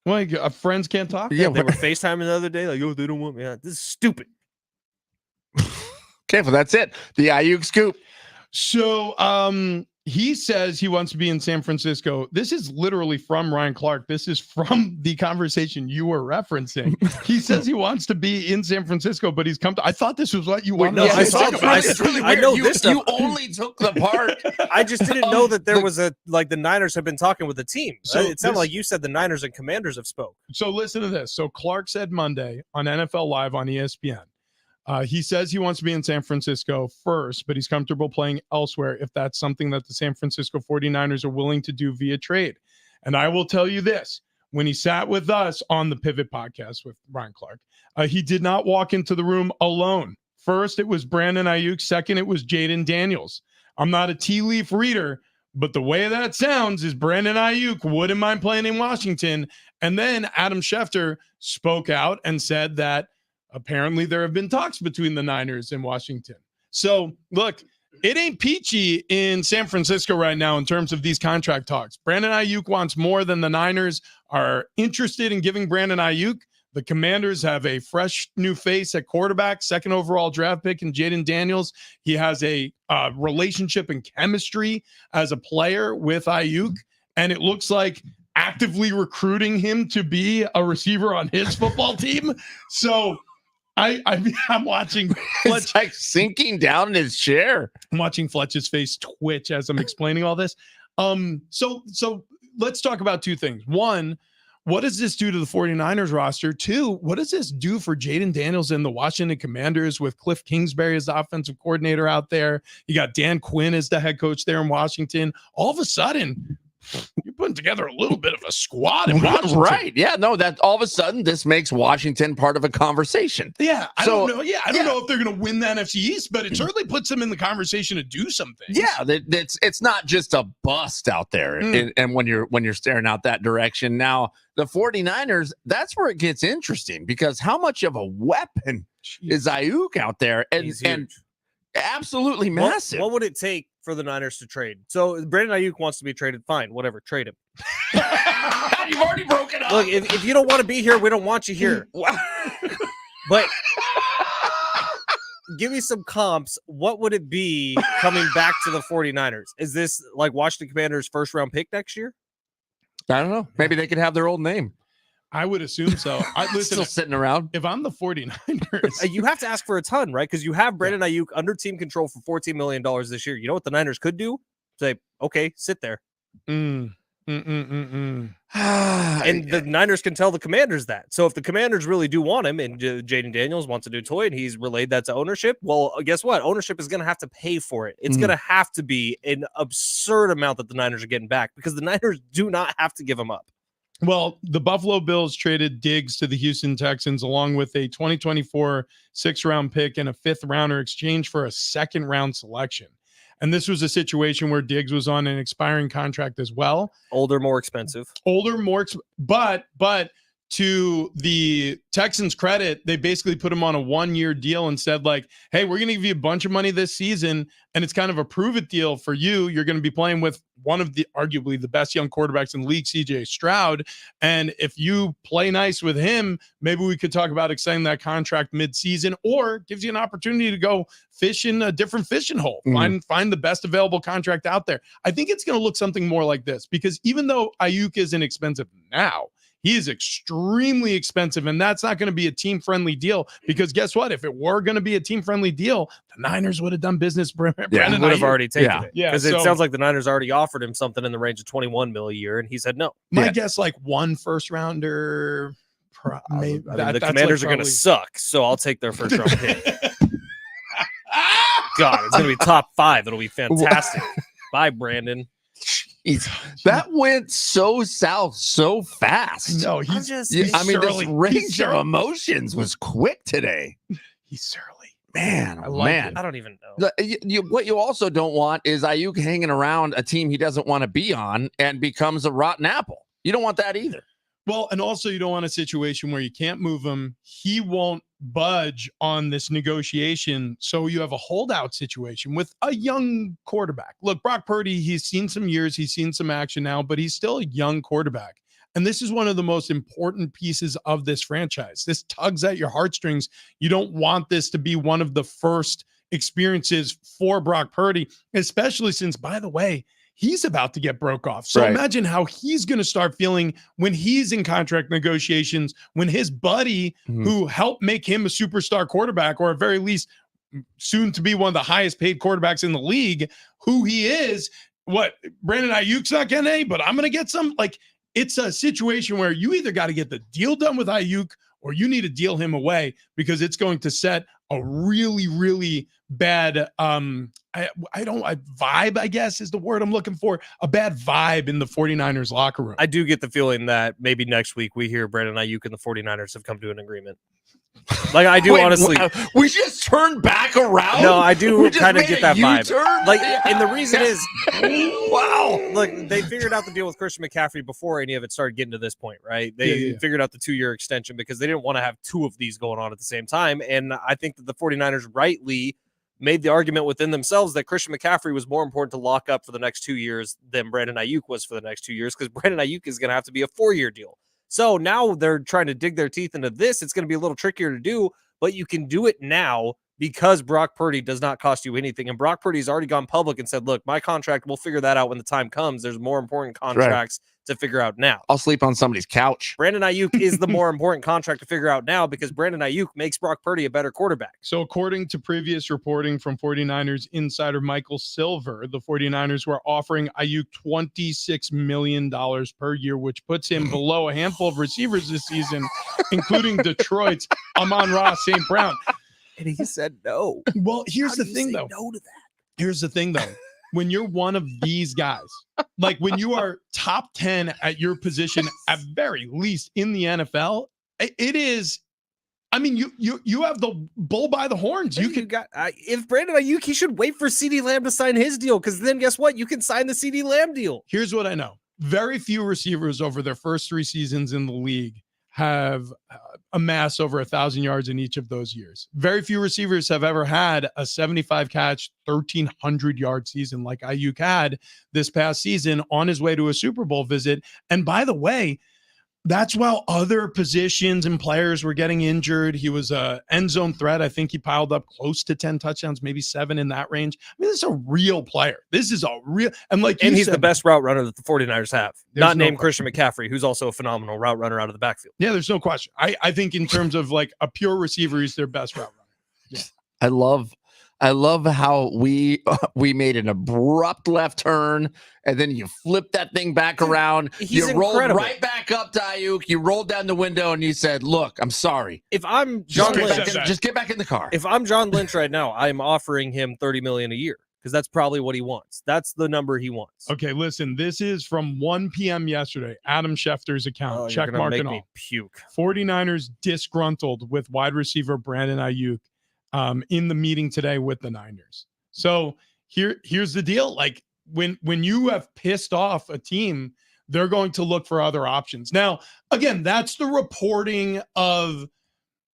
[SPEAKER 3] Well, friends can't talk.
[SPEAKER 4] Yeah.
[SPEAKER 2] They were FaceTiming the other day. Like, oh, they don't want me. Yeah, this is stupid.
[SPEAKER 4] Okay, well, that's it. The Ayuk scoop.
[SPEAKER 3] So he says he wants to be in San Francisco. This is literally from Ryan Clark. This is from the conversation you were referencing. He says he wants to be in San Francisco, but he's come to. I thought this was what you wanted
[SPEAKER 2] no,
[SPEAKER 3] to
[SPEAKER 2] I
[SPEAKER 3] talk
[SPEAKER 2] saw-
[SPEAKER 3] about.
[SPEAKER 4] It's really
[SPEAKER 2] I
[SPEAKER 4] weird.
[SPEAKER 2] know
[SPEAKER 4] you,
[SPEAKER 2] this stuff.
[SPEAKER 4] you only took the part.
[SPEAKER 2] I just didn't know that there was a the Niners have been talking with the team.
[SPEAKER 3] So
[SPEAKER 2] It sounded
[SPEAKER 3] this-
[SPEAKER 2] like you said the Niners and Commanders have spoke.
[SPEAKER 3] So listen to this. So Clark said Monday on NFL Live on ESPN. He says he wants to be in San Francisco first, but he's comfortable playing elsewhere if that's something that the San Francisco 49ers are willing to do via trade. And I will tell you this, when he sat with us on the Pivot podcast with Ryan Clark, he did not walk into the room alone. First, it was Brandon Ayuk. Second, it was Jaden Daniels. I'm not a tea leaf reader, but the way that sounds is Brandon Ayuk wouldn't mind playing in Washington. And then Adam Schefter spoke out and said that apparently there have been talks between the Niners and Washington. So look, it ain't peachy in San Francisco right now in terms of these contract talks. Brandon Ayuk wants more than the Niners are interested in giving Brandon Ayuk. The Commanders have a fresh new face at quarterback, second overall draft pick in Jaden Daniels. He has a relationship and chemistry as a player with Ayuk, and it looks like actively recruiting him to be a receiver on his football team. So I'm watching Fletch.
[SPEAKER 4] It's like sinking down in his chair.
[SPEAKER 3] I'm watching Fletch's face twitch as I'm explaining all this. So let's talk about two things. One, what does this do to the 49ers roster? Two, what does this do for Jaden Daniels and the Washington Commanders with Cliff Kingsbury as the offensive coordinator out there? You got Dan Quinn as the head coach there in Washington. All of a sudden, you're putting together a little bit of a squad in Washington.
[SPEAKER 4] Right. Yeah. No, that all of a sudden this makes Washington part of a conversation.
[SPEAKER 3] Yeah. I
[SPEAKER 4] So-
[SPEAKER 3] don't know. Yeah. I don't know if they're going to win the NFC East, but it certainly puts them in the conversation to do something.
[SPEAKER 4] Yeah, it's not just a bust out there. And when you're staring out that direction. Now, the 49ers, that's where it gets interesting because how much of a weapon is Ayuk out there?
[SPEAKER 2] He's huge.
[SPEAKER 4] And absolutely massive.
[SPEAKER 2] What would it take for the Niners to trade? So Brandon Ayuk wants to be traded. Fine, whatever, trade him.
[SPEAKER 4] You've already broken up.
[SPEAKER 2] Look, if you don't want to be here, we don't want you here. But give me some comps. What would it be coming back to the 49ers? Is this like Washington Commanders' first round pick next year?
[SPEAKER 4] I don't know. Maybe they could have their old name.
[SPEAKER 3] I would assume so. Listen,
[SPEAKER 4] Still sitting around.
[SPEAKER 3] if I'm the 49ers,
[SPEAKER 2] You have to ask for a ton, right? Because you have Brandon Ayuk under team control for $14 million this year. You know what the Niners could do? Say, okay, sit there. And the Niners can tell the Commanders that. So if the Commanders really do want him and Jaden Daniels wants a new toy and he's relayed that to ownership, well, guess what? Ownership is going to have to pay for it. It's going to have to be an absurd amount that the Niners are getting back because the Niners do not have to give him up.
[SPEAKER 3] well, the Buffalo Bills traded Diggs to the Houston Texans along with a 2024 6th-round pick and a 5th-rounder exchange for a 2nd-round selection. And this was a situation where Diggs was on an expiring contract as well.
[SPEAKER 2] Older, more expensive.
[SPEAKER 3] But to the Texans' credit, they basically put him on a 1-year deal and said, like, hey, we're going to give you a bunch of money this season, and it's kind of a prove-it deal for you. You're going to be playing with one of the arguably the best young quarterbacks in the league, C.J. Stroud, and if you play nice with him, maybe we could talk about extending that contract mid-season, or gives you an opportunity to go fish in a different fishing hole, find the best available contract out there. I think it's going to look something more like this, because even though Ayuk isn't expensive now, he is extremely expensive, and that's not going to be a team-friendly deal because guess what? If it were going to be a team-friendly deal, the Niners would have done business. Brandon
[SPEAKER 2] Would have
[SPEAKER 3] Ayuk.
[SPEAKER 2] already taken it.
[SPEAKER 3] Yeah,
[SPEAKER 2] Because
[SPEAKER 3] so-
[SPEAKER 2] it sounds like the Niners already offered him something in the range of $21 million a year, and he said no.
[SPEAKER 3] My guess, like 1 first-rounder. Maybe.
[SPEAKER 2] I mean, the Commanders are going to suck, so I'll take their first round pick. God, it's going to be top 5. It'll be fantastic. Bye, Brandon.
[SPEAKER 4] That went so south so fast.
[SPEAKER 3] No, he's
[SPEAKER 4] I mean,
[SPEAKER 3] surly.
[SPEAKER 4] this range
[SPEAKER 3] He's
[SPEAKER 4] of
[SPEAKER 3] surly.
[SPEAKER 4] emotions was quick today.
[SPEAKER 3] He's surly.
[SPEAKER 4] Man,
[SPEAKER 3] I
[SPEAKER 4] oh,
[SPEAKER 3] like
[SPEAKER 4] man.
[SPEAKER 3] it.
[SPEAKER 2] I don't even know.
[SPEAKER 4] What you also don't want is Ayuk hanging around a team he doesn't want to be on and becomes a rotten apple. You don't want that either.
[SPEAKER 3] Well, and also you don't want a situation where you can't move him. He won't budge on this negotiation. So you have a holdout situation with a young quarterback. Look, Brock Purdy, he's seen some years, he's seen some action now, but he's still a young quarterback. And this is one of the most important pieces of this franchise. This tugs at your heartstrings. You don't want this to be one of the first experiences for Brock Purdy, especially since, by the way, he's about to get broke off. So imagine how he's going to start feeling when he's in contract negotiations, when his buddy who helped make him a superstar quarterback, or at very least soon to be one of the highest paid quarterbacks in the league, who he is, what, Brandon Ayuk's not getting any, but I'm going to get some. Like, it's a situation where you either got to get the deal done with Ayuk or you need to deal him away, because it's going to set a really, really bad vibe, I guess is the word I'm looking for. A bad vibe in the 49ers locker room.
[SPEAKER 2] I do get the feeling that maybe next week we hear Brandon Ayuk and the 49ers have come to an agreement. Like, I do honestly.
[SPEAKER 4] We just turned back around.
[SPEAKER 2] No, I do kind of get that vibe. Like, and the reason is,
[SPEAKER 4] wow.
[SPEAKER 2] Look, they figured out the deal with Christian McCaffrey before any of it started getting to this point, right? They figured out the 2-year extension because they didn't want to have two of these going on at the same time. And I think that the 49ers rightly made the argument within themselves that Christian McCaffrey was more important to lock up for the next 2 years than Brandon Ayuk was for the next 2 years, because Brandon Ayuk is going to have to be a 4-year deal. So now they're trying to dig their teeth into this. It's going to be a little trickier to do, but you can do it now because Brock Purdy does not cost you anything. And Brock Purdy's already gone public and said, look, my contract, we'll figure that out when the time comes. There's more important contracts to figure out now.
[SPEAKER 4] I'll sleep on somebody's couch.
[SPEAKER 2] Brandon Ayuk is the more important contract to figure out now, because Brandon Ayuk makes Brock Purdy a better quarterback.
[SPEAKER 3] So according to previous reporting from 49ers insider Michael Silver, the 49ers were offering Ayuk $26 million per year, which puts him below a handful of receivers this season, including Detroit's Amon-Ra St. Brown.
[SPEAKER 2] And he said no.
[SPEAKER 3] Well, here's the thing, though.
[SPEAKER 2] No to that.
[SPEAKER 3] Here's the thing, though. When you're one of these guys, like when you are top 10 at your position, at very least in the NFL, it is. I mean, you have the bull by the horns. You could
[SPEAKER 2] got if Brandon Ayuk, he should wait for CeeDee Lamb to sign his deal, because then guess what? You can sign the CeeDee Lamb deal.
[SPEAKER 3] Here's what I know: very few receivers over their first 3 seasons in the league have amassed over 1,000 yards in each of those years. Very few receivers have ever had a 75 catch, 1,300 yard season like Ayuk had this past season on his way to a Super Bowl visit. And by the way, that's while other positions and players were getting injured. He was a end zone threat. I think he piled up close to 10 touchdowns, maybe 7 in that range. I mean, this is a real player. This is a real, and
[SPEAKER 2] he's the best route runner that the 49ers have. Not named
[SPEAKER 3] question.
[SPEAKER 2] Christian McCaffrey, who's also a phenomenal route runner out of the backfield.
[SPEAKER 3] Yeah, there's no question. I think in terms of like a pure receiver, he's their best route runner. Yeah.
[SPEAKER 4] I love how we made an abrupt left turn, and then you flipped that thing back around.
[SPEAKER 2] He's
[SPEAKER 4] you rolled
[SPEAKER 2] incredible.
[SPEAKER 4] right back up to Ayuk. You rolled down the window, and you said, "Look, I'm sorry.
[SPEAKER 2] If I'm John Lynch,
[SPEAKER 4] Just get back in the car."
[SPEAKER 2] if I'm John Lynch right now, I'm offering him $30 million a year, because that's probably what he wants. That's the number he wants.
[SPEAKER 3] Okay, listen, this is from 1 p.m. yesterday. Adam Schefter's account. Check
[SPEAKER 2] You're gonna
[SPEAKER 3] mark
[SPEAKER 2] make
[SPEAKER 3] and
[SPEAKER 2] me
[SPEAKER 3] all.
[SPEAKER 2] puke.
[SPEAKER 3] 49ers disgruntled with wide receiver Brandon Ayuk in the meeting today with the Niners. So here's the deal. Like when you have pissed off a team, they're going to look for other options. Now, again, that's the reporting of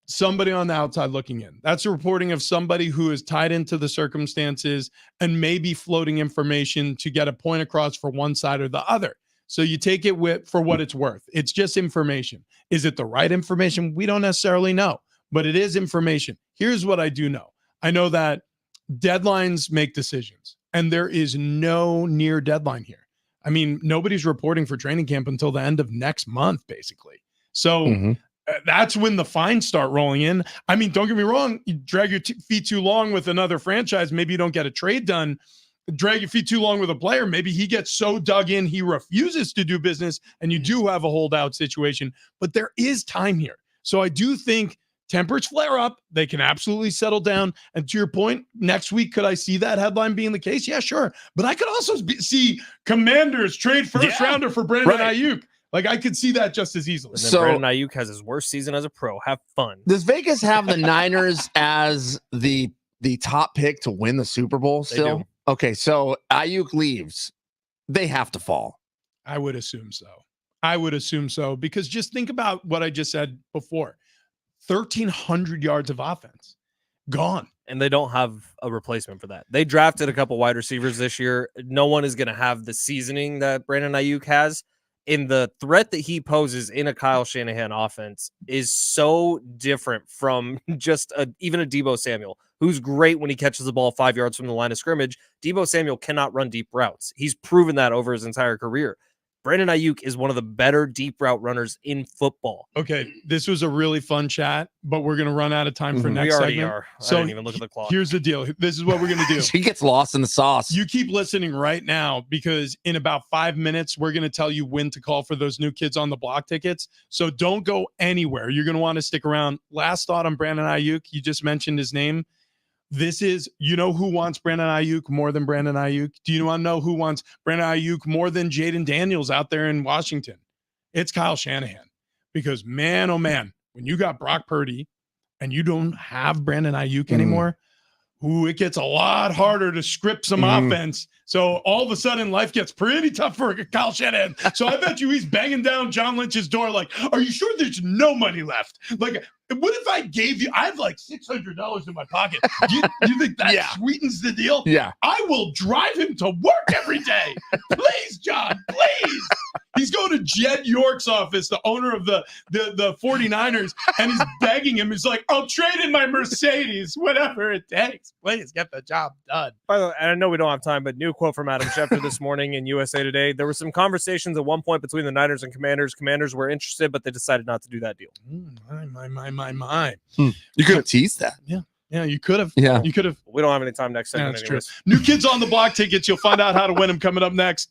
[SPEAKER 3] somebody on the outside looking in. That's the reporting of somebody who is tied into the circumstances and maybe floating information to get a point across for one side or the other. So you take it for what it's worth. It's just information. Is it the right information? We don't necessarily know, but it is information. Here's what I do know. I know that deadlines make decisions, and there is no near deadline here. I mean, nobody's reporting for training camp until the end of next month, basically. So that's when the fines start rolling in. I mean, don't get me wrong. You drag your feet too long with another franchise, maybe you don't get a trade done. Drag your feet too long with a player, maybe he gets so dug in he refuses to do business, and you do have a holdout situation. But there is time here. So I do think tempers flare up. They can absolutely settle down. And to your point, next week, could I see that headline being the case? Yeah, sure. But I could also see Commanders trade first rounder for Brandon Ayuk. Like, I could see that just as easily.
[SPEAKER 2] And then Brandon Ayuk has his worst season as a pro. Have fun.
[SPEAKER 4] Does Vegas have the Niners as the top pick to win the Super Bowl still?
[SPEAKER 2] They do.
[SPEAKER 4] Okay, so Ayuk leaves. They have to fall.
[SPEAKER 3] I would assume so. I would assume so, because just think about what I just said before. 1,300 yards of offense gone.
[SPEAKER 2] And they don't have a replacement for that. They drafted a couple wide receivers this year. No one is going to have the seasoning that Brandon Ayuk has. In the threat that he poses in a Kyle Shanahan offense is so different from just even a Deebo Samuel, who's great when he catches the ball 5 yards from the line of scrimmage. Deebo Samuel cannot run deep routes. He's proven that over his entire career. Brandon Ayuk is one of the better deep route runners in football.
[SPEAKER 3] Okay, this was a really fun chat, but we're going to run out of time for next
[SPEAKER 2] We already
[SPEAKER 3] segment.
[SPEAKER 2] are.
[SPEAKER 3] So
[SPEAKER 2] I didn't even look at the clock.
[SPEAKER 3] Here's the deal. This is what we're going to do.
[SPEAKER 4] She gets lost in the sauce.
[SPEAKER 3] You keep listening right now, because in about 5 minutes, we're going to tell you when to call for those new Kids on the Block tickets. So don't go anywhere. You're going to want to stick around. Last thought on Brandon Ayuk. You just mentioned his name. This is, you know who wants Brandon Ayuk more than Brandon Ayuk? Do you want to know who wants Brandon Ayuk more than Jaden Daniels out there in Washington? It's Kyle Shanahan. Because man, oh man, when you got Brock Purdy and you don't have Brandon Ayuk anymore, it gets a lot harder to script some offense. So all of a sudden, life gets pretty tough for Kyle Shanahan. So I bet you he's banging down John Lynch's door like, are you sure there's no money left? Like, what if I gave you, I have like $600 in my pocket. You think that sweetens the deal?
[SPEAKER 4] Yeah.
[SPEAKER 3] I will drive him to work every day. Please, John, please. He's going to Jed York's office, the owner of the 49ers, and he's begging him. He's like, I'll trade in my Mercedes, whatever it takes. Please get the job done.
[SPEAKER 2] By the way, and I know we don't have time, but new quote from Adam Schefter this morning in USA Today. There were some conversations at one point between the Niners and Commanders. Commanders were interested, but they decided not to do that deal.
[SPEAKER 3] My.
[SPEAKER 4] You could have teased that.
[SPEAKER 3] Yeah, you could have.
[SPEAKER 4] Yeah.
[SPEAKER 3] You could have.
[SPEAKER 2] We don't have any time next segment.
[SPEAKER 3] That's
[SPEAKER 2] anyways.
[SPEAKER 3] true. New Kids on the Block tickets. You'll find out how to win them coming up next.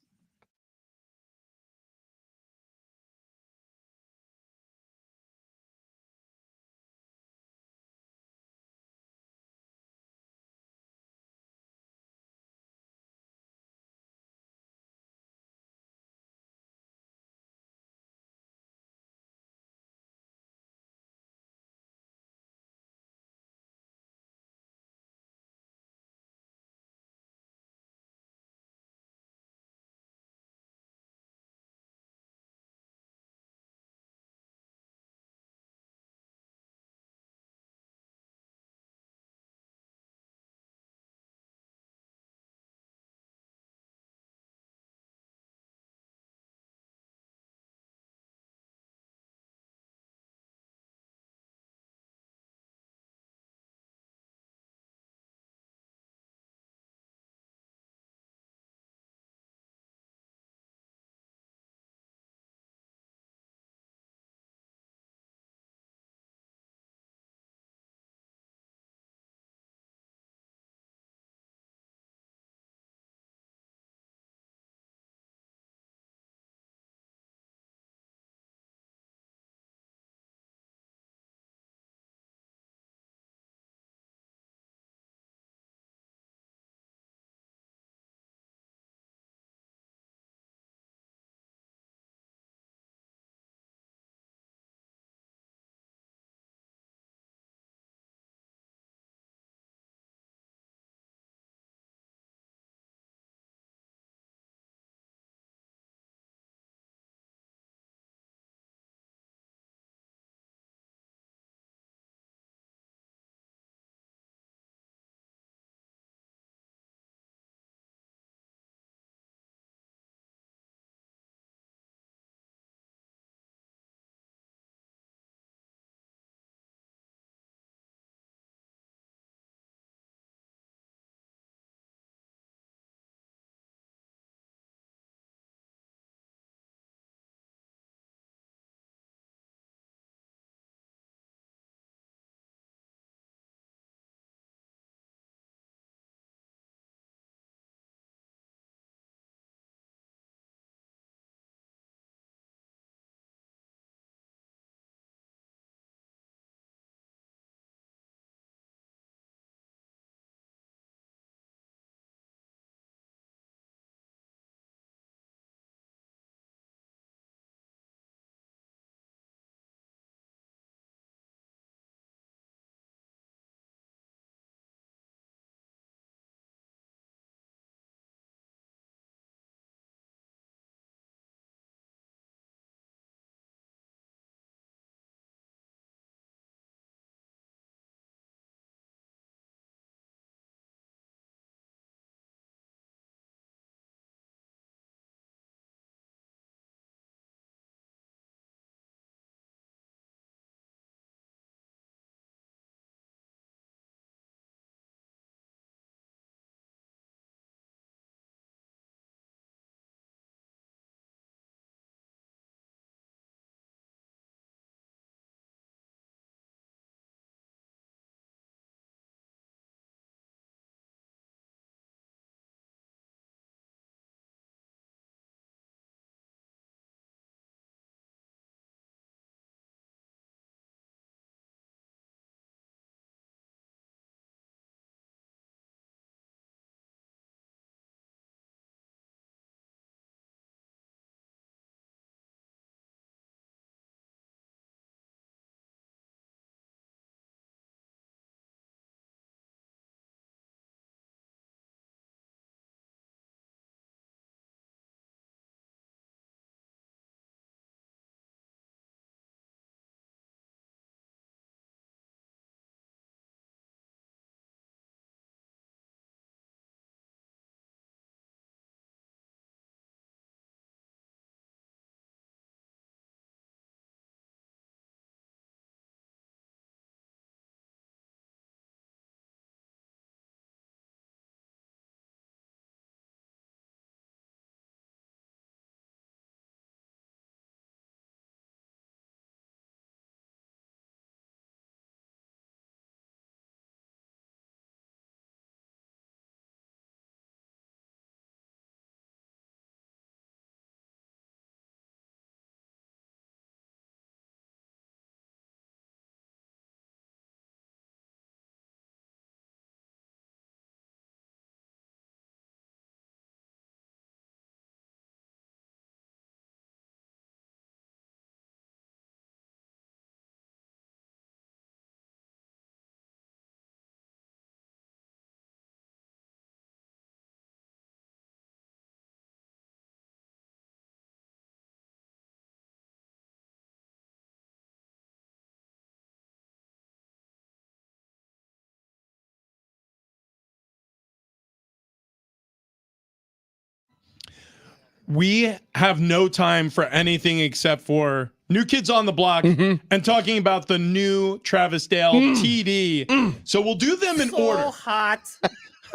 [SPEAKER 3] we have no time for anything except for New Kids on the Block and talking about the new Travis Dale TD. So we'll do them in order.
[SPEAKER 2] hot.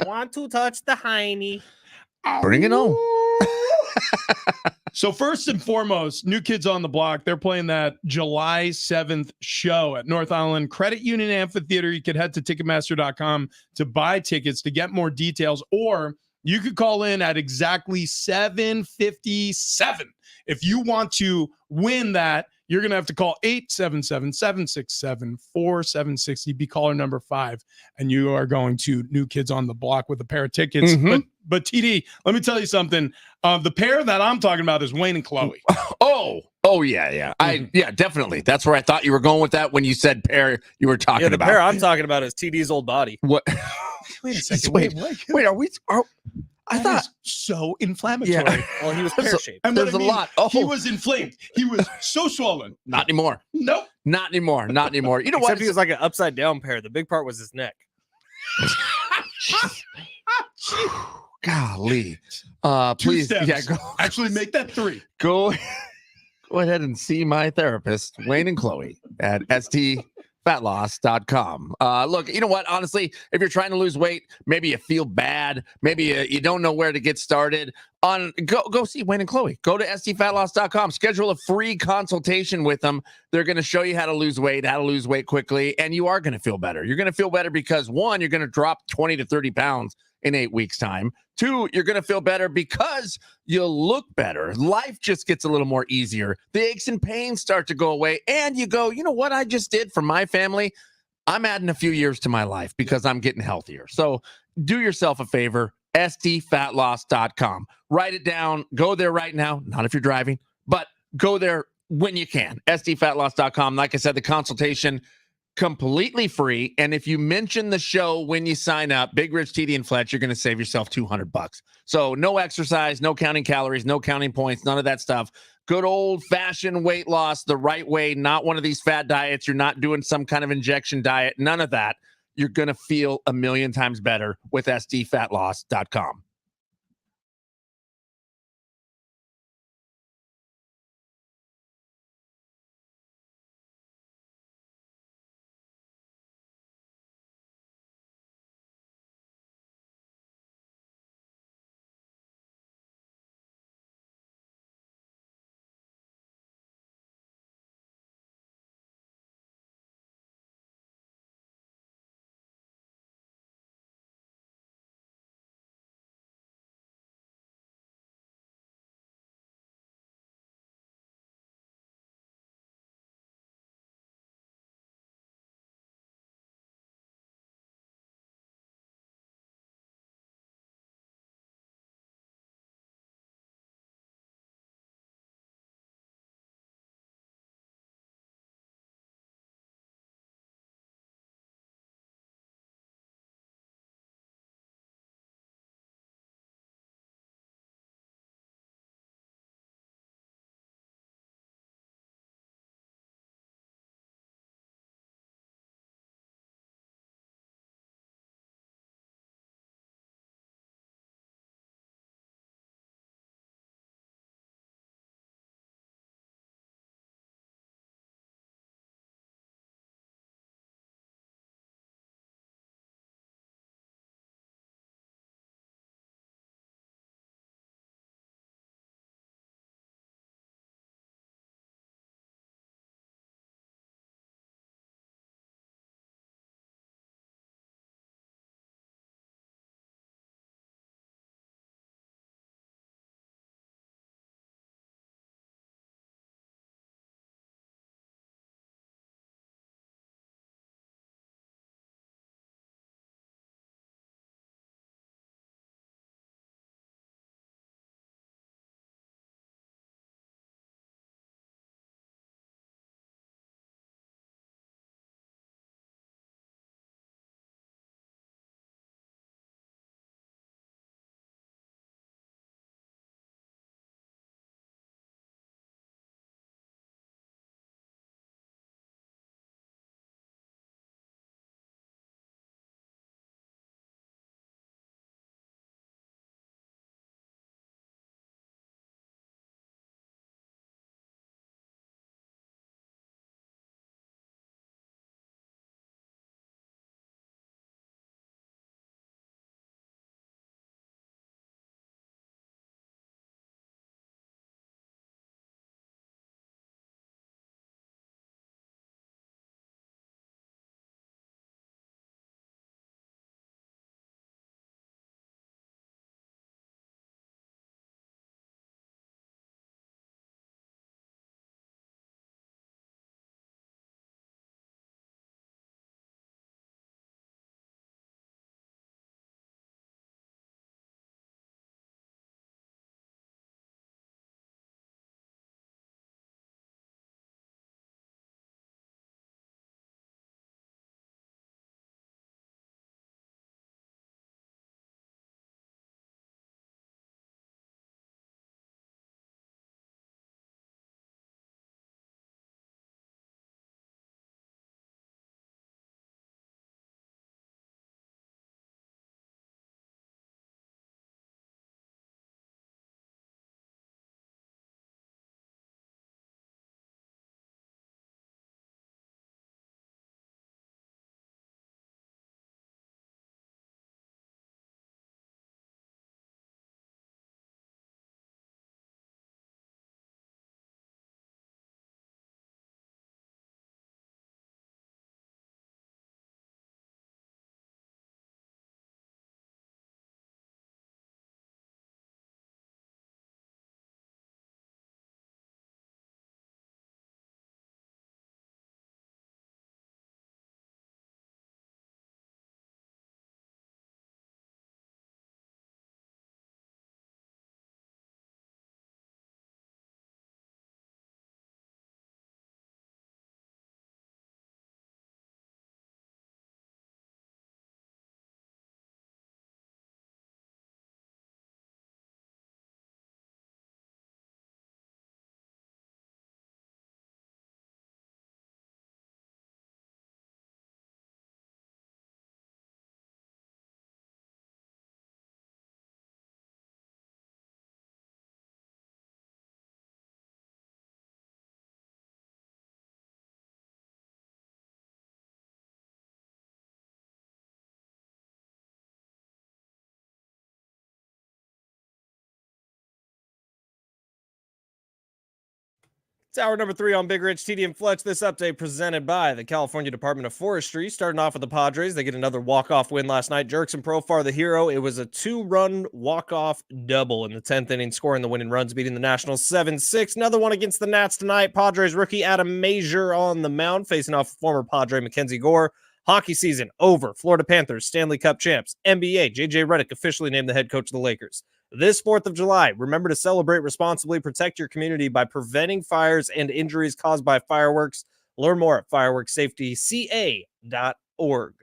[SPEAKER 2] Want to touch the hiney.
[SPEAKER 4] Bring it on.
[SPEAKER 3] So first and foremost, New Kids on the Block, they're playing that July 7th show at North Island Credit Union Amphitheater. You could head to Ticketmaster.com to buy tickets to get more details, or you could call in at exactly 7:57. If you want to win that, you're going to have to call 877-767-4760. Be caller number 5, and you are going to New Kids on the Block with a pair of tickets. But TD, let me tell you something. The pair that I'm talking about is Wayne and Chloe.
[SPEAKER 4] Oh, yeah. Yeah, definitely. That's where I thought you were going with that when you said pair you were talking
[SPEAKER 2] The
[SPEAKER 4] about.
[SPEAKER 2] pair I'm talking about is TD's old body.
[SPEAKER 4] What?
[SPEAKER 3] Wait a second.
[SPEAKER 4] Wait, are we? I
[SPEAKER 3] That
[SPEAKER 4] thought
[SPEAKER 3] is so inflammatory.
[SPEAKER 4] Yeah.
[SPEAKER 2] Well, he was pear-shaped.
[SPEAKER 3] And what
[SPEAKER 4] There's
[SPEAKER 3] I mean,
[SPEAKER 4] a lot. Oh,
[SPEAKER 3] he was inflamed. He was so swollen.
[SPEAKER 4] not anymore.
[SPEAKER 3] Nope.
[SPEAKER 4] Not anymore. Not anymore. You know
[SPEAKER 2] Except
[SPEAKER 4] what?
[SPEAKER 2] he was like an upside down pear. The big part was his neck.
[SPEAKER 4] Golly.
[SPEAKER 3] 2
[SPEAKER 4] Please,
[SPEAKER 3] steps.
[SPEAKER 4] yeah,
[SPEAKER 3] Actually, make that 3.
[SPEAKER 4] go ahead and see my therapist, Wayne and Chloe, at stfatloss.com. Look, you know what? Honestly, if you're trying to lose weight, maybe you feel bad, maybe you don't know where to get started, go see Wayne and Chloe. Go to stfatloss.com. Schedule a free consultation with them. They're going to show you how to lose weight quickly, and you are going to feel better. You're going to feel better because, 1, you're going to drop 20 to 30 pounds in 8 weeks' time. 2, you're going to feel better because you'll look better. Life just gets a little more easier. The aches and pains start to go away. And you go, you know what I just did for my family? I'm adding a few years to my life because I'm getting healthier. So do yourself a favor, stfatloss.com. Write it down. Go there right now. Not if you're driving, but go there when you can. stfatloss.com. Like I said, the consultation completely free, and if you mention the show when you sign up, Big Rich, TD, and Fletch, you're going to save yourself $200. So no exercise, no counting calories, no counting points, none of that stuff. Good old-fashioned weight loss the right way, not one of these fad diets. You're not doing some kind of injection diet, none of that. You're going to feel a million times better with stfatloss.com.
[SPEAKER 2] It's hour number 3 on Big Rich, TD, and Fletch. This update presented by the California Department of Forestry. Starting off with the Padres. They get another walk-off win last night. Jerkson Profar, the hero. It was a 2-run walk-off double in the 10th inning, scoring the winning runs, beating the Nationals 7-6. Another one against the Nats tonight. Padres rookie Adam Major on the mound, facing off former Padre Mackenzie Gore. Hockey season over. Florida Panthers, Stanley Cup champs. NBA, JJ Redick officially named the head coach of the Lakers. This 4th of July, remember to celebrate responsibly, protect your community by preventing fires and injuries caused by fireworks. Learn more at fireworkssafetyca.org.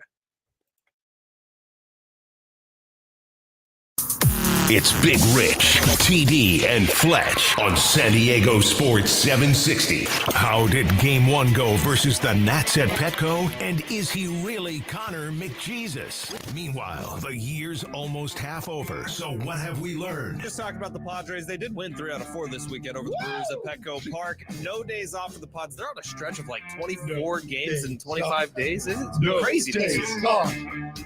[SPEAKER 1] It's Big Rich, TD, and Fletch on San Diego Sports 760. How did Game 1 go versus the Nats at Petco? And is he really Connor McJesus? Meanwhile, the year's almost half over. So what have we learned?
[SPEAKER 2] Just talking about the Padres. They did win 3 out of 4 this weekend over the Brewers at Petco Park. No days off for the Pods. They're on a stretch of like 24 games in 25 days. It's crazy.
[SPEAKER 3] No days off.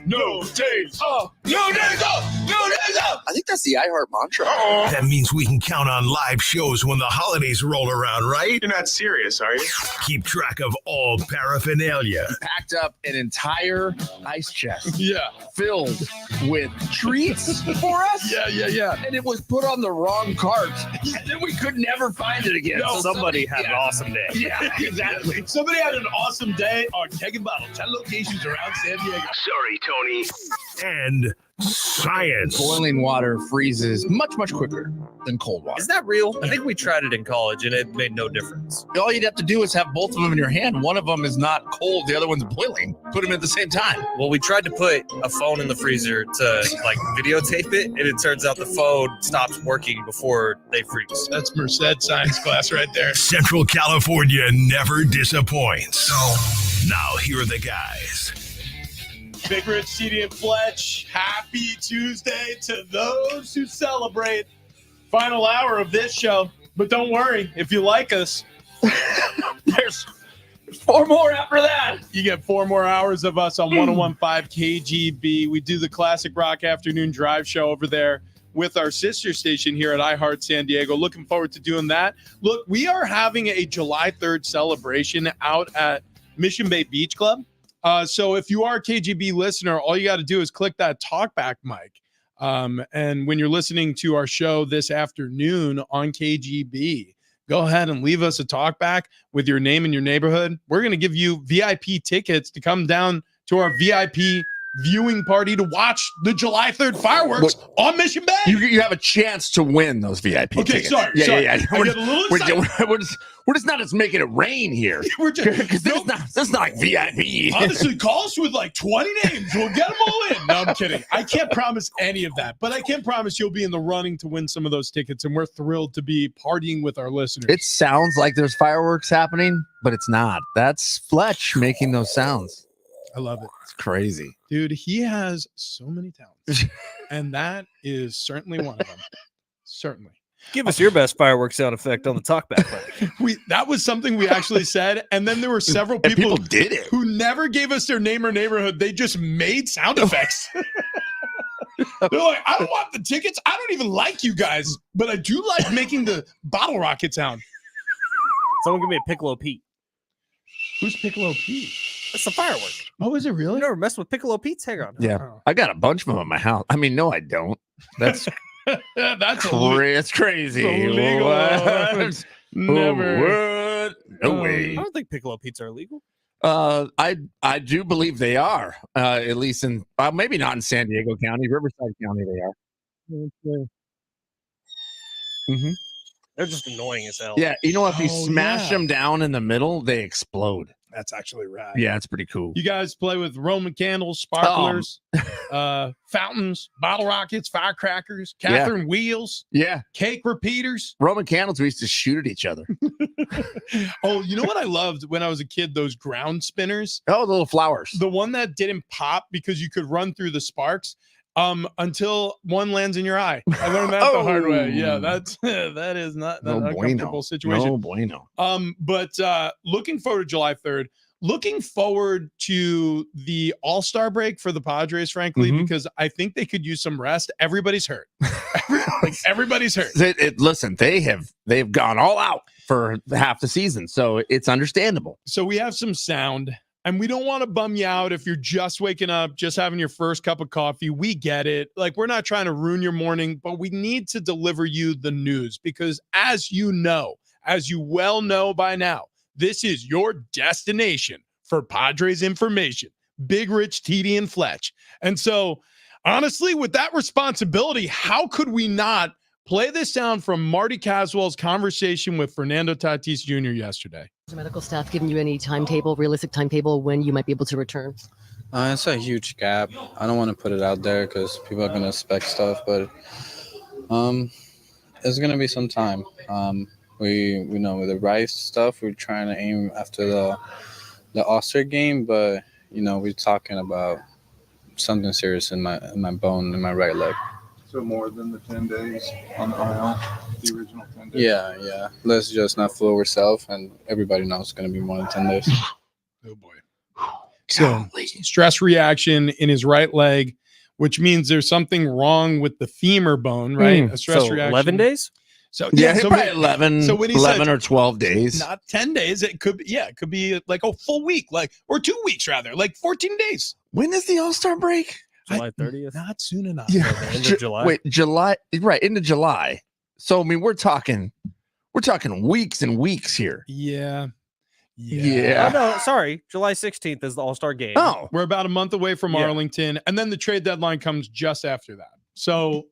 [SPEAKER 3] No days off. No days off. No days off.
[SPEAKER 4] I think that's the iHeart mantra.
[SPEAKER 1] That means we can count on live shows when the holidays roll around, right?
[SPEAKER 9] You're not serious, are you?
[SPEAKER 1] Keep track of all paraphernalia.
[SPEAKER 4] Packed up an entire ice chest
[SPEAKER 3] Yeah.
[SPEAKER 4] filled with treats for us.
[SPEAKER 3] Yeah.
[SPEAKER 4] And it was put on the wrong cart. And then we could never find it again.
[SPEAKER 3] No,
[SPEAKER 4] So
[SPEAKER 2] Somebody had an awesome day.
[SPEAKER 4] Yeah, exactly.
[SPEAKER 3] Somebody had an awesome day on Keg and Bottle. 10 locations around San Diego.
[SPEAKER 1] Sorry, Tony. And science.
[SPEAKER 4] Boiling water freezes much quicker than cold water.
[SPEAKER 2] Is that real? I think we tried it in college and it made no difference.
[SPEAKER 4] All you'd have to do is have both of them in your hand. One of them is not cold, the other one's boiling. Put them at the same time.
[SPEAKER 2] Well, we tried to put a phone in the freezer to like videotape it, and it turns out the phone stops working before they freeze.
[SPEAKER 3] That's Merced science class right there.
[SPEAKER 1] Central California never disappoints. So now here are the guys.
[SPEAKER 3] Big Rich, TD, and Fletch. Happy Tuesday to those who celebrate. Final hour of this show. But don't worry, if you like us, there's 4 more after that. You get 4 more hours of us on 101.5 KGB. We do the classic rock afternoon drive show over there with our sister station here at iHeart San Diego. Looking forward to doing that. Look, we are having a July 3rd celebration out at Mission Bay Beach Club. So if you are a KGB listener, all you got to do is click that talkback mic. And when you're listening to our show this afternoon on KGB, go ahead and leave us a talkback with your name and your neighborhood. We're going to give you VIP tickets to come down to our VIP viewing party to watch the July 3rd fireworks on Mission Bay.
[SPEAKER 4] You have a chance to win those VIP tickets.
[SPEAKER 3] Sorry.
[SPEAKER 4] Yeah.
[SPEAKER 3] I get a little excited.
[SPEAKER 4] We're just not just making it rain here.
[SPEAKER 3] We're just,
[SPEAKER 4] Because that's not like VIP.
[SPEAKER 3] honestly, call us with like 20 names. We'll get them all in. No, I'm kidding. I can't promise any of that, but I can promise you'll be in the running to win some of those tickets, and we're thrilled to be partying with our listeners.
[SPEAKER 4] It sounds like there's fireworks happening, but it's not. That's Fletch making those sounds.
[SPEAKER 3] I love it.
[SPEAKER 4] It's crazy.
[SPEAKER 3] Dude, he has so many talents, and that is certainly one of them. Certainly.
[SPEAKER 2] Give us your best fireworks sound effect on the talkback.
[SPEAKER 3] That was something we actually said, and then there were several
[SPEAKER 4] And
[SPEAKER 3] people
[SPEAKER 4] did it.
[SPEAKER 3] who never gave us their name or neighborhood. They just made sound effects. They're like, I don't want the tickets. I don't even like you guys, but I do like making the bottle rocket sound.
[SPEAKER 2] Someone give me a Piccolo Pete.
[SPEAKER 3] Who's Piccolo Pete?
[SPEAKER 2] That's a firework.
[SPEAKER 3] Oh, is it really?
[SPEAKER 2] You never messed with Piccolo Pete's? Hang on.
[SPEAKER 4] Yeah. I got a bunch of them at my house. I mean, no, I don't. That's
[SPEAKER 3] That's
[SPEAKER 4] it's crazy.
[SPEAKER 3] illegal.
[SPEAKER 4] What?
[SPEAKER 3] Never.
[SPEAKER 4] What? No way.
[SPEAKER 2] I don't think Piccolo Pete's are illegal.
[SPEAKER 4] I do believe they are. At least in maybe not in San Diego County, Riverside County, they are. Mm-hmm.
[SPEAKER 2] They're just annoying as hell.
[SPEAKER 4] Yeah, you know, if you
[SPEAKER 3] Oh,
[SPEAKER 4] smash
[SPEAKER 3] yeah.
[SPEAKER 4] them down in the middle, they explode.
[SPEAKER 3] That's actually rad.
[SPEAKER 4] Yeah, it's pretty cool.
[SPEAKER 3] You guys play with Roman candles, sparklers, fountains, bottle rockets, firecrackers, Catherine wheels,
[SPEAKER 4] Yeah,
[SPEAKER 3] cake repeaters.
[SPEAKER 4] Roman candles. We used to shoot at each other.
[SPEAKER 3] Oh, you know what I loved when I was a kid? Those ground spinners.
[SPEAKER 4] Oh, the little flowers.
[SPEAKER 3] The one that didn't pop because you could run through the sparks until one lands in your eye. I learned that the hard way. Yeah, that is not an uncomfortable situation.
[SPEAKER 4] No bueno.
[SPEAKER 3] But looking forward to July 3rd. Looking forward to the All-Star break for the Padres, frankly, because I think they could use some rest. Everybody's hurt. Everybody's hurt.
[SPEAKER 4] Listen, they've gone all out. for half the season. So it's understandable.
[SPEAKER 3] So we have some sound, and we don't want to bum you out if you're just waking up, just having your first cup of coffee. We get it. Like, we're not trying to ruin your morning, but we need to deliver you the news because, as you well know by now, this is your destination for Padres information. Big Rich, TD, and Fletch. And so, honestly, with that responsibility, how could we not play this sound from Marty Caswell's conversation with Fernando Tatis Jr. yesterday?
[SPEAKER 5] Has the medical staff given you any timetable, realistic timetable, when you might be able to return?
[SPEAKER 6] It's a huge gap. I don't want to put it out there because people are going to expect stuff, but it's going to be some time. We know with the Rice stuff, we're trying to aim after the All-Star game, but we're talking about something serious in my bone in my right leg.
[SPEAKER 7] So more than the 10 days on the IL, the original 10 days?
[SPEAKER 6] Yeah. Let's just not fool ourselves, and everybody knows it's going to be more than 10 days.
[SPEAKER 3] Oh, boy. So, stress reaction in his right leg, which means there's something wrong with the femur bone, right? A stress reaction.
[SPEAKER 2] 11 days?
[SPEAKER 3] So
[SPEAKER 4] So probably 11 or 12 days.
[SPEAKER 3] Not 10 days. It could be like a full week, or 2 weeks rather, like 14 days.
[SPEAKER 4] When is the All-Star break?
[SPEAKER 2] July 30th?
[SPEAKER 3] Not soon enough.
[SPEAKER 4] Yeah.
[SPEAKER 2] End of July?
[SPEAKER 4] Wait, July, right, into July. So, I mean, we're talking weeks and weeks here.
[SPEAKER 3] Yeah.
[SPEAKER 2] Oh, no, sorry. July 16th is the All-Star game.
[SPEAKER 4] Oh,
[SPEAKER 3] We're about a month away from Arlington, and then the trade deadline comes just after that. So,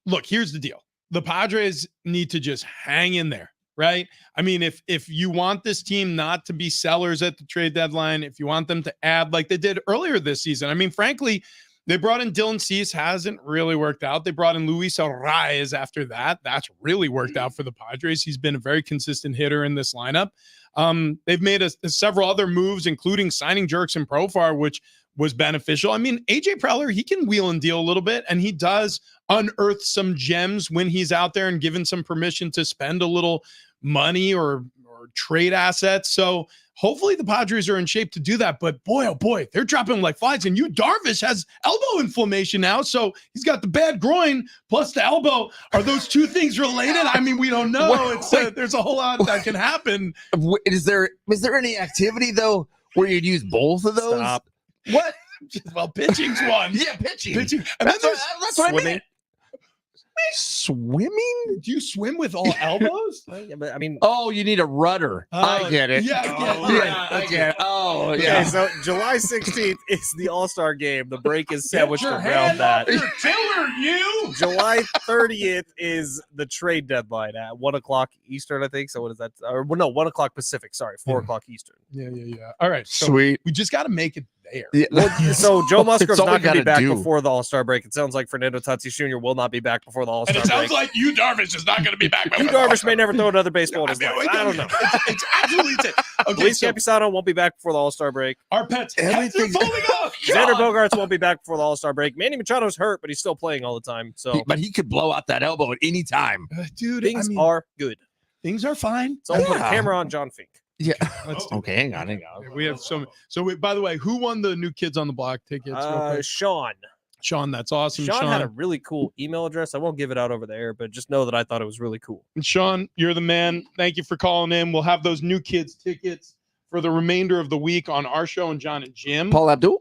[SPEAKER 3] look, here's the deal. The Padres need to just hang in there, right? I mean, if you want this team not to be sellers at the trade deadline, if you want them to add like they did earlier this season, I mean, frankly, they brought in Dylan Cease, hasn't really worked out. They brought in Luis Arraez after that. That's really worked out for the Padres. He's been a very consistent hitter in this lineup. They've made several other moves, including signing Jerkson Profar, which was beneficial. I mean, AJ Preller, he can wheel and deal a little bit, and he does unearth some gems when he's out there and given some permission to spend a little money or trade assets. So hopefully the Padres are in shape to do that. But boy, oh boy, they're dropping like flies. And Darvish has elbow inflammation now. So he's got the bad groin plus the elbow. Are those two things related? I mean, we don't know. There's a whole lot that can happen.
[SPEAKER 4] Is there any activity, though, where you'd use both of those?
[SPEAKER 2] Stop.
[SPEAKER 4] What?
[SPEAKER 3] Well, pitching's one.
[SPEAKER 4] Yeah, pitching.
[SPEAKER 3] And then
[SPEAKER 4] That's what I meant. Swimming?
[SPEAKER 3] Do you swim with all elbows?
[SPEAKER 2] Yeah, but I mean,
[SPEAKER 4] Oh, you need a rudder. I get it.
[SPEAKER 3] Yeah,
[SPEAKER 4] I get it. Oh,
[SPEAKER 2] okay,
[SPEAKER 4] yeah.
[SPEAKER 2] so July 16th is the All-Star game. The break is sandwiched around that.
[SPEAKER 3] Your tiller, you.
[SPEAKER 2] July 30th is the trade deadline at 1 o'clock Eastern, I think. So what is that? Or no, 1 o'clock Pacific. Sorry, 4 o'clock Eastern.
[SPEAKER 3] Yeah. All right. So
[SPEAKER 4] Sweet.
[SPEAKER 3] we just got to make it there.
[SPEAKER 4] Yeah.
[SPEAKER 2] So Joe Musgrove's
[SPEAKER 4] all we
[SPEAKER 2] not going to be
[SPEAKER 4] gotta
[SPEAKER 2] back
[SPEAKER 4] do.
[SPEAKER 2] before the All-Star break. It sounds like Fernando Tatis Jr. will not be back before the
[SPEAKER 3] And
[SPEAKER 2] All-Star
[SPEAKER 3] it
[SPEAKER 2] break.
[SPEAKER 3] sounds like Darvish is not going to be back.
[SPEAKER 2] Yu Darvish may never throw another baseball in his life. I don't know.
[SPEAKER 3] It's absolutely insane. Okay,
[SPEAKER 2] Luis
[SPEAKER 3] so
[SPEAKER 2] Campisano won't be back before the All-Star break.
[SPEAKER 3] our pets,
[SPEAKER 4] Everything's-
[SPEAKER 3] are falling off.
[SPEAKER 2] Xander
[SPEAKER 3] God.
[SPEAKER 2] Bogaerts won't be back before the All-Star break. Manny Machado's hurt, but he's still playing all the time. So
[SPEAKER 4] But he could blow out that elbow at any time.
[SPEAKER 3] Dude,
[SPEAKER 2] things
[SPEAKER 3] I mean,
[SPEAKER 2] are good.
[SPEAKER 3] things are fine.
[SPEAKER 2] So I'll put a
[SPEAKER 4] Yeah.
[SPEAKER 2] camera on Jon Fink.
[SPEAKER 4] Yeah.
[SPEAKER 3] Let's do
[SPEAKER 4] Okay, hang on.
[SPEAKER 3] We have so by the way, who won the New Kids on the Block tickets? real quick?
[SPEAKER 2] Sean.
[SPEAKER 3] Sean, that's awesome.
[SPEAKER 2] Sean had a really cool email address. I won't give it out over the air, but just know that I thought it was really cool.
[SPEAKER 3] And Sean, you're the man. Thank you for calling in. We'll have those New Kids tickets for the remainder of the week on our show and John and Jim.
[SPEAKER 4] Paul Abdul?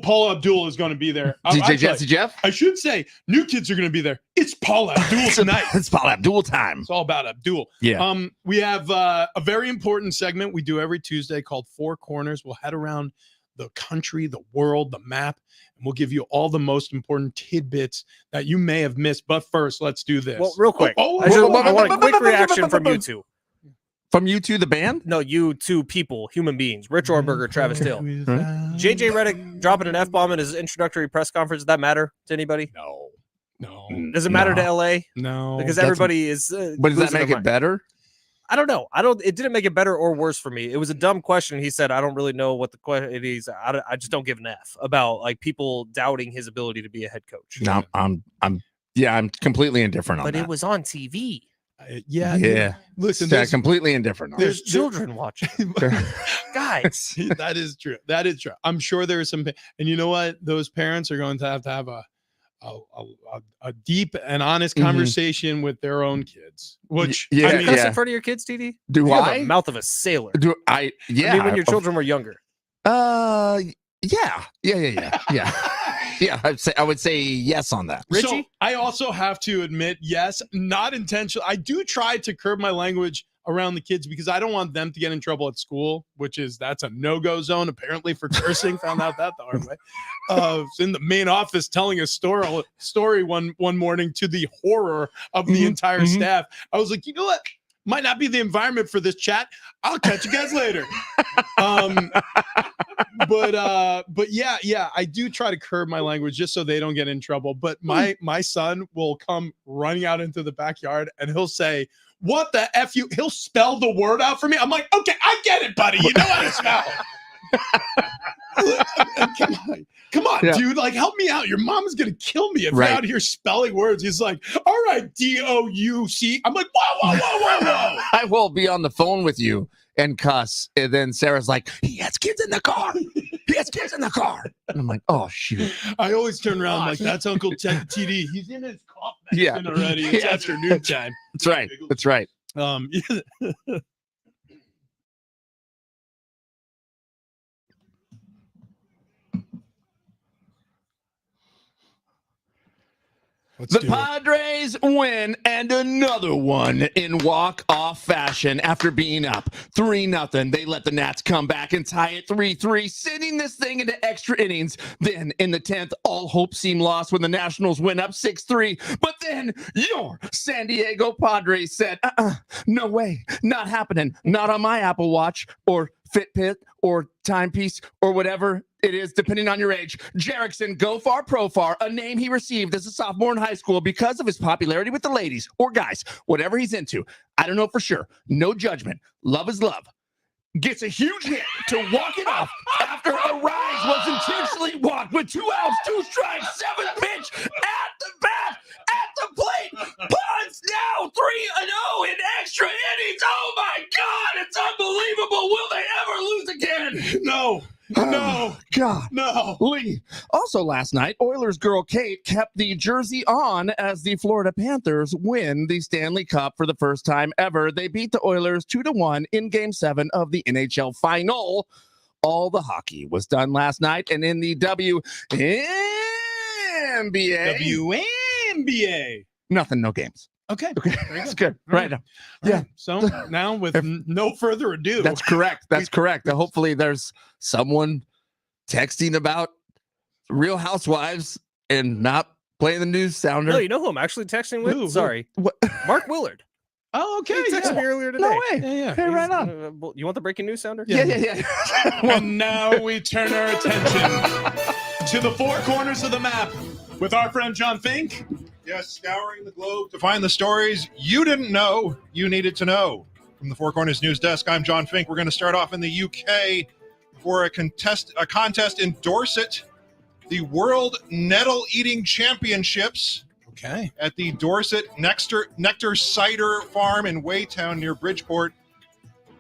[SPEAKER 3] Paul Abdul is going to be there.
[SPEAKER 4] DJ Jesse Jeff?
[SPEAKER 3] I should say New Kids are going to be there. It's Paul Abdul tonight.
[SPEAKER 4] It's Paul Abdul time.
[SPEAKER 3] It's all about Abdul.
[SPEAKER 4] Yeah.
[SPEAKER 3] We have a very important segment we do every Tuesday called Four Corners. We'll head around the country, the world, the map, and we'll give you all the most important tidbits that you may have missed. But first, let's do this.
[SPEAKER 2] Well, real quick.
[SPEAKER 3] Oh,
[SPEAKER 2] I want a quick reaction from you two.
[SPEAKER 4] From you two, the band?
[SPEAKER 2] No, you two people, human beings. Rich Ornberger, Travis Hill. JJ Redick dropping an F-bomb in his introductory press conference. Does that matter to anybody?
[SPEAKER 3] No.
[SPEAKER 2] Does it matter to LA?
[SPEAKER 3] No.
[SPEAKER 2] Because
[SPEAKER 4] That's-
[SPEAKER 2] everybody is.
[SPEAKER 4] But does that
[SPEAKER 2] losing their
[SPEAKER 4] make it
[SPEAKER 2] mind.
[SPEAKER 4] better?
[SPEAKER 2] I don't know. It didn't make it better or worse for me. It was a dumb question. He said, I don't really know what the question it is. I just don't give an F about like people doubting his ability to be a head coach.
[SPEAKER 4] No, I'm completely indifferent on
[SPEAKER 2] But
[SPEAKER 4] that.
[SPEAKER 2] it was on TV.
[SPEAKER 3] Yeah. Listen,
[SPEAKER 4] Yeah, completely indifferent on
[SPEAKER 3] there's
[SPEAKER 4] it.
[SPEAKER 2] There's children watching. Guys.
[SPEAKER 3] that is true. I'm sure there is some, and you know what? Those parents are going to have a a deep and honest conversation with their own kids. Which
[SPEAKER 4] Yeah,
[SPEAKER 2] Do you cuss
[SPEAKER 4] yeah.
[SPEAKER 2] in front of your kids, TD?
[SPEAKER 4] Do
[SPEAKER 2] You have
[SPEAKER 4] I?
[SPEAKER 2] the mouth of a sailor.
[SPEAKER 4] Do I? Yeah.
[SPEAKER 2] I mean, when your children were younger.
[SPEAKER 4] Yeah. Yeah. I would say yes on that.
[SPEAKER 2] Richie?
[SPEAKER 3] So I also have to admit, yes, not intentional. I do try to curb my language around the kids because I don't want them to get in trouble at school, that's a no-go zone apparently for cursing. Found out that the hard way. In the main office telling a story one morning to the horror of the entire staff. I was like, you know what? Might not be the environment for this chat. I'll catch you guys later. But yeah, I do try to curb my language just so they don't get in trouble. But my son will come running out into the backyard and he'll say, "What the F you?" He'll spell the word out for me. I'm like, okay, I get it, buddy. You know how to spell. Come on, dude. Like, help me out. Your mom's gonna kill me if you're out here spelling words. He's like, all right, DOUC. I'm like, whoa.
[SPEAKER 4] I will be on the phone with you and cuss. And then Sarah's like, he has kids in the car. And I'm like, oh, shoot.
[SPEAKER 3] I always turn around like, that's Uncle TD. He's in his cough medicine already. It's afternoon time.
[SPEAKER 4] That's right. The Padres win and another one in walk-off fashion after being up 3-0. They let the Nats come back and tie it 3-3, sending this thing into extra innings. Then in the 10th, all hope seemed lost when the Nationals went up 6-3. But then your San Diego Padres said, no way, not happening. Not on my Apple Watch or Fitbit or timepiece or whatever it is, depending on your age. Jerickson Gofar Profar, a name he received as a sophomore in high school because of his popularity with the ladies or guys, whatever he's into. I don't know for sure. No judgment. Love is love. Gets a huge hit to walk it off after a rise was intentionally walked with 2 outs, 2 strikes, 7 pitch at the bat, at the plate. Punts now 3-0 in extra innings. Oh my God, it's unbelievable. Will they ever lose again?
[SPEAKER 3] No.
[SPEAKER 4] God.
[SPEAKER 3] No.
[SPEAKER 4] Lee. Also last night, Oilers girl Kate kept the jersey on as the Florida Panthers win the Stanley Cup for the first time ever. They beat the Oilers 2-1 in Game 7 of the NHL Final. All the hockey was done last night, and in the WNBA. Nothing, no games.
[SPEAKER 3] Okay.
[SPEAKER 4] That's good. Right. Yeah.
[SPEAKER 3] So now with no further ado.
[SPEAKER 4] That's correct. Hopefully there's someone texting about Real Housewives and not playing the news sounder.
[SPEAKER 2] No, you know who I'm actually texting with?
[SPEAKER 3] Who?
[SPEAKER 2] Sorry.
[SPEAKER 4] What?
[SPEAKER 2] Mark Willard.
[SPEAKER 3] Oh, okay.
[SPEAKER 2] He texted me earlier today.
[SPEAKER 4] No way.
[SPEAKER 3] Yeah.
[SPEAKER 4] Hey, right on.
[SPEAKER 2] You want the breaking news sounder?
[SPEAKER 4] Yeah.
[SPEAKER 3] And now we turn our attention to the four corners of the map with our friend Jon Fink.
[SPEAKER 9] Yes, scouring the globe to find the stories you didn't know you needed to know. From the Four Corners News Desk, I'm Jon Fink. We're going to start off in the UK for a contest in Dorset, the World Nettle Eating Championships.
[SPEAKER 3] Okay.
[SPEAKER 9] At the Dorset Nectar Cider Farm in Waytown near Bridgeport.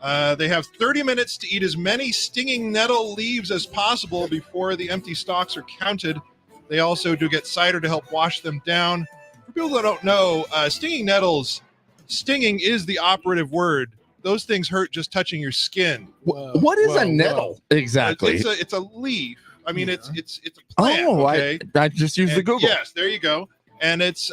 [SPEAKER 9] They have 30 minutes to eat as many stinging nettle leaves as possible before the empty stalks are counted. They also do get cider to help wash them down. For people that don't know, stinging nettles, stinging is the operative word. Those things hurt just touching your skin.
[SPEAKER 4] What is a nettle exactly?
[SPEAKER 9] It's a leaf. I mean, it's a plant.
[SPEAKER 4] Oh,
[SPEAKER 9] okay?
[SPEAKER 4] I just used the Google.
[SPEAKER 9] Yes, there you go. And it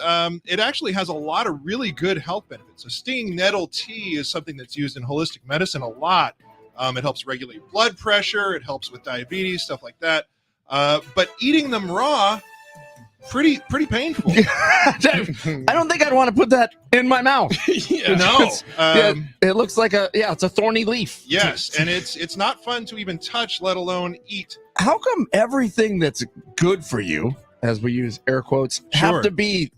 [SPEAKER 9] actually has a lot of really good health benefits. So stinging nettle tea is something that's used in holistic medicine a lot. It helps regulate blood pressure. It helps with diabetes, stuff like that. But eating them raw, pretty painful.
[SPEAKER 4] I don't think I'd want to put that in my mouth.
[SPEAKER 9] No.
[SPEAKER 4] It looks like it's a thorny leaf.
[SPEAKER 9] Yes, and it's not fun to even touch, let alone eat.
[SPEAKER 4] How come everything that's good for you, as we use air quotes, have to be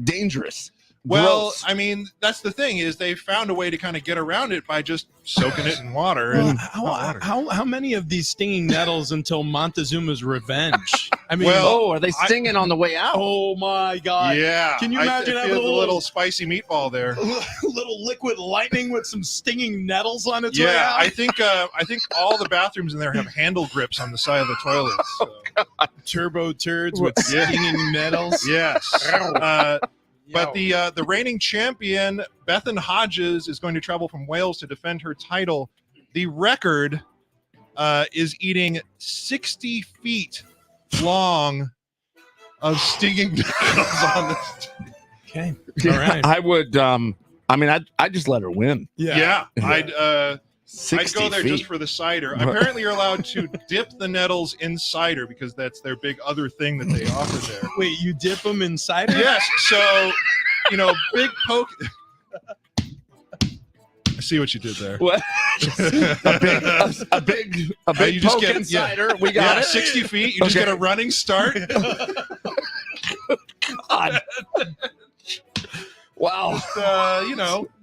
[SPEAKER 4] dangerous?
[SPEAKER 9] Well,
[SPEAKER 4] Gross.
[SPEAKER 9] I mean, that's the thing is they found a way to kind of get around it by just soaking it in water.
[SPEAKER 3] Well, how many of these stinging nettles until Montezuma's revenge? I mean,
[SPEAKER 9] Well,
[SPEAKER 4] are they stinging on the way out?
[SPEAKER 3] oh my God.
[SPEAKER 9] yeah.
[SPEAKER 3] Can you
[SPEAKER 9] I
[SPEAKER 3] imagine
[SPEAKER 9] feel
[SPEAKER 3] having
[SPEAKER 9] the
[SPEAKER 3] a
[SPEAKER 9] little spicy meatball there?
[SPEAKER 3] little liquid lightning with some stinging nettles on its way
[SPEAKER 9] Yeah,
[SPEAKER 3] out?
[SPEAKER 9] I think all the bathrooms in there have handle grips on the side of the toilets. So.
[SPEAKER 3] Turbo turds with stinging nettles.
[SPEAKER 9] Yes. But the reigning champion, Bethan Hodges, is going to travel from Wales to defend her title. The record is eating 60 feet long of stinging nettles on this.
[SPEAKER 3] Okay. All right.
[SPEAKER 4] I would. I'd just let her win.
[SPEAKER 9] Yeah. I'd go
[SPEAKER 4] 60
[SPEAKER 9] there
[SPEAKER 4] feet.
[SPEAKER 9] just for the cider. Apparently, you're allowed to dip the nettles in cider because that's their big other thing that they offer there.
[SPEAKER 3] Wait, you dip them in cider?
[SPEAKER 9] Yes. So, big poke. I see what you did there.
[SPEAKER 4] What? a big
[SPEAKER 9] You just
[SPEAKER 4] poke
[SPEAKER 9] get-
[SPEAKER 4] and
[SPEAKER 9] yeah.
[SPEAKER 4] cider. We got it.
[SPEAKER 9] 60 feet. You just
[SPEAKER 4] Okay.
[SPEAKER 9] get a running start.
[SPEAKER 4] God. Wow.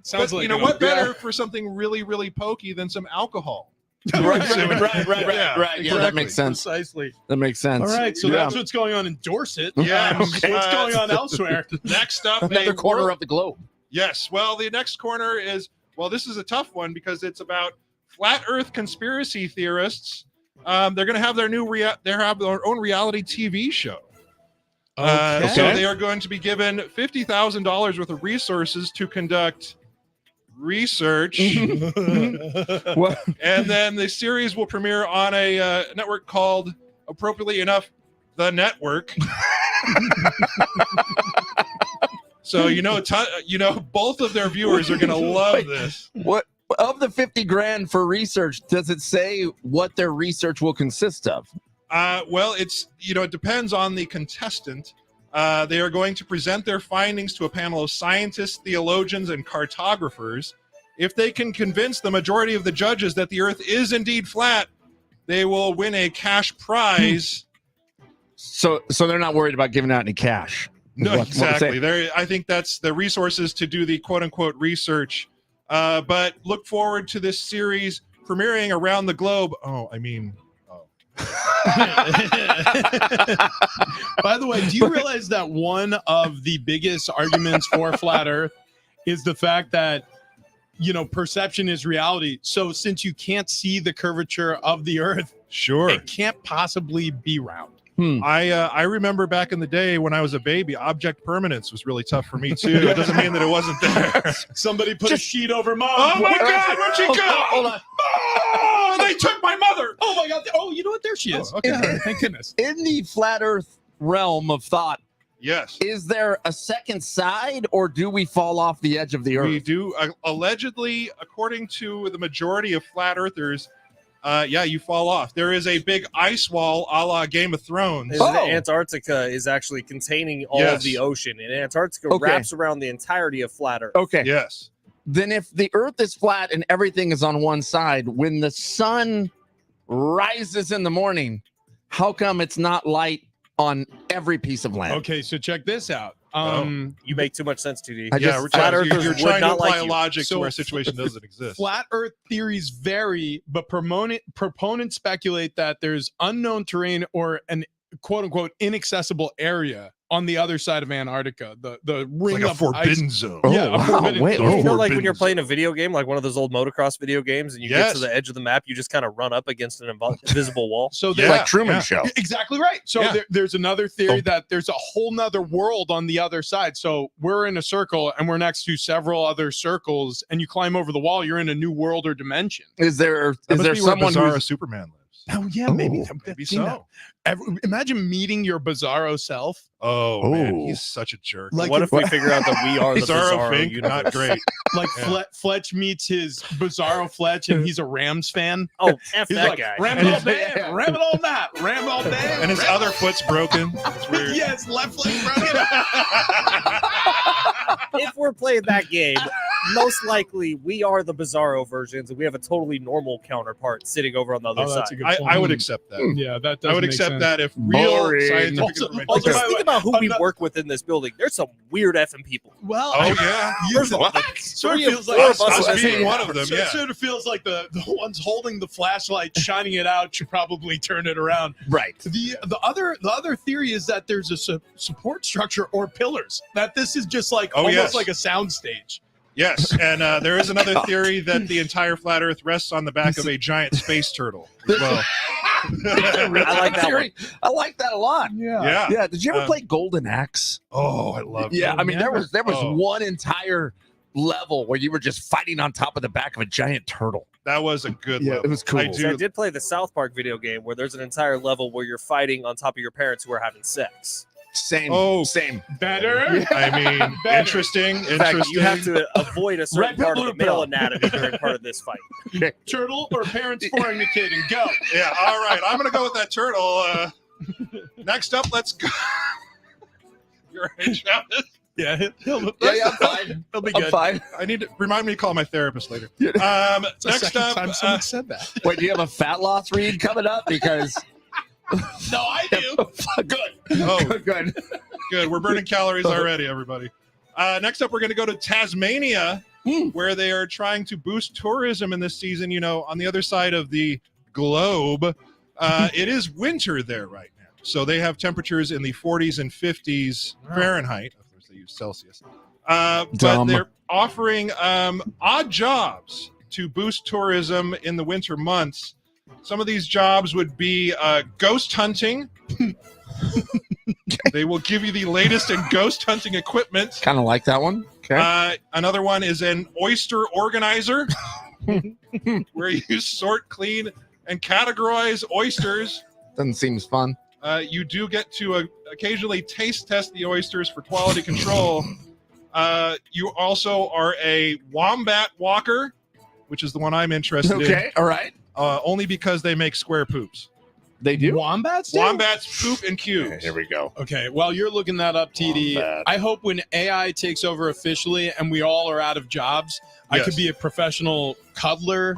[SPEAKER 3] Sounds
[SPEAKER 9] but,
[SPEAKER 3] like
[SPEAKER 9] what better for something really, really pokey than some alcohol?
[SPEAKER 4] Right.
[SPEAKER 9] Yeah,
[SPEAKER 4] Yeah, that makes sense.
[SPEAKER 3] Precisely.
[SPEAKER 4] That makes sense.
[SPEAKER 3] All right, so that's what's going on in Dorset.
[SPEAKER 9] Yeah.
[SPEAKER 3] What's going on elsewhere?
[SPEAKER 9] Next up,
[SPEAKER 4] Another corner of the globe.
[SPEAKER 9] Yes. Well, the next corner is, this is a tough one because it's about flat Earth conspiracy theorists. They're going to have their own reality TV show.
[SPEAKER 3] Okay.
[SPEAKER 9] So they are going to be given $50,000 worth of resources to conduct research.
[SPEAKER 4] What?
[SPEAKER 9] And then the series will premiere on a network called, appropriately enough, The Network. So both of their viewers are going to love this.
[SPEAKER 4] What of the $50,000 for research? Does it say what their research will consist of?
[SPEAKER 9] It depends on the contestant. They are going to present their findings to a panel of scientists, theologians, and cartographers. If they can convince the majority of the judges that the Earth is indeed flat, they will win a cash prize.
[SPEAKER 4] So they're not worried about giving out any cash.
[SPEAKER 9] No, exactly. I think that's the resources to do the quote-unquote research. But look forward to this series premiering around the globe.
[SPEAKER 3] By the way, do you realize that one of the biggest arguments for flat Earth is the fact that, perception is reality. So since you can't see the curvature of the Earth,
[SPEAKER 9] Sure.
[SPEAKER 3] it can't possibly be round.
[SPEAKER 9] I remember back in the day when I was a baby, object permanence was really tough for me too. It doesn't mean that it wasn't there.
[SPEAKER 3] Somebody put a sheet over Mom.
[SPEAKER 9] Oh my God, where'd she go?
[SPEAKER 4] Hold on.
[SPEAKER 9] Oh, they took my mother.
[SPEAKER 3] Oh my God. Oh, you know what? There she is.
[SPEAKER 9] Okay.
[SPEAKER 3] Thank goodness.
[SPEAKER 4] In the flat Earth realm of thought,
[SPEAKER 9] Yes.
[SPEAKER 4] is there a second side, or do we fall off the edge of the Earth?
[SPEAKER 9] We do. Allegedly, according to the majority of flat earthers, you fall off. There is a big ice wall a la Game of Thrones.
[SPEAKER 2] And Antarctica is actually containing all of the ocean, and Antarctica wraps around the entirety of flat Earth.
[SPEAKER 4] Okay.
[SPEAKER 9] Yes.
[SPEAKER 4] Then if the Earth is flat and everything is on one side, when the sun rises in the morning, how come it's not light on every piece of land?
[SPEAKER 3] Okay, so check this out.
[SPEAKER 2] You make too much sense, TD.
[SPEAKER 9] You're trying to apply logic to where a situation doesn't exist.
[SPEAKER 3] Flat Earth theories vary, but proponents speculate that there's unknown terrain or an quote-unquote inaccessible area on the other side of Antarctica. The ring
[SPEAKER 9] like a
[SPEAKER 3] of
[SPEAKER 9] forbidden
[SPEAKER 3] ice.
[SPEAKER 9] zone.
[SPEAKER 3] Yeah, a forbidden zone.
[SPEAKER 2] Like when you're playing a video game, like one of those old motocross video games, and you get to the edge of the map, you just kind of run up against an invisible wall.
[SPEAKER 3] So
[SPEAKER 4] like Truman Show.
[SPEAKER 3] Exactly right. So there's another theory that there's a whole nother world on the other side. So we're in a circle and we're next to several other circles, and you climb over the wall, you're in a new world or dimension.
[SPEAKER 4] Is there someone who's
[SPEAKER 9] Superman lives?
[SPEAKER 3] Oh yeah, maybe
[SPEAKER 9] so.
[SPEAKER 3] Imagine meeting your Bizarro self.
[SPEAKER 9] Oh man, he's such a jerk.
[SPEAKER 2] Like, what if we figure out that we are the Bizarro
[SPEAKER 9] Fink?
[SPEAKER 2] universe?
[SPEAKER 9] Not great.
[SPEAKER 3] Like Fletch meets his Bizarro Fletch, and he's a Rams fan.
[SPEAKER 2] Oh, F
[SPEAKER 3] He's
[SPEAKER 2] that
[SPEAKER 3] like,
[SPEAKER 2] guy.
[SPEAKER 3] Ram it all day, ram it all night, ram it all day.
[SPEAKER 9] And his other foot's broken. It's weird.
[SPEAKER 3] Yes, left leg broken.
[SPEAKER 2] If we're playing that game, most likely we are the bizarro versions, and we have a totally normal counterpart sitting over on the other
[SPEAKER 3] That's a
[SPEAKER 2] side.
[SPEAKER 3] good point.
[SPEAKER 9] I would accept that.
[SPEAKER 3] Yeah, that does
[SPEAKER 9] I would
[SPEAKER 3] make
[SPEAKER 9] accept
[SPEAKER 3] sense.
[SPEAKER 9] that if real
[SPEAKER 4] Boring.
[SPEAKER 9] scientific
[SPEAKER 3] Also-
[SPEAKER 9] information.
[SPEAKER 2] Well, just
[SPEAKER 3] Wait,
[SPEAKER 2] think about who
[SPEAKER 3] I'm
[SPEAKER 2] we
[SPEAKER 3] not-
[SPEAKER 2] work with in this building. There's some weird effing people.
[SPEAKER 3] Well,
[SPEAKER 9] Oh yeah.
[SPEAKER 3] sort of
[SPEAKER 2] Three of
[SPEAKER 3] feels
[SPEAKER 2] four
[SPEAKER 3] like
[SPEAKER 2] of us
[SPEAKER 9] Us
[SPEAKER 2] are
[SPEAKER 9] being one of them.
[SPEAKER 3] So
[SPEAKER 9] Yeah.
[SPEAKER 3] it sort of feels like the ones holding the flashlight, shining it out, should probably turn it around.
[SPEAKER 4] Right.
[SPEAKER 3] The other theory is that there's a support structure or pillars. That this is just like almost
[SPEAKER 9] yes.
[SPEAKER 3] like a sound stage.
[SPEAKER 9] Yes, and there is another theory that the entire flat Earth rests on the back of a giant space turtle as well.
[SPEAKER 2] I like that one.
[SPEAKER 4] I like that a lot.
[SPEAKER 9] Yeah.
[SPEAKER 4] Yeah. Did you ever
[SPEAKER 9] Uh,
[SPEAKER 4] play Golden Axe?
[SPEAKER 9] Oh, I love
[SPEAKER 4] Yeah.
[SPEAKER 9] it.
[SPEAKER 4] I mean, there was
[SPEAKER 9] Oh.
[SPEAKER 4] one entire level where you were just fighting on top of the back of a giant turtle.
[SPEAKER 9] That was a good
[SPEAKER 4] Yeah,
[SPEAKER 9] level.
[SPEAKER 4] it was cool.
[SPEAKER 9] I
[SPEAKER 2] So I
[SPEAKER 9] do.
[SPEAKER 2] did play the South Park video game where there's an entire level where you're fighting on top of your parents who are having sex.
[SPEAKER 4] Same.
[SPEAKER 9] Oh.
[SPEAKER 4] Same.
[SPEAKER 3] Better.
[SPEAKER 9] I mean,
[SPEAKER 3] Better.
[SPEAKER 9] interesting.
[SPEAKER 2] In fact,
[SPEAKER 9] Interesting.
[SPEAKER 2] you have to avoid a certain
[SPEAKER 4] Red pill,
[SPEAKER 2] part of
[SPEAKER 4] blue
[SPEAKER 2] the male
[SPEAKER 4] pill.
[SPEAKER 2] anatomy during part of this fight.
[SPEAKER 3] Turtle or parents fornicating? Go.
[SPEAKER 9] Yeah. All right. I'm gonna go with that turtle. Next up, let's go. You're right, Travis.
[SPEAKER 3] Yeah,
[SPEAKER 4] I'm fine.
[SPEAKER 3] He'll be
[SPEAKER 4] I'm
[SPEAKER 3] good.
[SPEAKER 4] fine.
[SPEAKER 9] I need to remind me to call my therapist later.
[SPEAKER 3] It's the
[SPEAKER 9] Next
[SPEAKER 3] second
[SPEAKER 9] up,
[SPEAKER 3] time someone said that.
[SPEAKER 4] Wait, do you have a fat loss read coming up? Because
[SPEAKER 3] No, I do.
[SPEAKER 4] good.
[SPEAKER 9] oh,
[SPEAKER 4] Good.
[SPEAKER 9] good. We're burning calories already, everybody. Next up, we're going to go to Tasmania, where they are trying to boost tourism in this season. You know, on the other side of the globe, it is winter there right now. So they have temperatures in the 40s and 50s Fahrenheit. Of course, they use Celsius. But
[SPEAKER 4] Dumb.
[SPEAKER 9] they're offering odd jobs to boost tourism in the winter months. Some of these jobs would be ghost hunting. They will give you the latest in ghost hunting equipment.
[SPEAKER 4] Kind of like that one. Okay.
[SPEAKER 9] Another one is an oyster organizer, where you sort, clean, and categorize oysters.
[SPEAKER 4] Doesn't seem fun.
[SPEAKER 9] You do get to occasionally taste test the oysters for quality control. You also are a wombat walker, which is the one I'm interested in.
[SPEAKER 4] Okay. All right.
[SPEAKER 9] Only because they make square poops.
[SPEAKER 4] They do.
[SPEAKER 3] Wombats do?
[SPEAKER 9] Wombats poop in cubes.
[SPEAKER 4] Here we go.
[SPEAKER 3] Okay, while you're looking that up, TD,
[SPEAKER 4] Wombat.
[SPEAKER 3] I hope when AI takes over officially and we all are out of jobs, I
[SPEAKER 9] Yes.
[SPEAKER 3] could be a professional cuddler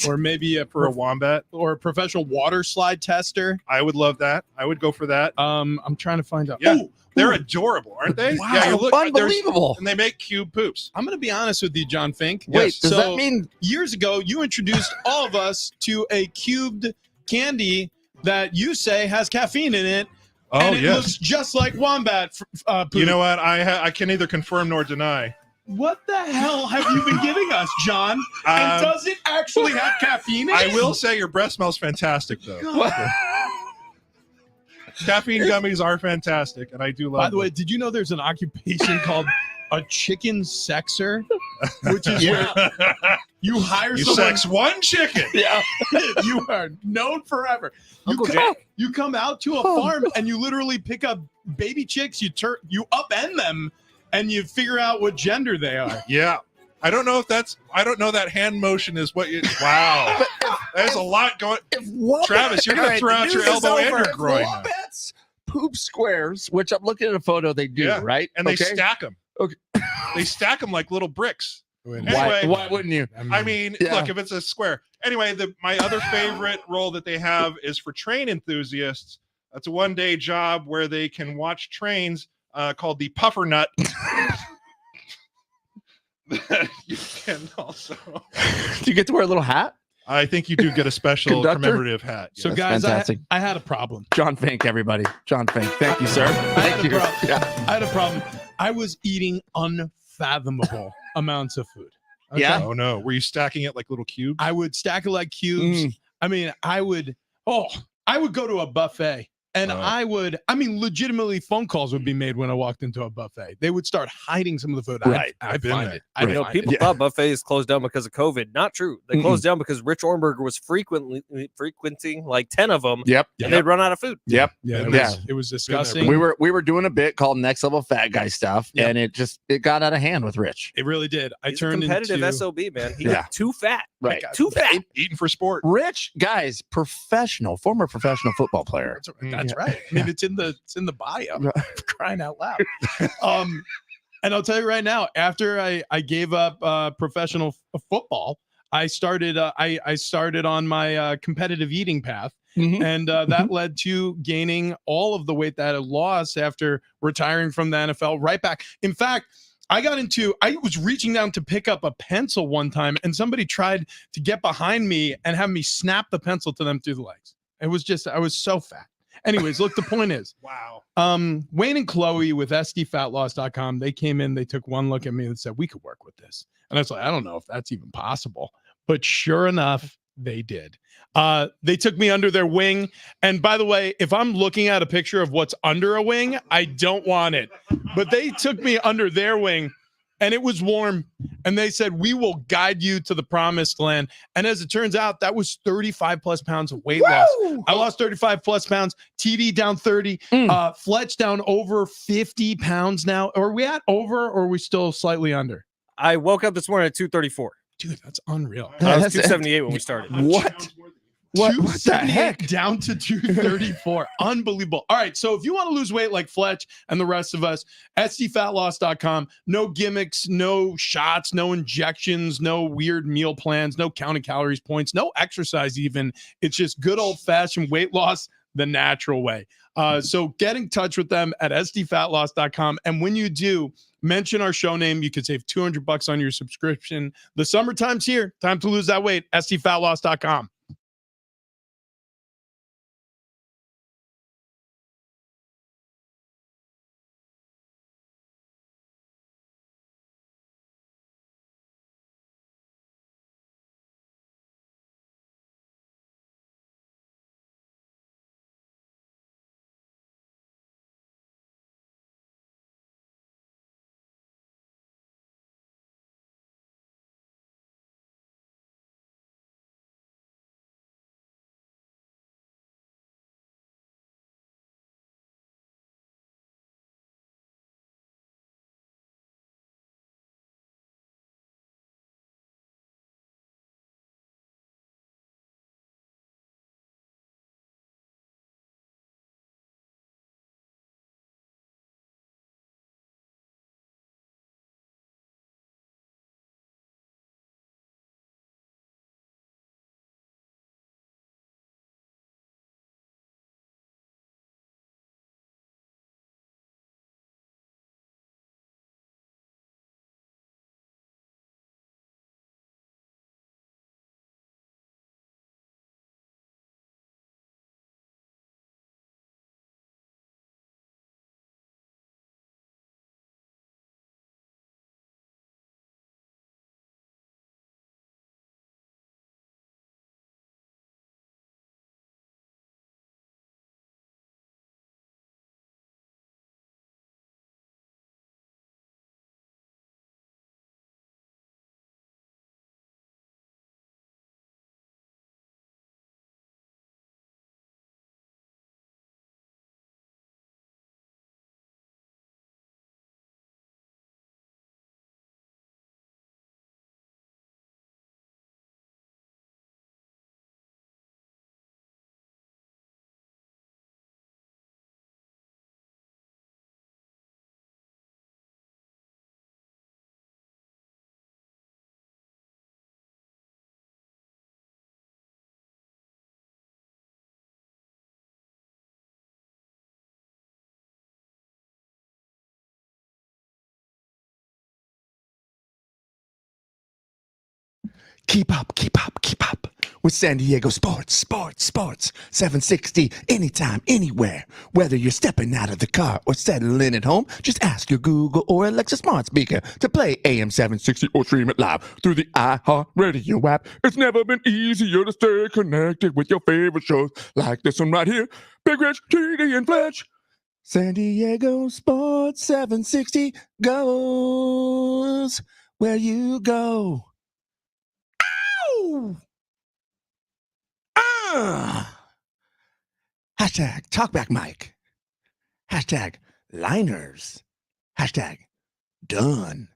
[SPEAKER 3] or maybe
[SPEAKER 9] For a wombat,
[SPEAKER 3] or a professional water slide tester.
[SPEAKER 9] I would love that. I would go for that.
[SPEAKER 3] I'm trying to find out.
[SPEAKER 9] Yeah.
[SPEAKER 3] Ooh,
[SPEAKER 9] They're adorable, aren't they?
[SPEAKER 3] Wow.
[SPEAKER 9] Yeah, you look. there's-
[SPEAKER 4] Unbelievable.
[SPEAKER 9] And they make cube poops.
[SPEAKER 3] I'm going to be honest with you, Jon Fink.
[SPEAKER 4] Wait, does
[SPEAKER 3] So,
[SPEAKER 4] that mean
[SPEAKER 3] years ago, you introduced all of us to a cubed candy that you say has caffeine in it.
[SPEAKER 9] Oh,
[SPEAKER 3] and it
[SPEAKER 9] yes.
[SPEAKER 3] looks just like wombat poop.
[SPEAKER 9] You know what? I can neither confirm nor deny.
[SPEAKER 3] What the hell have you been giving us, John? And does it actually have caffeine in
[SPEAKER 9] I
[SPEAKER 3] it?
[SPEAKER 9] will say your breath smells fantastic, though.
[SPEAKER 3] God.
[SPEAKER 9] Caffeine gummies are fantastic, and I do love
[SPEAKER 3] By the way,
[SPEAKER 9] them.
[SPEAKER 3] did you know there's an occupation called a chicken sexer? Which is where you hire
[SPEAKER 9] You
[SPEAKER 3] someone.
[SPEAKER 9] sex one chicken.
[SPEAKER 3] Yeah, you are known forever.
[SPEAKER 2] Uncle Jack.
[SPEAKER 3] You come out to a farm and you literally pick up baby chicks. You upend them, and you figure out what gender they are.
[SPEAKER 9] Yeah. I don't know that hand motion is what you. Wow. There's a lot going.
[SPEAKER 4] if wombats,
[SPEAKER 9] Travis, you're going to throw out your elbow and your
[SPEAKER 4] If
[SPEAKER 9] groin.
[SPEAKER 4] wombats poop squares, which I'm looking at a photo, they do,
[SPEAKER 9] Yeah,
[SPEAKER 4] right?
[SPEAKER 9] And they
[SPEAKER 4] Okay.
[SPEAKER 9] stack them.
[SPEAKER 4] Okay.
[SPEAKER 9] They stack them like little bricks. Anyway,
[SPEAKER 4] Why wouldn't you?
[SPEAKER 9] I mean,
[SPEAKER 4] Yeah.
[SPEAKER 9] look, if it's a square. Anyway, my other favorite role that they have is for train enthusiasts. That's a one-day job where they can watch trains called the puffer nut. You can also.
[SPEAKER 4] Do you get to wear a little hat?
[SPEAKER 9] I think you do get a special
[SPEAKER 4] Conductor?
[SPEAKER 9] commemorative hat.
[SPEAKER 3] So,
[SPEAKER 9] yes.
[SPEAKER 3] guys,
[SPEAKER 4] fantastic.
[SPEAKER 3] I had a problem.
[SPEAKER 4] John Fink, everybody. John Fink. Thank you, sir. Thank you. Yeah.
[SPEAKER 3] I had a problem. I was eating unfathomable amounts of food.
[SPEAKER 4] Yeah.
[SPEAKER 9] Oh no, were you stacking it like little cubes?
[SPEAKER 3] I would stack it like cubes. I mean, I would go to a buffet and legitimately phone calls would be made when I walked into a buffet. They would start hiding some of the food.
[SPEAKER 4] Right.
[SPEAKER 3] I'd
[SPEAKER 9] been
[SPEAKER 3] find
[SPEAKER 9] there.
[SPEAKER 3] it. I'd
[SPEAKER 2] You know,
[SPEAKER 3] find
[SPEAKER 2] people
[SPEAKER 3] it.
[SPEAKER 2] thought buffets closed down because of COVID. Not true. They closed down because Rich Ornberger was frequenting like 10 of them,
[SPEAKER 4] Yep.
[SPEAKER 2] and they'd run out of food.
[SPEAKER 4] Yep.
[SPEAKER 3] Yeah,
[SPEAKER 4] Yeah.
[SPEAKER 3] it was disgusting.
[SPEAKER 4] We were doing a bit called Next Level Fat Guy Stuff,
[SPEAKER 3] Yep.
[SPEAKER 4] and it got out of hand with Rich.
[SPEAKER 3] It really did. I
[SPEAKER 2] He's a
[SPEAKER 3] turned
[SPEAKER 2] competitive
[SPEAKER 3] into
[SPEAKER 2] SOB, man. He's
[SPEAKER 4] Yeah.
[SPEAKER 2] too fat.
[SPEAKER 4] Right.
[SPEAKER 2] Too fat.
[SPEAKER 9] Eating for sport.
[SPEAKER 4] Rich, guys, former professional football player.
[SPEAKER 3] That's right. I mean, it's in the bio. For crying out loud. And I'll tell you right now, after I gave up professional football, I started I started on my competitive eating path. And that led to gaining all of the weight that I lost after retiring from the NFL right back. In fact, I was reaching down to pick up a pencil one time, and somebody tried to get behind me and have me snap the pencil to them through the legs. I was so fat. Anyways, look, the point is,
[SPEAKER 9] Wow.
[SPEAKER 3] Wayne and Chloe with sdfatloss.com, they came in, they took one look at me and said, we could work with this. And I was like, I don't know if that's even possible. But sure enough, they did. They took me under their wing. And by the way, if I'm looking at a picture of what's under a wing, I don't want it. But they took me under their wing, and it was warm. And they said, we will guide you to the promised land. And as it turns out, that was 35 plus pounds of weight loss. I lost 35 plus pounds. TD down 30. Fletch down over 50 pounds now. Are we at over, or are we still slightly under?
[SPEAKER 2] I woke up this morning at 234.
[SPEAKER 3] Dude, that's unreal.
[SPEAKER 2] I was 278 when we started.
[SPEAKER 4] What the
[SPEAKER 3] 278
[SPEAKER 4] heck?
[SPEAKER 3] down to 234. Unbelievable. All right. So if you want to lose weight like Fletch and the rest of us, sdfatloss.com. No gimmicks, no shots, no injections, no weird meal plans, no counting calories, points, no exercise even. It's just good old fashioned weight loss the natural way. So get in touch with them at sdfatloss.com. And when you do, mention our show name. You can save $200 on your subscription. The summertime's here. Time to lose that weight. sdfatloss.com.
[SPEAKER 8] Keep up with San Diego Sports. 760, anytime, anywhere. Whether you're stepping out of the car or settling at home, just ask your Google or Alexa smart speaker to play AM 760 or stream it live through the iHeartRadio app. It's never been easier to stay connected with your favorite shows like this one right here. Big Rich, TD, and Fletch. San Diego Sports 760 goes where you go. Ow! Hashtag Talkback Mike. Hashtag Liners. Hashtag Done.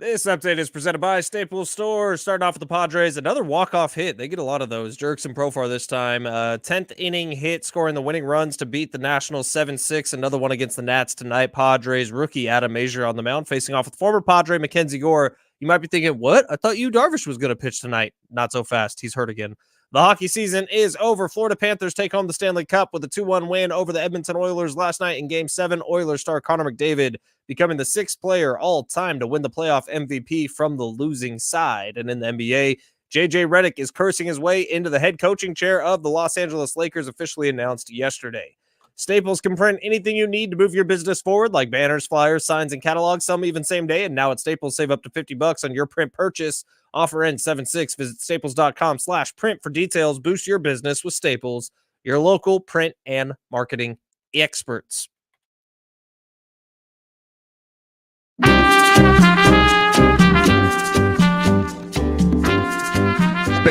[SPEAKER 2] This update is presented by Staples Store. Starting off with the Padres, another walk-off hit. They get a lot of those. Jerkson Profar this time. 10th inning hit, scoring the winning runs to beat the Nationals 7-6. Another one against the Nats tonight. Padres rookie Adam Mazur on the mound, facing off with former Padre Mackenzie Gore. You might be thinking, what? I thought Yu Darvish was going to pitch tonight. Not so fast. He's hurt again. The hockey season is over. Florida Panthers take home the Stanley Cup with a 2-1 win over the Edmonton Oilers last night in Game 7. Oilers star Connor McDavid becoming the 6th player all-time to win the playoff MVP from the losing side. And in the NBA, JJ Redick is cursing his way into the head coaching chair of the Los Angeles Lakers, officially announced yesterday. Staples can print anything you need to move your business forward, like banners, flyers, signs, and catalogs, some even same day. And now at Staples, save up to $50 on your print purchase. Offer ends 7/6. Visit staples.com/print for details. Boost your business with Staples, your local print and marketing experts.
[SPEAKER 4] Big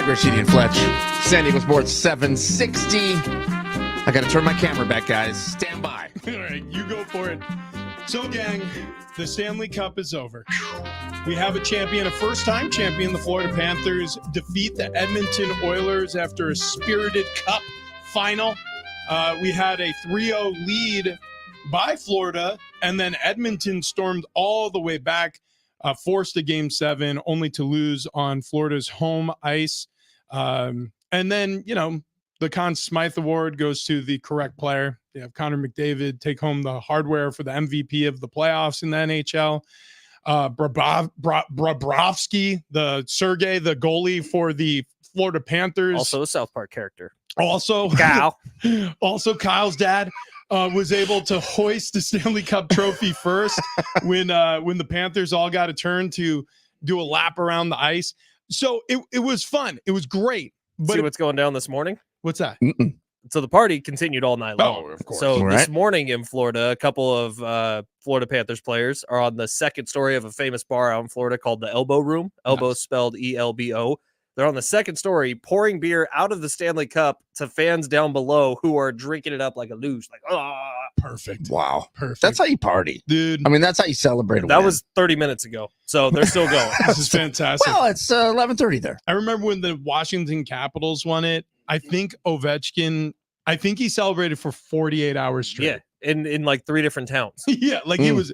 [SPEAKER 4] Rashidi and Fletch. San Diego Sports 760. I got to turn my camera back, guys. Stand by.
[SPEAKER 3] All right, you go for it. So, gang, the Stanley Cup is over. We have a champion, a first-time champion. The Florida Panthers defeat the Edmonton Oilers after a spirited Cup final. We had a 3-0 lead by Florida, and then Edmonton stormed all the way back, forced a Game 7, only to lose on Florida's home ice. And then, the Conn Smythe Award goes to the correct player. They have Connor McDavid take home the hardware for the MVP of the playoffs in the NHL. Bobrovsky, the goalie for the Florida Panthers.
[SPEAKER 2] Also a South Park character.
[SPEAKER 3] Also,
[SPEAKER 2] Kyle.
[SPEAKER 3] Also, Kyle's dad was able to hoist the Stanley Cup trophy first when the Panthers all got a turn to do a lap around the ice. So it was fun. It was great. But
[SPEAKER 2] See what's going down this morning?
[SPEAKER 3] What's that?
[SPEAKER 2] So the party continued all night long.
[SPEAKER 3] Oh, of course.
[SPEAKER 2] So
[SPEAKER 4] All
[SPEAKER 2] this
[SPEAKER 4] right.
[SPEAKER 2] morning in Florida, a couple of Florida Panthers players are on the second story of a famous bar out in Florida called the Elbow Room. Elbow
[SPEAKER 3] Nice.
[SPEAKER 2] spelled ELBO. They're on the second story pouring beer out of the Stanley Cup to fans down below who are drinking it up like a luge. Like,
[SPEAKER 3] Perfect.
[SPEAKER 4] Wow.
[SPEAKER 3] Perfect.
[SPEAKER 4] That's how you party.
[SPEAKER 3] Dude.
[SPEAKER 4] I mean, that's how you celebrate a
[SPEAKER 2] that
[SPEAKER 4] win.
[SPEAKER 2] was 30 minutes ago. So they're still going.
[SPEAKER 3] This is fantastic.
[SPEAKER 4] Well, it's 11:30 there.
[SPEAKER 3] I remember when the Washington Capitals won it. I think Ovechkin, he celebrated for 48 hours straight.
[SPEAKER 2] Yeah. In like 3 different towns.
[SPEAKER 3] Yeah, like he was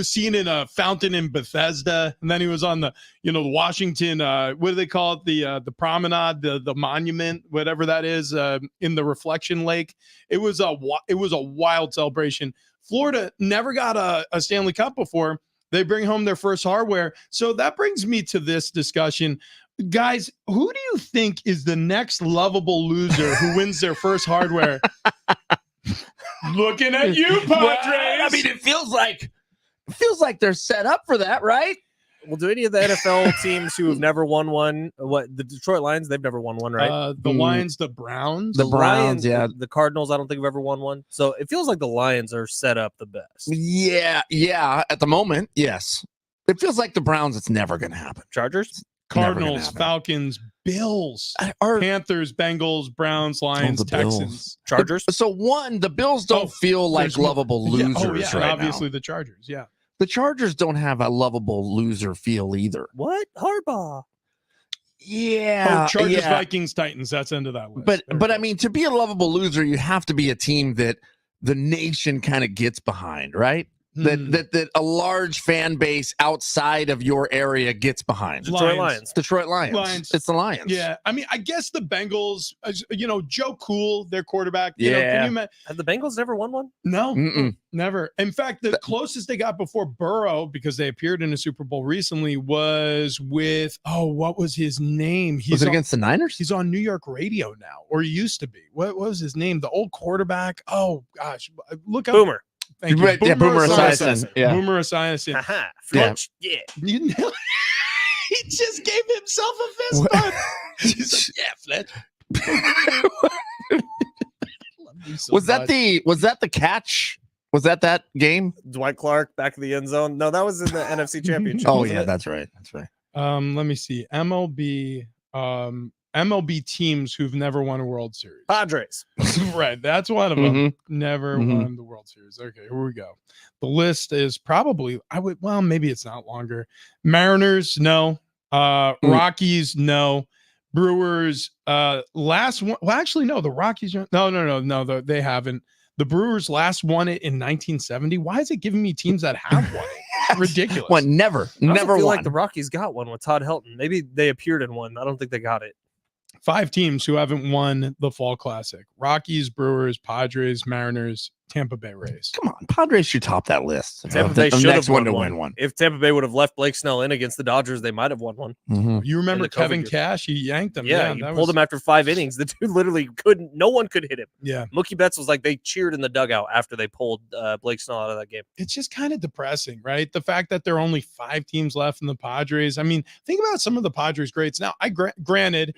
[SPEAKER 3] seen in a fountain in Bethesda, and then he was on the Washington what do they call it, the promenade, the monument, whatever that is, in the Reflection Lake. It was a wild celebration. Florida never got a Stanley Cup before. They bring home their first hardware. So that brings me to this discussion. Guys, who do you think is the next lovable loser who wins their first hardware? Looking at you, Padres.
[SPEAKER 4] Well, I mean, it feels like they're set up for that, right?
[SPEAKER 2] Well, do any of the NFL teams who have never won one, the Detroit Lions, they've never won one, right?
[SPEAKER 3] The Lions, the Browns.
[SPEAKER 4] The Browns,
[SPEAKER 2] Lions,
[SPEAKER 4] yeah.
[SPEAKER 2] The Cardinals, I don't think have ever won one. So it feels like the Lions are set up the best.
[SPEAKER 4] Yeah. At the moment, yes. It feels like the Browns. It's never going to happen.
[SPEAKER 2] Chargers,
[SPEAKER 4] Never gonna
[SPEAKER 3] Cardinals,
[SPEAKER 4] happen.
[SPEAKER 3] Falcons, Bills,
[SPEAKER 4] Or
[SPEAKER 3] Panthers, Bengals, Browns, Lions,
[SPEAKER 4] the Bills.
[SPEAKER 3] Texans.
[SPEAKER 2] Chargers.
[SPEAKER 4] So one, the Bills don't
[SPEAKER 3] Oh,
[SPEAKER 4] feel like
[SPEAKER 3] there's more.
[SPEAKER 4] lovable
[SPEAKER 3] Yeah,
[SPEAKER 4] losers
[SPEAKER 3] and
[SPEAKER 4] right
[SPEAKER 3] obviously
[SPEAKER 4] now.
[SPEAKER 3] the Chargers. Yeah.
[SPEAKER 4] The Chargers don't have a lovable loser feel either.
[SPEAKER 2] What? Harbaugh.
[SPEAKER 4] Yeah.
[SPEAKER 3] Chargers,
[SPEAKER 4] yeah.
[SPEAKER 3] Vikings, Titans. That's end of that list.
[SPEAKER 4] But
[SPEAKER 3] There we
[SPEAKER 4] I
[SPEAKER 3] go.
[SPEAKER 4] mean, to be a lovable loser, you have to be a team that the nation kind of gets behind, right? That a large fan base outside of your area gets behind.
[SPEAKER 2] Detroit
[SPEAKER 3] Lions.
[SPEAKER 2] Lions.
[SPEAKER 4] Detroit Lions.
[SPEAKER 3] Lions.
[SPEAKER 4] It's the Lions.
[SPEAKER 3] Yeah, I mean, I guess the Bengals. Joe Cool, their quarterback.
[SPEAKER 4] Yeah.
[SPEAKER 2] Have the Bengals never won one?
[SPEAKER 3] No,
[SPEAKER 4] Mm-mm.
[SPEAKER 3] never. In fact, the closest they got before Burrow, because they appeared in a Super Bowl recently, was with what was his name?
[SPEAKER 4] Was it
[SPEAKER 3] on-
[SPEAKER 4] against the Niners?
[SPEAKER 3] He's on New York radio now, or he used to be. What was his name? The old quarterback. Oh gosh, look up.
[SPEAKER 2] Boomer.
[SPEAKER 3] Thank you.
[SPEAKER 4] Right, yeah, Boomer
[SPEAKER 3] Esiason.
[SPEAKER 4] Esiason. Yeah.
[SPEAKER 3] Boomer Esiason.
[SPEAKER 2] Haha. Fletch. Yeah.
[SPEAKER 3] You know, he just gave himself a fist
[SPEAKER 4] What?
[SPEAKER 3] bump. He's like, yeah, Fletch.
[SPEAKER 4] Was that the catch? Was that game?
[SPEAKER 2] Dwight Clark back in the end zone. No, that was in the NFC Championship.
[SPEAKER 4] Oh
[SPEAKER 2] wasn't
[SPEAKER 4] yeah,
[SPEAKER 2] it?
[SPEAKER 4] that's right. That's right.
[SPEAKER 3] Let me see. MLB. MLB teams who've never won a World Series.
[SPEAKER 2] Padres.
[SPEAKER 3] Right. That's one of them. Never won the World Series. Okay, here we go. The list is probably, maybe it's not longer. Mariners, no. Rockies, no. Brewers, last one. Well, actually, no. The Rockies, no. They haven't. The Brewers last won it in 1970. Why is it giving me teams that have won it? Ridiculous.
[SPEAKER 4] Well, never
[SPEAKER 2] I feel
[SPEAKER 4] won.
[SPEAKER 2] like the Rockies got one with Todd Helton. Maybe they appeared in one. I don't think they got it.
[SPEAKER 3] 5 teams who haven't won the Fall Classic: Rockies, Brewers, Padres, Mariners, Tampa Bay Rays.
[SPEAKER 4] Come on, Padres should top that list.
[SPEAKER 2] Tampa Bay
[SPEAKER 4] the
[SPEAKER 2] should
[SPEAKER 4] next
[SPEAKER 2] have
[SPEAKER 4] one
[SPEAKER 2] won
[SPEAKER 4] to
[SPEAKER 2] one.
[SPEAKER 4] win one.
[SPEAKER 2] If Tampa Bay would have left Blake Snell in against the Dodgers, they might have won one.
[SPEAKER 3] You remember
[SPEAKER 2] In the COVID
[SPEAKER 3] Kevin
[SPEAKER 2] years.
[SPEAKER 3] Cash? He yanked him.
[SPEAKER 2] Yeah, he pulled him after 5 innings. The dude literally couldn't. No one could hit him.
[SPEAKER 3] Yeah,
[SPEAKER 2] Mookie Betts was like they cheered in the dugout after they pulled Blake Snell out of that game.
[SPEAKER 3] it's just kind of depressing, right? The fact that there are only 5 teams left in the Padres. I mean, think about some of the Padres greats. Now, granted,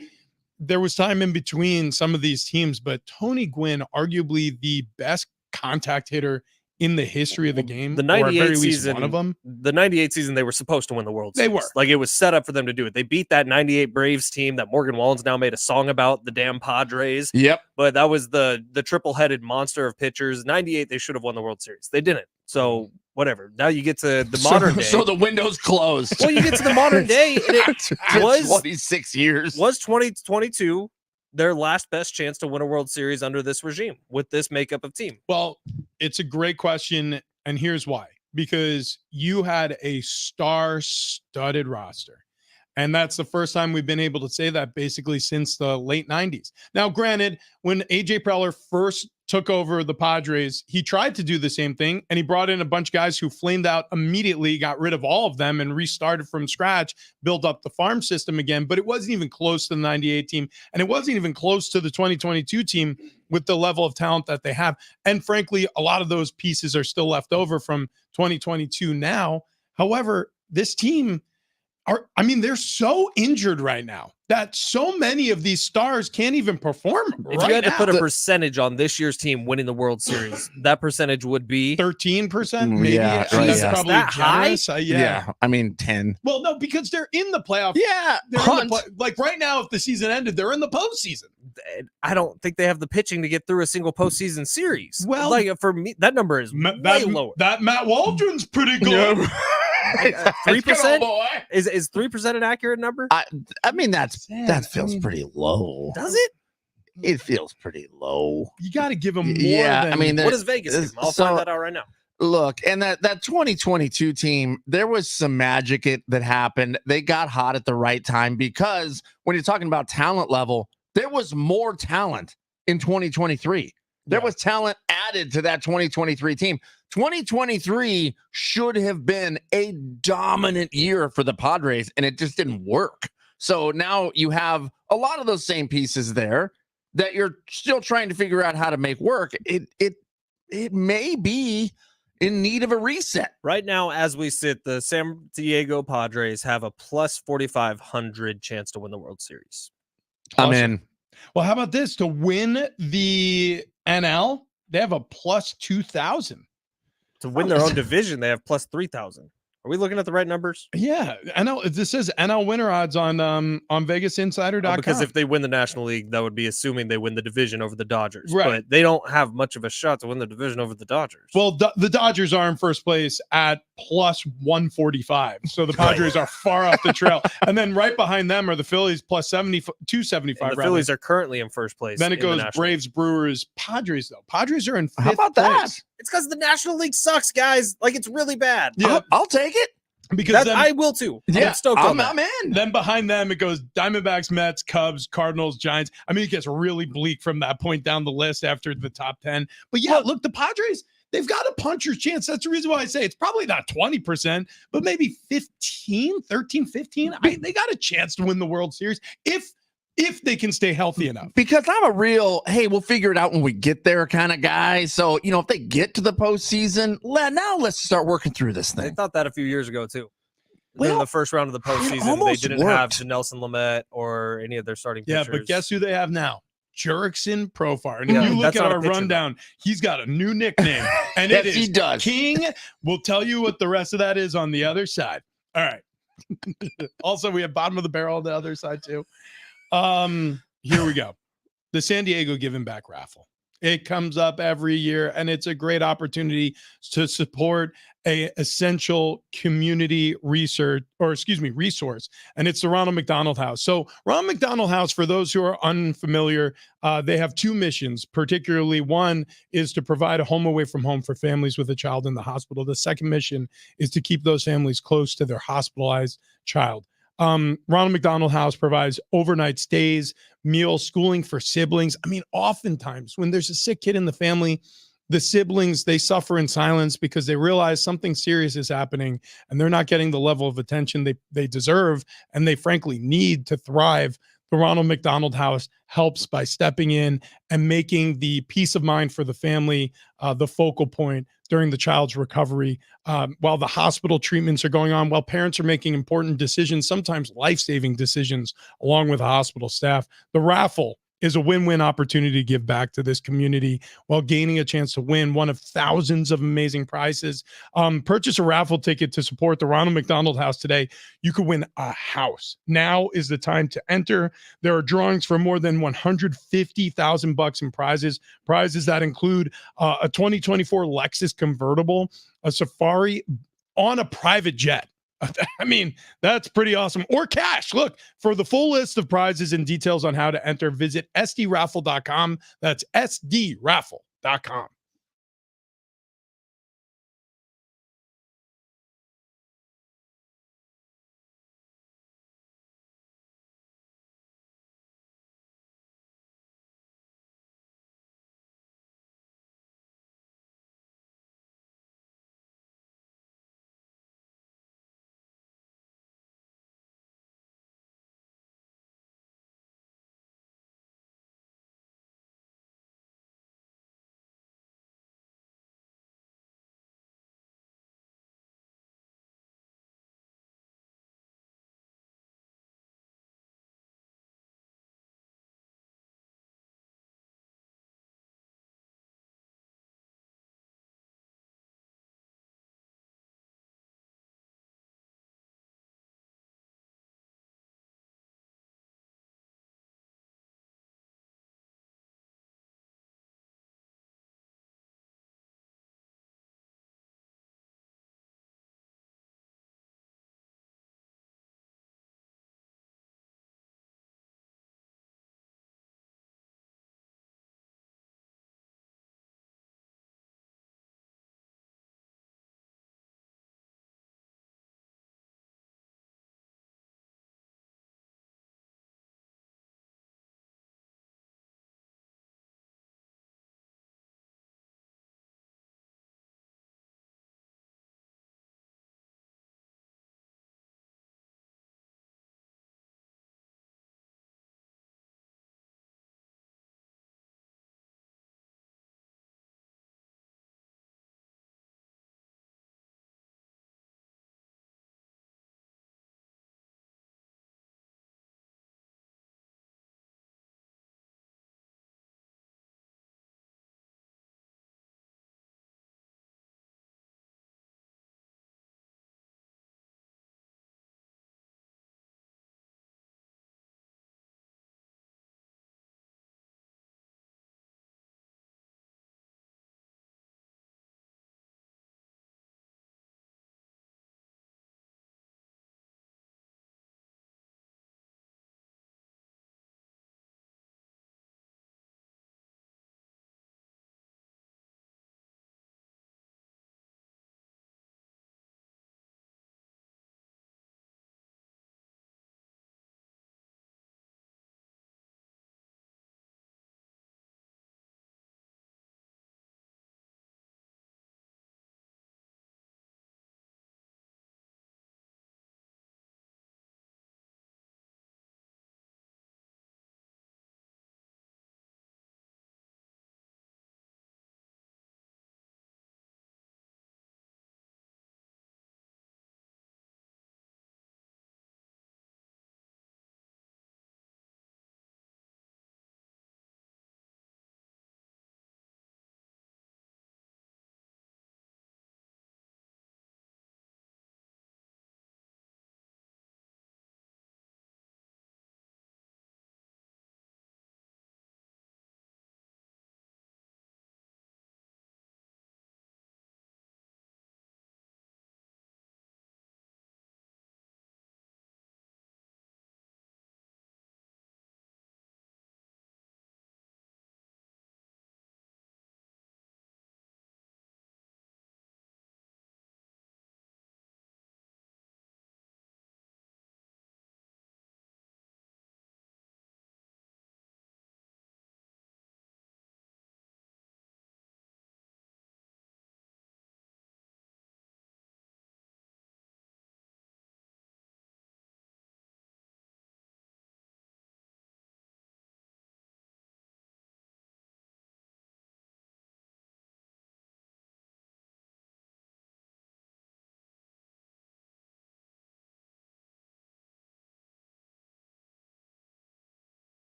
[SPEAKER 3] there was time in between some of these teams, but Tony Gwynn, arguably the best contact hitter in the history of the game.
[SPEAKER 2] The
[SPEAKER 3] or at
[SPEAKER 2] 98
[SPEAKER 3] very least
[SPEAKER 2] season,
[SPEAKER 3] one of them.
[SPEAKER 2] the 98 season, they were supposed to win the World
[SPEAKER 3] They
[SPEAKER 2] Series.
[SPEAKER 3] were.
[SPEAKER 2] Like it was set up for them to do it. They beat that 98 Braves team that Morgan Wallen's now made a song about, the damn Padres.
[SPEAKER 4] Yep.
[SPEAKER 2] But that was the triple-headed monster of pitchers. 98, they should have won the World Series. They didn't. So whatever. Now you get to the modern day.
[SPEAKER 4] So the window's closed.
[SPEAKER 2] Well, you get to the modern day, and it was
[SPEAKER 4] 26 years.
[SPEAKER 2] Was 2022 their last best chance to win a World Series under this regime with this makeup of team?
[SPEAKER 3] Well, it's a great question, and here's why. Because you had a star-studded roster. And that's the first time we've been able to say that basically since the late 90s. Now, granted, when A.J. Preller first took over the Padres, he tried to do the same thing, and he brought in a bunch of guys who flamed out immediately, got rid of all of them, and restarted from scratch, built up the farm system again. But it wasn't even close to the 98 team, and it wasn't even close to the 2022 team with the level of talent that they have. And frankly, a lot of those pieces are still left over from 2022 now. However, this team they're so injured right now that so many of these stars can't even perform.
[SPEAKER 2] If you had to put a percentage on this year's team winning the World Series, that percentage would be
[SPEAKER 3] 13%, maybe.
[SPEAKER 4] Yeah,
[SPEAKER 3] Actually, that's
[SPEAKER 4] yeah.
[SPEAKER 3] probably
[SPEAKER 2] That high?
[SPEAKER 3] generous. Yeah.
[SPEAKER 4] I mean 10.
[SPEAKER 3] Well, no, because they're in the playoffs.
[SPEAKER 4] Yeah,
[SPEAKER 3] They're in the like right now, if the season ended, they're in the postseason.
[SPEAKER 2] I don't think they have the pitching to get through a single postseason series.
[SPEAKER 3] Well,
[SPEAKER 2] like for me, that number is way lower.
[SPEAKER 3] That Matt Waldron's pretty good.
[SPEAKER 2] 3% is 3% an accurate number?
[SPEAKER 4] I mean that feels pretty low.
[SPEAKER 2] Does it?
[SPEAKER 4] It feels pretty low.
[SPEAKER 3] You got to give them more.
[SPEAKER 4] Yeah,
[SPEAKER 3] than,
[SPEAKER 4] I mean,
[SPEAKER 2] What does Vegas give them? I'll find that out right now.
[SPEAKER 4] Look, and that 2022 team, there was some magic that happened. They got hot at the right time because when you're talking about talent level, there was more talent in 2023. There was talent added to that 2023 team. 2023 should have been a dominant year for the Padres, and it just didn't work. So now you have a lot of those same pieces there that you're still trying to figure out how to make work. It may be in need of a reset.
[SPEAKER 2] Right now, as we sit, the San Diego Padres have a plus 4,500 chance to win the World Series.
[SPEAKER 4] I'm in.
[SPEAKER 3] Well, how about this? To win the NL, they have a plus 2,000.
[SPEAKER 2] To win their own division, they have plus 3,000. Are we looking at the right numbers?
[SPEAKER 3] Yeah, NL. This says NL winner odds on VegasInsider.com.
[SPEAKER 2] Because if they win the National League, that would be assuming they win the division over the Dodgers.
[SPEAKER 3] Right.
[SPEAKER 2] But they don't have much of a shot to win the division over the Dodgers.
[SPEAKER 3] Well, the Dodgers are in first place at plus 145. So the Padres are far off the trail. And then right behind them are the Phillies plus 275.
[SPEAKER 2] And the Phillies are currently in first place.
[SPEAKER 3] Then it
[SPEAKER 2] in
[SPEAKER 3] goes
[SPEAKER 2] the National
[SPEAKER 3] Braves, Brewers, Padres, though. Padres are in fifth
[SPEAKER 4] How about that?
[SPEAKER 3] place.
[SPEAKER 2] It's because the National League sucks, guys. Like, it's really bad.
[SPEAKER 3] Yeah,
[SPEAKER 4] I'll take it.
[SPEAKER 3] because then,
[SPEAKER 2] I will too.
[SPEAKER 4] Yeah,
[SPEAKER 2] I'm stoked on that.
[SPEAKER 4] I'm in.
[SPEAKER 3] then behind them it goes Diamondbacks, Mets, Cubs, Cardinals, Giants. I mean, it gets really bleak from that point down the list after the top 10. But yeah, look, the Padres, they've got a puncher's chance. That's the reason why I say it's probably not 20%, but maybe 13, 15. They got a chance to win the World Series if they can stay healthy enough.
[SPEAKER 4] Because I'm a real, hey, we'll figure it out when we get there kind of guy. So, if they get to the postseason, now let's start working through this
[SPEAKER 2] They
[SPEAKER 4] thing.
[SPEAKER 2] thought that a few years ago too.
[SPEAKER 4] Well,
[SPEAKER 2] in the first round of the postseason, they
[SPEAKER 4] almost
[SPEAKER 2] didn't have
[SPEAKER 4] worked.
[SPEAKER 2] Nelson Lamet or any of their starting
[SPEAKER 3] Yeah,
[SPEAKER 2] pitchers.
[SPEAKER 3] but guess who they have now? Jurickson Profar. And if
[SPEAKER 2] Yeah,
[SPEAKER 3] you look
[SPEAKER 2] that's
[SPEAKER 3] at
[SPEAKER 2] not a
[SPEAKER 3] our
[SPEAKER 2] pitcher,
[SPEAKER 3] rundown, he's got a new nickname. And
[SPEAKER 4] Yes,
[SPEAKER 3] it is
[SPEAKER 4] he does.
[SPEAKER 3] King. We'll tell you what the rest of that is on the other side. All right. Also, we have bottom of the barrel on the other side too. Here we go. The San Diego Giving Back raffle. It comes up every year, and it's a great opportunity to support a essential community resource, and it's the Ronald McDonald House. So, Ronald McDonald House, for those who are unfamiliar, they have two missions. Particularly, one is to provide a home away from home for families with a child in the hospital. The second mission is to keep those families close to their hospitalized child. Ronald McDonald House provides overnight stays, meals, schooling for siblings. I mean, oftentimes when there's a sick kid in the family, the siblings, they suffer in silence because they realize something serious is happening and they're not getting the level of attention they deserve and they frankly need to thrive. The Ronald McDonald House helps by stepping in and making the peace of mind for the family the focal point during the child's recovery, while the hospital treatments are going on, while parents are making important decisions, sometimes life-saving decisions, along with the hospital staff. The raffle is a win-win opportunity to give back to this community while gaining a chance to win one of thousands of amazing prizes. Purchase a raffle ticket to support the Ronald McDonald House today. You could win a house. Now is the time to enter. There are drawings for more than $150,000 in prizes that include a 2024 Lexus convertible, a Safari on a private jet. I mean, that's pretty awesome. Or cash. Look, for the full list of prizes and details on how to enter, visit sdraffle.com. That's sdraffle.com.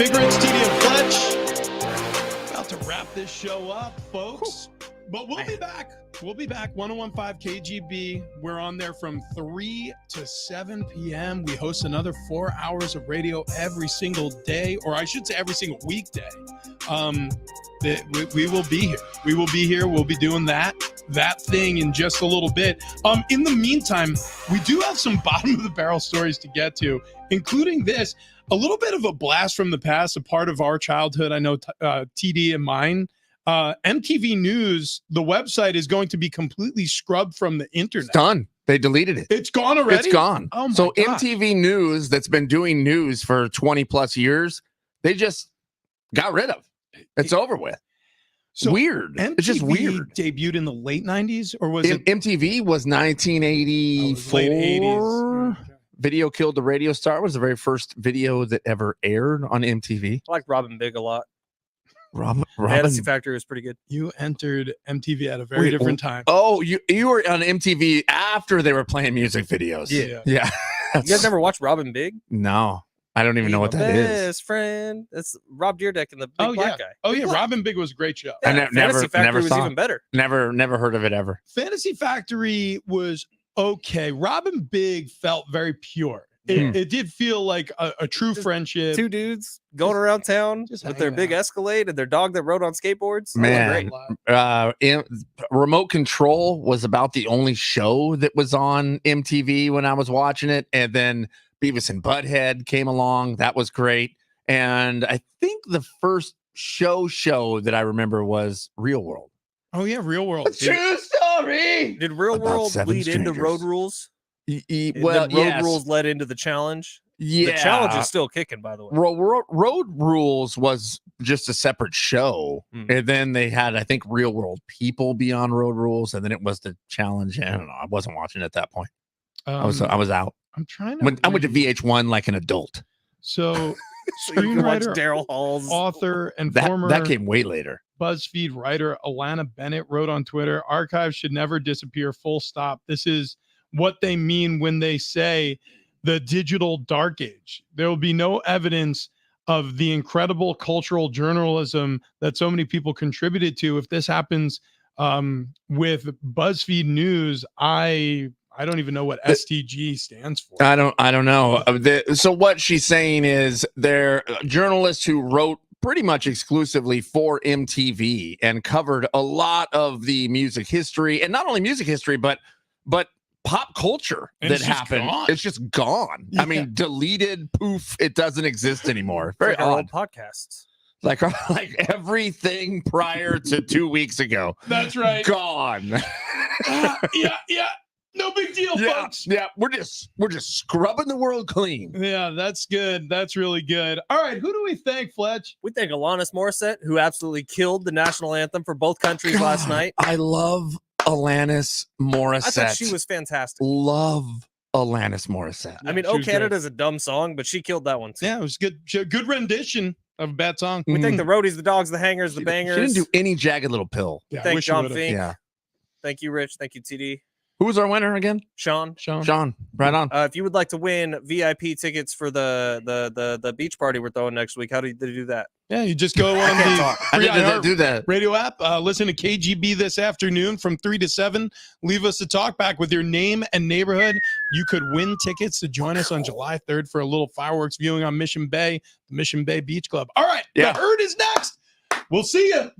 [SPEAKER 3] Fink, Rich, TD, and Fletch. About to wrap this show up, folks. But we'll be back. We'll be back. 1015 KGB. We're on there from 3 to 7 p.m. We host another 4 hours of radio every single day, or I should say every single weekday. We will be here. We will be here. We'll be doing that thing in just a little bit. In the meantime, we do have some bottom of the barrel stories to get to, including this. A little bit of a blast from the past, a part of our childhood. I know TD and mine. MTV News, the website is going to be completely scrubbed from the internet.
[SPEAKER 4] It's done. They deleted it.
[SPEAKER 3] It's gone already?
[SPEAKER 4] It's gone.
[SPEAKER 3] Oh my
[SPEAKER 4] so
[SPEAKER 3] God.
[SPEAKER 4] MTV News, that's been doing news for 20 plus years, they just got rid of. It's over with.
[SPEAKER 3] So
[SPEAKER 4] weird.
[SPEAKER 3] MTV
[SPEAKER 4] it's just weird.
[SPEAKER 3] Debuted in the late 90s, or was it?
[SPEAKER 4] MTV was 1984.
[SPEAKER 3] Late 80s.
[SPEAKER 4] Video Killed the Radio Star was the very first video that ever aired on MTV.
[SPEAKER 2] I like Robin Big a lot.
[SPEAKER 4] Robin
[SPEAKER 2] Fantasy Factory was pretty good.
[SPEAKER 3] You entered MTV at a very different time.
[SPEAKER 4] Oh, you were on MTV after they were playing music videos. Yeah.
[SPEAKER 2] You guys never watched Robin Big?
[SPEAKER 4] No, I don't even know what that is.
[SPEAKER 2] Best friend. That's Rob Deerdeck and the big black guy.
[SPEAKER 3] Oh yeah, Robin Big was a great show.
[SPEAKER 2] Yeah, Fantasy Factory was
[SPEAKER 4] saw
[SPEAKER 2] even better.
[SPEAKER 4] Never heard of it ever.
[SPEAKER 3] Fantasy Factory was okay. Robin Big felt very pure. It did feel like a true friendship.
[SPEAKER 2] Two dudes going around town with their big Escalade and their dog that rode on skateboards.
[SPEAKER 4] Man, Remote Control was about the only show that was on MTV when I was watching it. And then Beavis and Butthead came along. That was great. And I think the first show that I remember was Real World.
[SPEAKER 3] Oh, yeah, Real World.
[SPEAKER 4] True story.
[SPEAKER 2] Did Real World lead into Road Rules?
[SPEAKER 4] Well,
[SPEAKER 2] Road Rules led into the challenge.
[SPEAKER 4] Yeah,
[SPEAKER 2] the challenge is still kicking, by the way.
[SPEAKER 4] Road Rules was just a separate show, and then they had, I think, Real World people be on Road Rules, and then it was the challenge. I don't know. I wasn't watching at that point. I was out.
[SPEAKER 3] I'm trying to.
[SPEAKER 4] I went to VH1 like an adult.
[SPEAKER 3] So,
[SPEAKER 2] screenwriter, Daryl Hall's
[SPEAKER 3] author, and former
[SPEAKER 4] that came way later.
[SPEAKER 3] BuzzFeed writer Alana Bennett wrote on Twitter: "Archives should never disappear. Full stop. This is what they mean when they say the digital dark age. There will be no evidence of the incredible cultural journalism that so many people contributed to. If this happens with BuzzFeed News, I don't even know what STG stands for.
[SPEAKER 4] I don't know. So what she's saying is they're journalists who wrote pretty much exclusively for MTV and covered a lot of the music history, and not only music history, but pop culture that happened. It's just gone. Yeah. I mean, deleted, poof, it doesn't exist ananymore. Very
[SPEAKER 2] like
[SPEAKER 4] odd.
[SPEAKER 2] Our old podcasts.
[SPEAKER 4] Like everything prior to 2 weeks ago.
[SPEAKER 3] That's right.
[SPEAKER 4] Gone.
[SPEAKER 3] Yeah. No big deal, folks.
[SPEAKER 4] Yeah, we're just scrubbing the world clean.
[SPEAKER 3] Yeah, that's good. That's really good. All right, who do we thank, Fletch?
[SPEAKER 2] We thank Alanis Morissette, who absolutely killed the national anthem for both countries last night.
[SPEAKER 4] I love Alanis Morissette.
[SPEAKER 2] I thought she was fantastic.
[SPEAKER 4] Love Alanis Morissette.
[SPEAKER 2] I mean, "Oh Canada" is a dumb song, but she killed that one too.
[SPEAKER 3] Yeah, it was good. Good rendition of a bad song.
[SPEAKER 2] We thank the roadies, the dogs, the hangers, the bangers.
[SPEAKER 4] She didn't do any Jagged Little Pill.
[SPEAKER 3] Yeah,
[SPEAKER 2] thank Jon Fink.
[SPEAKER 4] Yeah.
[SPEAKER 2] Thank you, Rich. Thank you, TD.
[SPEAKER 4] Who was our winner again?
[SPEAKER 2] Sean.
[SPEAKER 4] Right on.
[SPEAKER 2] If you would like to win VIP tickets for the beach party we're throwing next week, how do you do that?
[SPEAKER 3] Yeah, you just go on the
[SPEAKER 4] I didn't do that.
[SPEAKER 3] radio app. Listen to KGB this afternoon from 3 to 7. Leave us a talk back with your name and neighborhood. You could win tickets to join us on July 3rd for a little fireworks viewing on Mission Bay, the Mission Bay Beach Club. All right, The Herd is next. We'll see you.